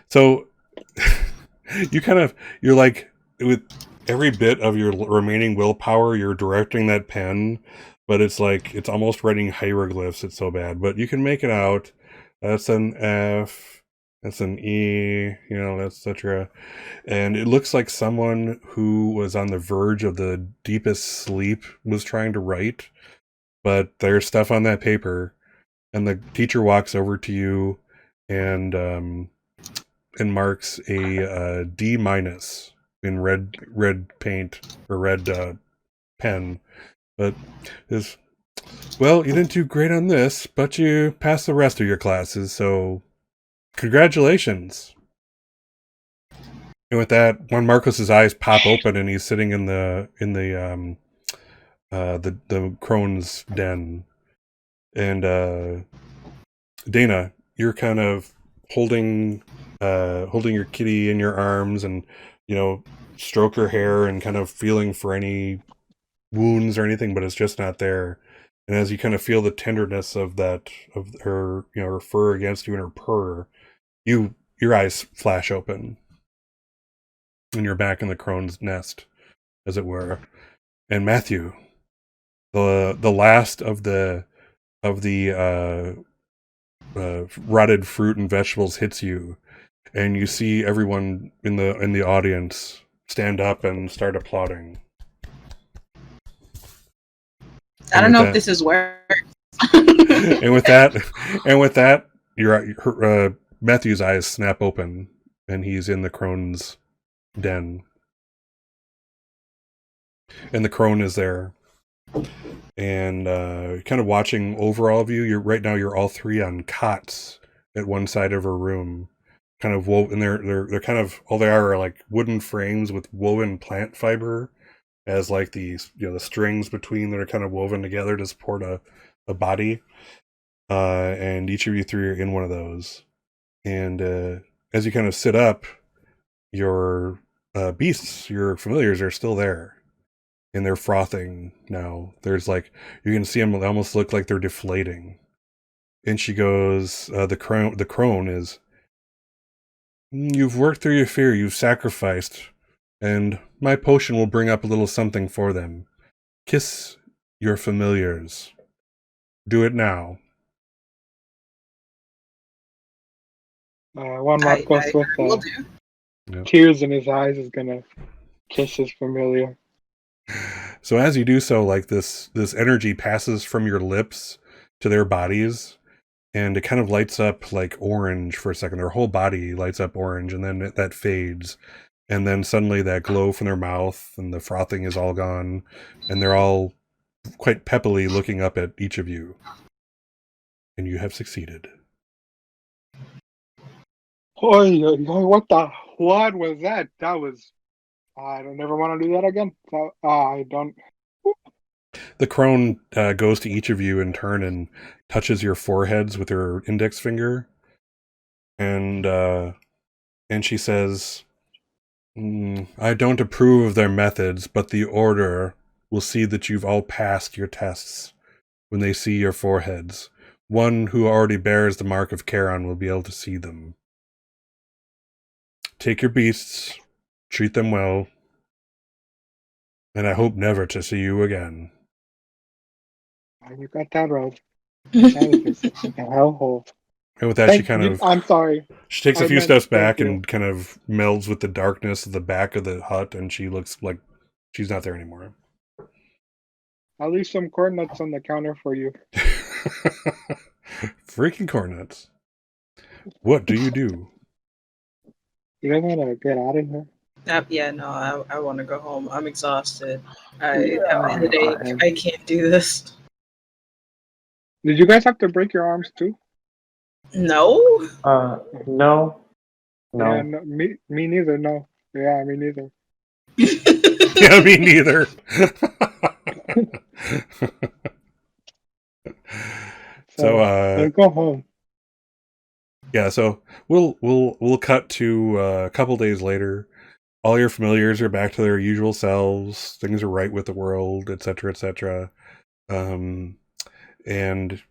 so you're like, with every bit of your remaining willpower, you're directing that pen, but it's like it's almost writing hieroglyphs. It's so bad, but you can make it out. That's an F. That's an E. You know, that's etc. And it looks like someone who was on the verge of the deepest sleep was trying to write, but there's stuff on that paper, and the teacher walks over to you and marks a D minus in red paint or red pen, but is, well, you didn't do great on this, but you passed the rest of your classes, so congratulations. And with that, one Marcos's eyes pop open, and he's sitting in the crone's den, and Dana, you're kind of holding your kitty in your arms, and stroke her hair and kind of feeling for any wounds or anything, but it's just not there. And as you kind of feel the tenderness of her, her fur against you and her purr, your eyes flash open, and you're back in the crone's nest, as it were. And Matthew, the last of the rotted fruit and vegetables hits you, and you see everyone in the audience stand up and start applauding. I don't know if this is work. and with that, Matthew's eyes snap open, and he's in the crone's den, and the crone is there, and kind of watching over all of you. You're all three on cots at one side of her room, kind of woven. They're kind of, all they are like wooden frames with woven plant fiber as like these, the strings between that are kind of woven together to support a body. And each of you three are in one of those. And as you kind of sit up, your beasts, your familiars, are still there, and they're frothing now. There's like, you can see them, they almost look like they're deflating. And she goes, the crone is, you've worked through your fear, you've sacrificed, and my potion will bring up a little something for them. Kiss your familiars. Do it now. Juan Marcos with tears in his eyes is gonna kiss his familiar. So as you do so, like this energy passes from your lips to their bodies, and it kind of lights up like orange for a second. Their whole body lights up orange, and then that fades. And then suddenly that glow from their mouth and the frothing is all gone, and they're all quite peppily looking up at each of you. And you have succeeded. What was that? That was... I don't never want to do that again. I don't... The crone goes to each of you in turn and touches your foreheads with her index finger. And she says, I don't approve of their methods, but the Order will see that you've all passed your tests when they see your foreheads. One who already bears the mark of Charon will be able to see them. Take your beasts, treat them well, and I hope never to see you again. You got that right. Hellhole. And with that, I'm sorry. She takes a few steps back and kind of melds with the darkness of the back of the hut, and she looks like she's not there anymore. I'll leave some corn nuts on the counter for you. Freaking corn nuts. What do you do? You guys want to get out of here? Yeah, no, I want to go home. I'm exhausted. I'm a headache. I can't do this. Did you guys have to break your arms too? No. No. Yeah, no, me neither. No. Yeah, me neither. Yeah, me neither. So let's go home. Yeah, so we'll cut to a couple days later. All your familiars are back to their usual selves. Things are right with the world, etc., etc. And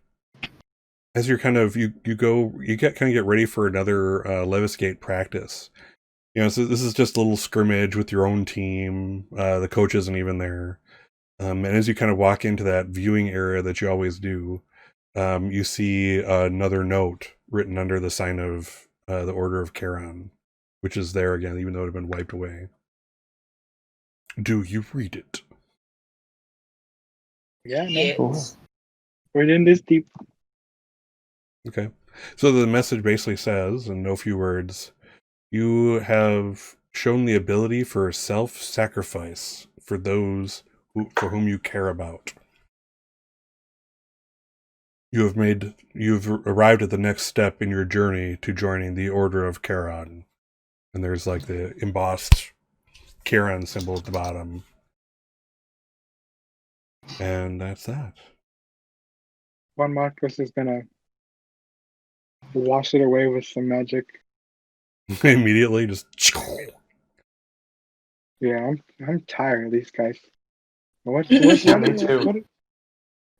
as you're kind of you get ready for another leviskate practice. So this is just a little scrimmage with your own team. The coach isn't even there. And as you kind of walk into that viewing area that you always do, you see another note written under the sign of the Order of Charon, which is there again, even though it had been wiped away. Do you read it? Yeah, no. Yes. Cool. We're in this deep. Okay. So the message basically says, in no few words, you have shown the ability for self-sacrifice for those for whom you care about. You've arrived at the next step in your journey to joining the Order of Charon. And there's like the embossed Charon symbol at the bottom. And that's that. Juan Marcos is gonna wash it away with some magic. Immediately just Yeah, I'm tired of these guys. What's Me too.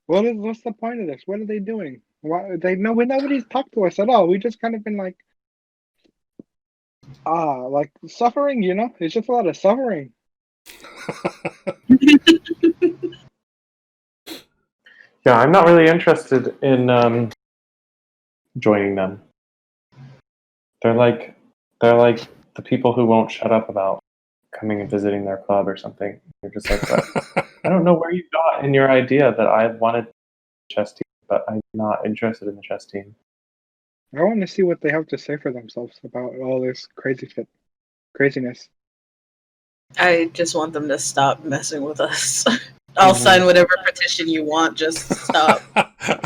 what's the point of this? What are they doing? Why nobody's talked to us at all. We just kind of been like like suffering, It's just a lot of suffering. Yeah, I'm not really interested in joining them. They're like the people who won't shut up about coming and visiting their club or something. They're just like, I don't know where you got in your idea that I wanted a chess team, but I'm not interested in the chess team. I want to see what they have to say for themselves about all this craziness. I just want them to stop messing with us. I'll sign whatever petition you want. Just stop.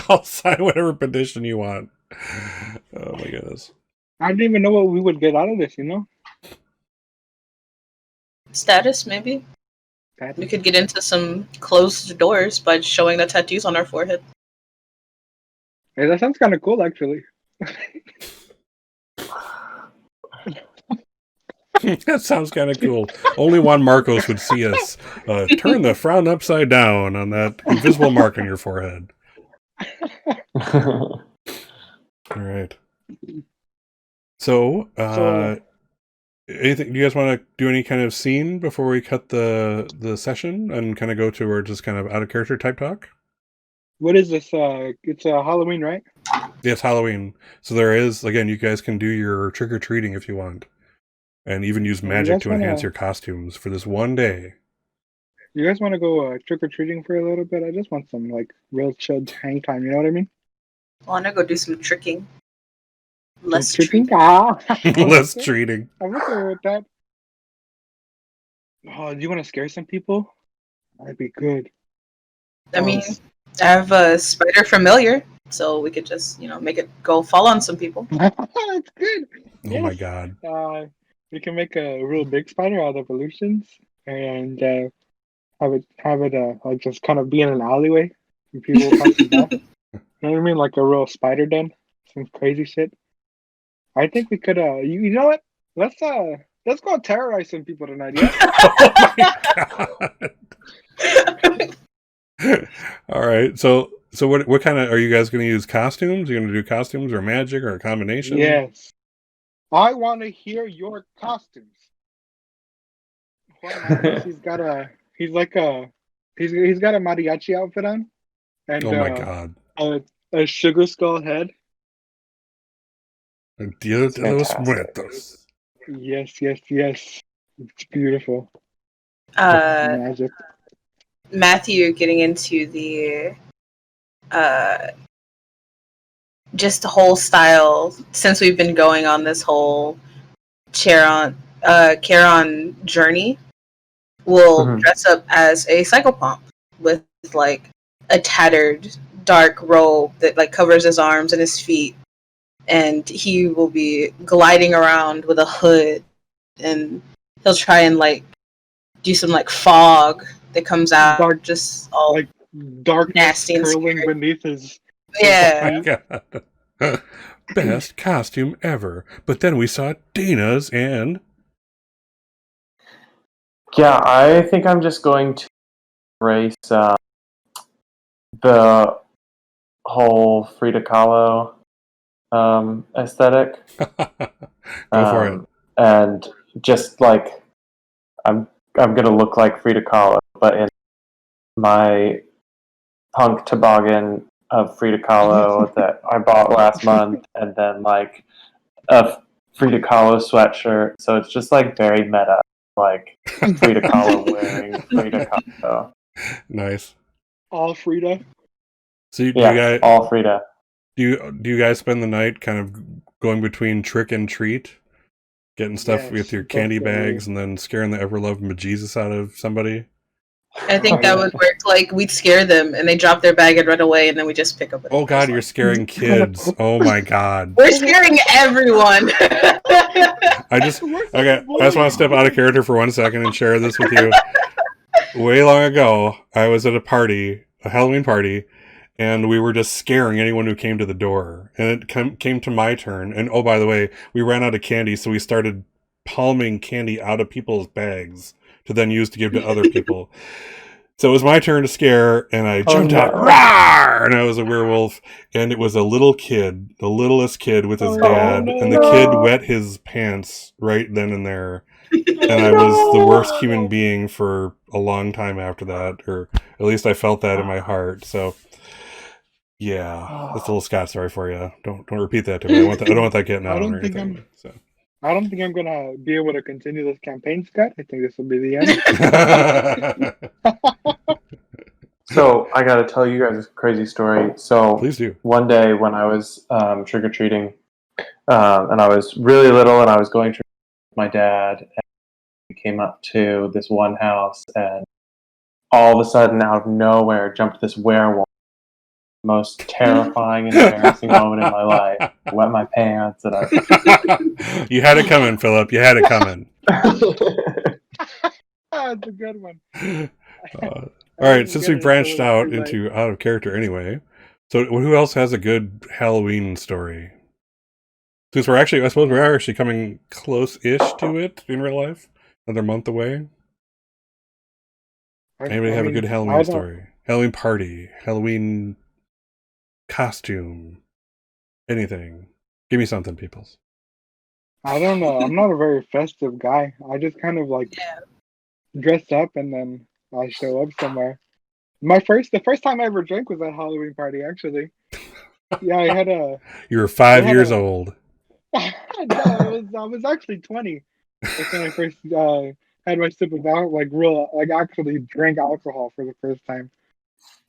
I'll sign whatever petition you want. Oh my goodness. I don't even know what we would get out of this, Status, maybe. We could get into some closed doors by showing the tattoos on our forehead. Hey, that sounds kind of cool, actually. That sounds kind of cool. Only Juan Marcos would see us turn the frown upside down on that invisible mark on your forehead. All right. So, anything? Do you guys want to do any kind of scene before we cut the session and kind of go to our just kind of out of character type talk? What is this? It's Halloween, right? Yes, Halloween. So there is, again, you guys can do your trick or treating if you want, and even use magic to enhance your costumes for this one day. You guys want to go trick or treating for a little bit? I just want some like real chill hang time. You know what I mean? I want to go do some tricking. Less treating. treating. Less treating. I'm okay with that. Oh, do you want to scare some people? That'd be good. I mean, I have a spider familiar, so we could just, make it go fall on some people. That's good. Oh my god. We can make a real big spider out of illusions and have it like just kind of be in an alleyway and people passing by. You know what I mean? Like a real spider den. Some crazy shit. I think we could you know what? Let's go terrorize some people tonight, yeah? Oh my god. All right. So what kind of are you guys going to use? Costumes? Are you going to do costumes or magic or a combination? Yes. I want to hear your costumes. He's got a mariachi outfit on and oh my god. a sugar skull head. Dia de los Muertos. Yes. It's beautiful. Magic. Matthew getting into the just the whole style since we've been going on this whole Charon journey. Will dress up as a psychopomp with like a tattered dark robe that like covers his arms and his feet. And he will be gliding around with a hood, and he'll try and like do some like fog that comes out, dark, just all like dark, nasty and curling scary. beneath his. Yeah. Oh my god. Best costume ever. But then we saw Dana's and. Yeah, I think I'm just going to embrace the whole Frida Kahlo aesthetic. Go for it. And just like I'm gonna look like Frida Kahlo, but in my punk toboggan of Frida Kahlo that I bought last month, and then like a Frida Kahlo sweatshirt. So it's just like very meta, like Frida Kahlo wearing Frida Kahlo. Nice. All Frida. So do you Yeah, guys all Frida. do you guys spend the night kind of going between trick and treat, getting stuff Yes, with your candy definitely. bags, and then scaring the ever loving bejesus out of somebody? I think that would work. Like we'd scare them, and they drop their bag and run away, and then we just pick up. Oh God, you're scaring kids! Oh my God. We're scaring everyone. I just want to step out of character for 1 second and share this with you. Way long ago, I was at a Halloween party, and we were just scaring anyone who came to the door. And it came to my turn. And oh, by the way, we ran out of candy, so we started palming candy out of people's bags to then use to give to other people. So it was my turn to scare, and I jumped out, "Rawr!" And I was a werewolf, and it was a little kid, the littlest kid with his dad, and the kid wet his pants right then and there. And I was the worst human being for a long time after that, or at least I felt that in my heart. So, yeah, that's a little Scott story for you. Don't repeat that to me. I don't want that getting out or anything. So. I don't think I'm gonna be able to continue this campaign, Scott. I think this will be the end. So I gotta tell you guys a crazy story. So Please do. One day when I was trick or treating, and I was really little, and I was going trick with my dad, and we came up to this one house, and all of a sudden, out of nowhere, jumped this werewolf. Most terrifying and embarrassing moment in my life. I wet my pants, and You had it coming, Philip. You had it coming. That's a good one. All right, since we branched out into out of character anyway, so who else has a good Halloween story? Since I suppose we are actually coming close-ish to it in real life. Another month away. Anybody have a good Halloween story? Halloween party, Halloween costume, anything. Give me something, peoples. I don't know. I'm not a very festive guy. I just kind of like dress up and then I show up somewhere. The first time I ever drank was at a Halloween party, actually. Yeah, I had a. You were 5 years old. No, I was actually 20. That's when I first had my sip of actually drank alcohol for the first time.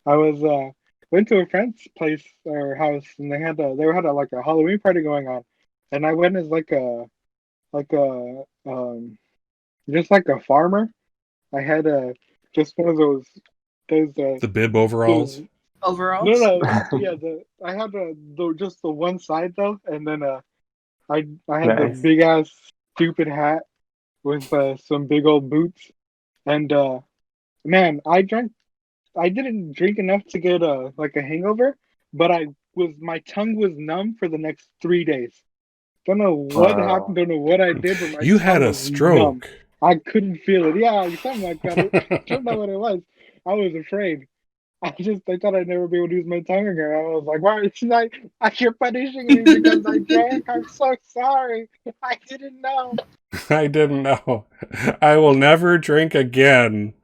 I was went to a friend's place or house, and they had a Halloween party going on, and I went as just like a farmer. I had just one of those the bib overalls. Overalls? No, yeah. I had just the one side though, and then I had the big ass stupid hat with some big old boots, and man, I didn't drink enough to get a hangover, but my tongue was numb for the next 3 days. Don't know what happened. Don't know what I did, but my You tongue had a was stroke. numb. I couldn't feel it. Yeah, something like that. Don't know what it was. I was afraid. I thought I'd never be able to use my tongue again. I was like, why you're punishing me because I drank? I'm so sorry. I didn't know. I didn't know. I will never drink again.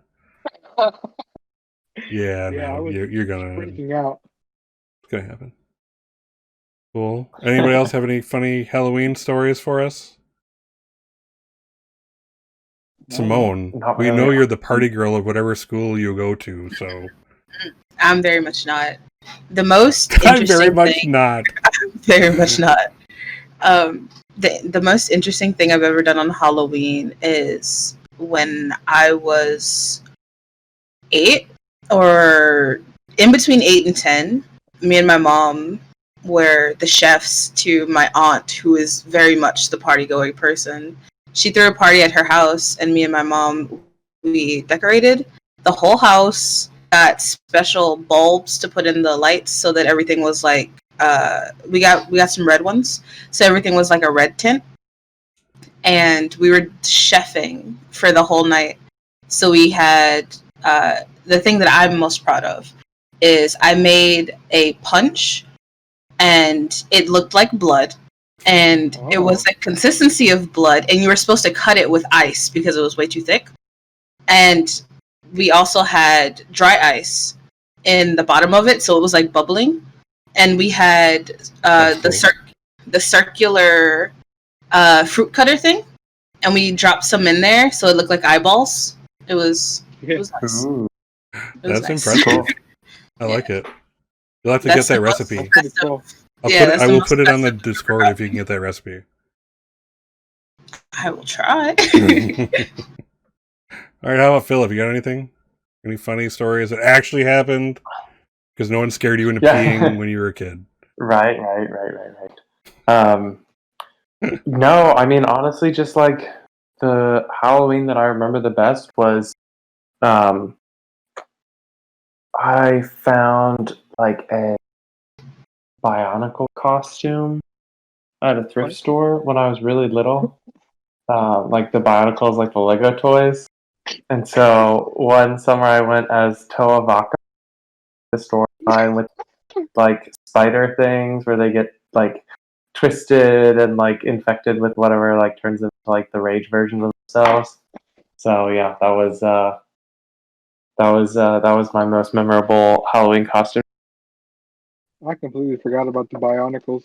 Yeah, no, you're gonna freaking out. It's gonna happen. Cool. Anybody else have any funny Halloween stories for us? Simone, we know you're the party girl of whatever school you go to, so I'm very much not. The most I'm interesting very much thing, not. I'm very much not. The most interesting thing I've ever done on Halloween is when I was 8 or in between 8 and 10. Me and my mom were the chefs to my aunt, who is very much the party-going person. She threw a party at her house, and me and my mom, we decorated the whole house, got special bulbs to put in the lights so that everything was like, we got some red ones, so everything was like a red tint. And we were chefing for the whole night. So we had, the thing that I'm most proud of is I made a punch, and it looked like blood. and it was the consistency of blood, and you were supposed to cut it with ice because it was way too thick. And we also had dry ice in the bottom of it, so it was like bubbling. And we had the circular fruit cutter thing, and we dropped some in there so it looked like eyeballs. It was nice. Ooh. That's nice. impressive. I like it. You'll have to get that recipe. Pretty cool. I will put it on the Discord if you can get that recipe. I will try. All right, how about Philip? You got anything? Any funny stories that actually happened? Because no one scared you into peeing when you were a kid. Right. No, I mean, honestly, just like the Halloween that I remember the best was I found like a Bionicle costume at a thrift store when I was really little. Like the Bionicles, like the Lego toys. And so one summer I went as Toa Vaca, the storyline with like spider things where they get like twisted and like infected with whatever like turns into like the rage version of themselves. So yeah, that was my most memorable Halloween costume. I completely forgot about the Bionicles.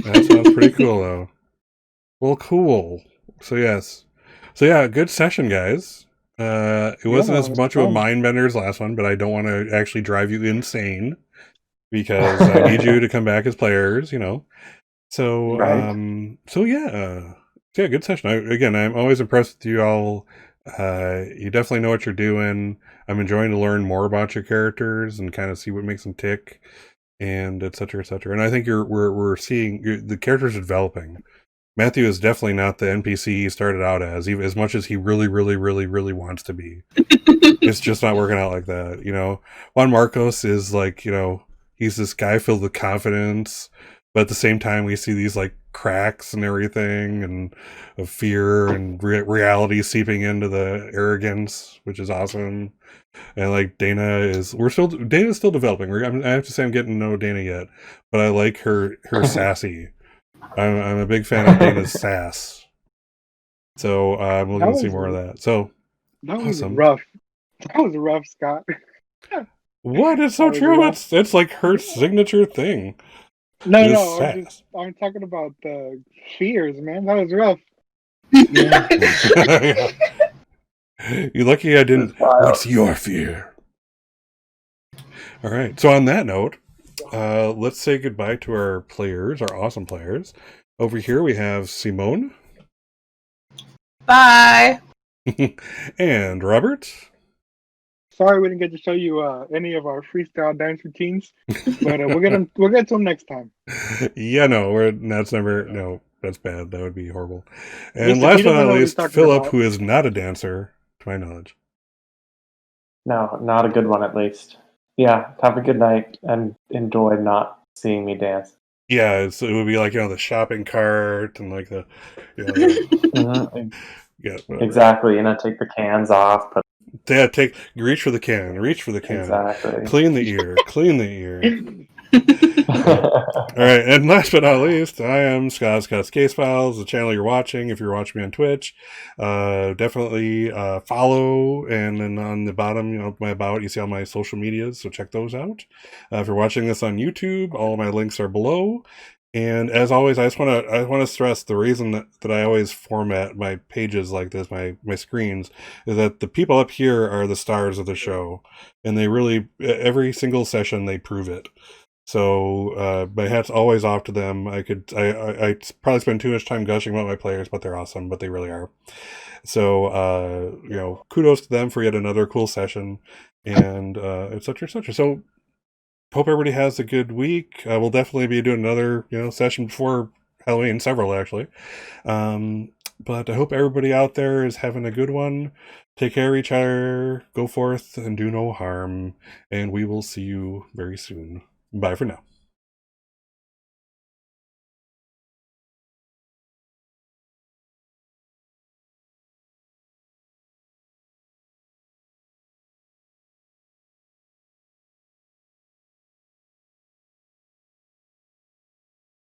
That sounds pretty cool, though. Well, cool. So yes, good session, guys. It wasn't as much of a mind bender as last one, but I don't want to actually drive you insane because I need you to come back as players, you know. So, Right. Good session. I'm always impressed with you all. You definitely know what you're doing. I'm enjoying to learn more about your characters and kind of see what makes them tick, and et cetera, et cetera. And I think we're seeing the characters are developing. Matthew is definitely not the NPC he started out as, even as much as he really, really, really, really wants to be. It's just not working out like that, you know. Juan Marcos is like, you know, he's this guy filled with confidence, but at the same time, we see these like cracks and everything, and of fear and reality seeping into the arrogance, which is awesome. And like Dana's still developing. I have to say I'm getting to know Dana yet, but I like her sassy. I'm a big fan of Dana's sass. So I'm looking to see more of that. So that was awesome. rough. That was rough, Scott. What? It's so true. It's like her signature thing. No, I'm talking about the fears, man. That was rough. You're lucky I didn't. What's your fear? All right. So on that note, let's say goodbye to our players, our awesome players. Over here we have Simone. Bye. And Robert. Sorry we didn't get to show you any of our freestyle dance routines, but we'll get to them next time. Yeah, that's bad. That would be horrible. And last but not least, Philip, who is not a dancer, to my knowledge. No, not a good one at least. Yeah, have a good night and enjoy not seeing me dance. Yeah, it would be like, you know, the shopping cart and like the, you know, yeah, exactly. You know, take the cans off. Reach for the can. Exactly. Clean the ear. All right, and last but not least, I am Scott's Case Files, the channel you're watching. If you're watching me on Twitch, definitely follow, and then on the bottom, you know, my about, you see all my social medias, so check those out. If you're watching this on YouTube, all of my links are below. And as always, I want to stress the reason that I always format my pages like this, my screens, is that the people up here are the stars of the show, and they really, every single session they prove it. So my hat's always off to them. I probably spend too much time gushing about my players, but they're awesome, but they really are. So you know, kudos to them for yet another cool session, and et cetera, et cetera. So hope everybody has a good week. We'll definitely be doing another, you know, session before Halloween, several actually. But I hope everybody out there is having a good one. Take care of each other. Go forth and do no harm. And we will see you very soon. Bye for now.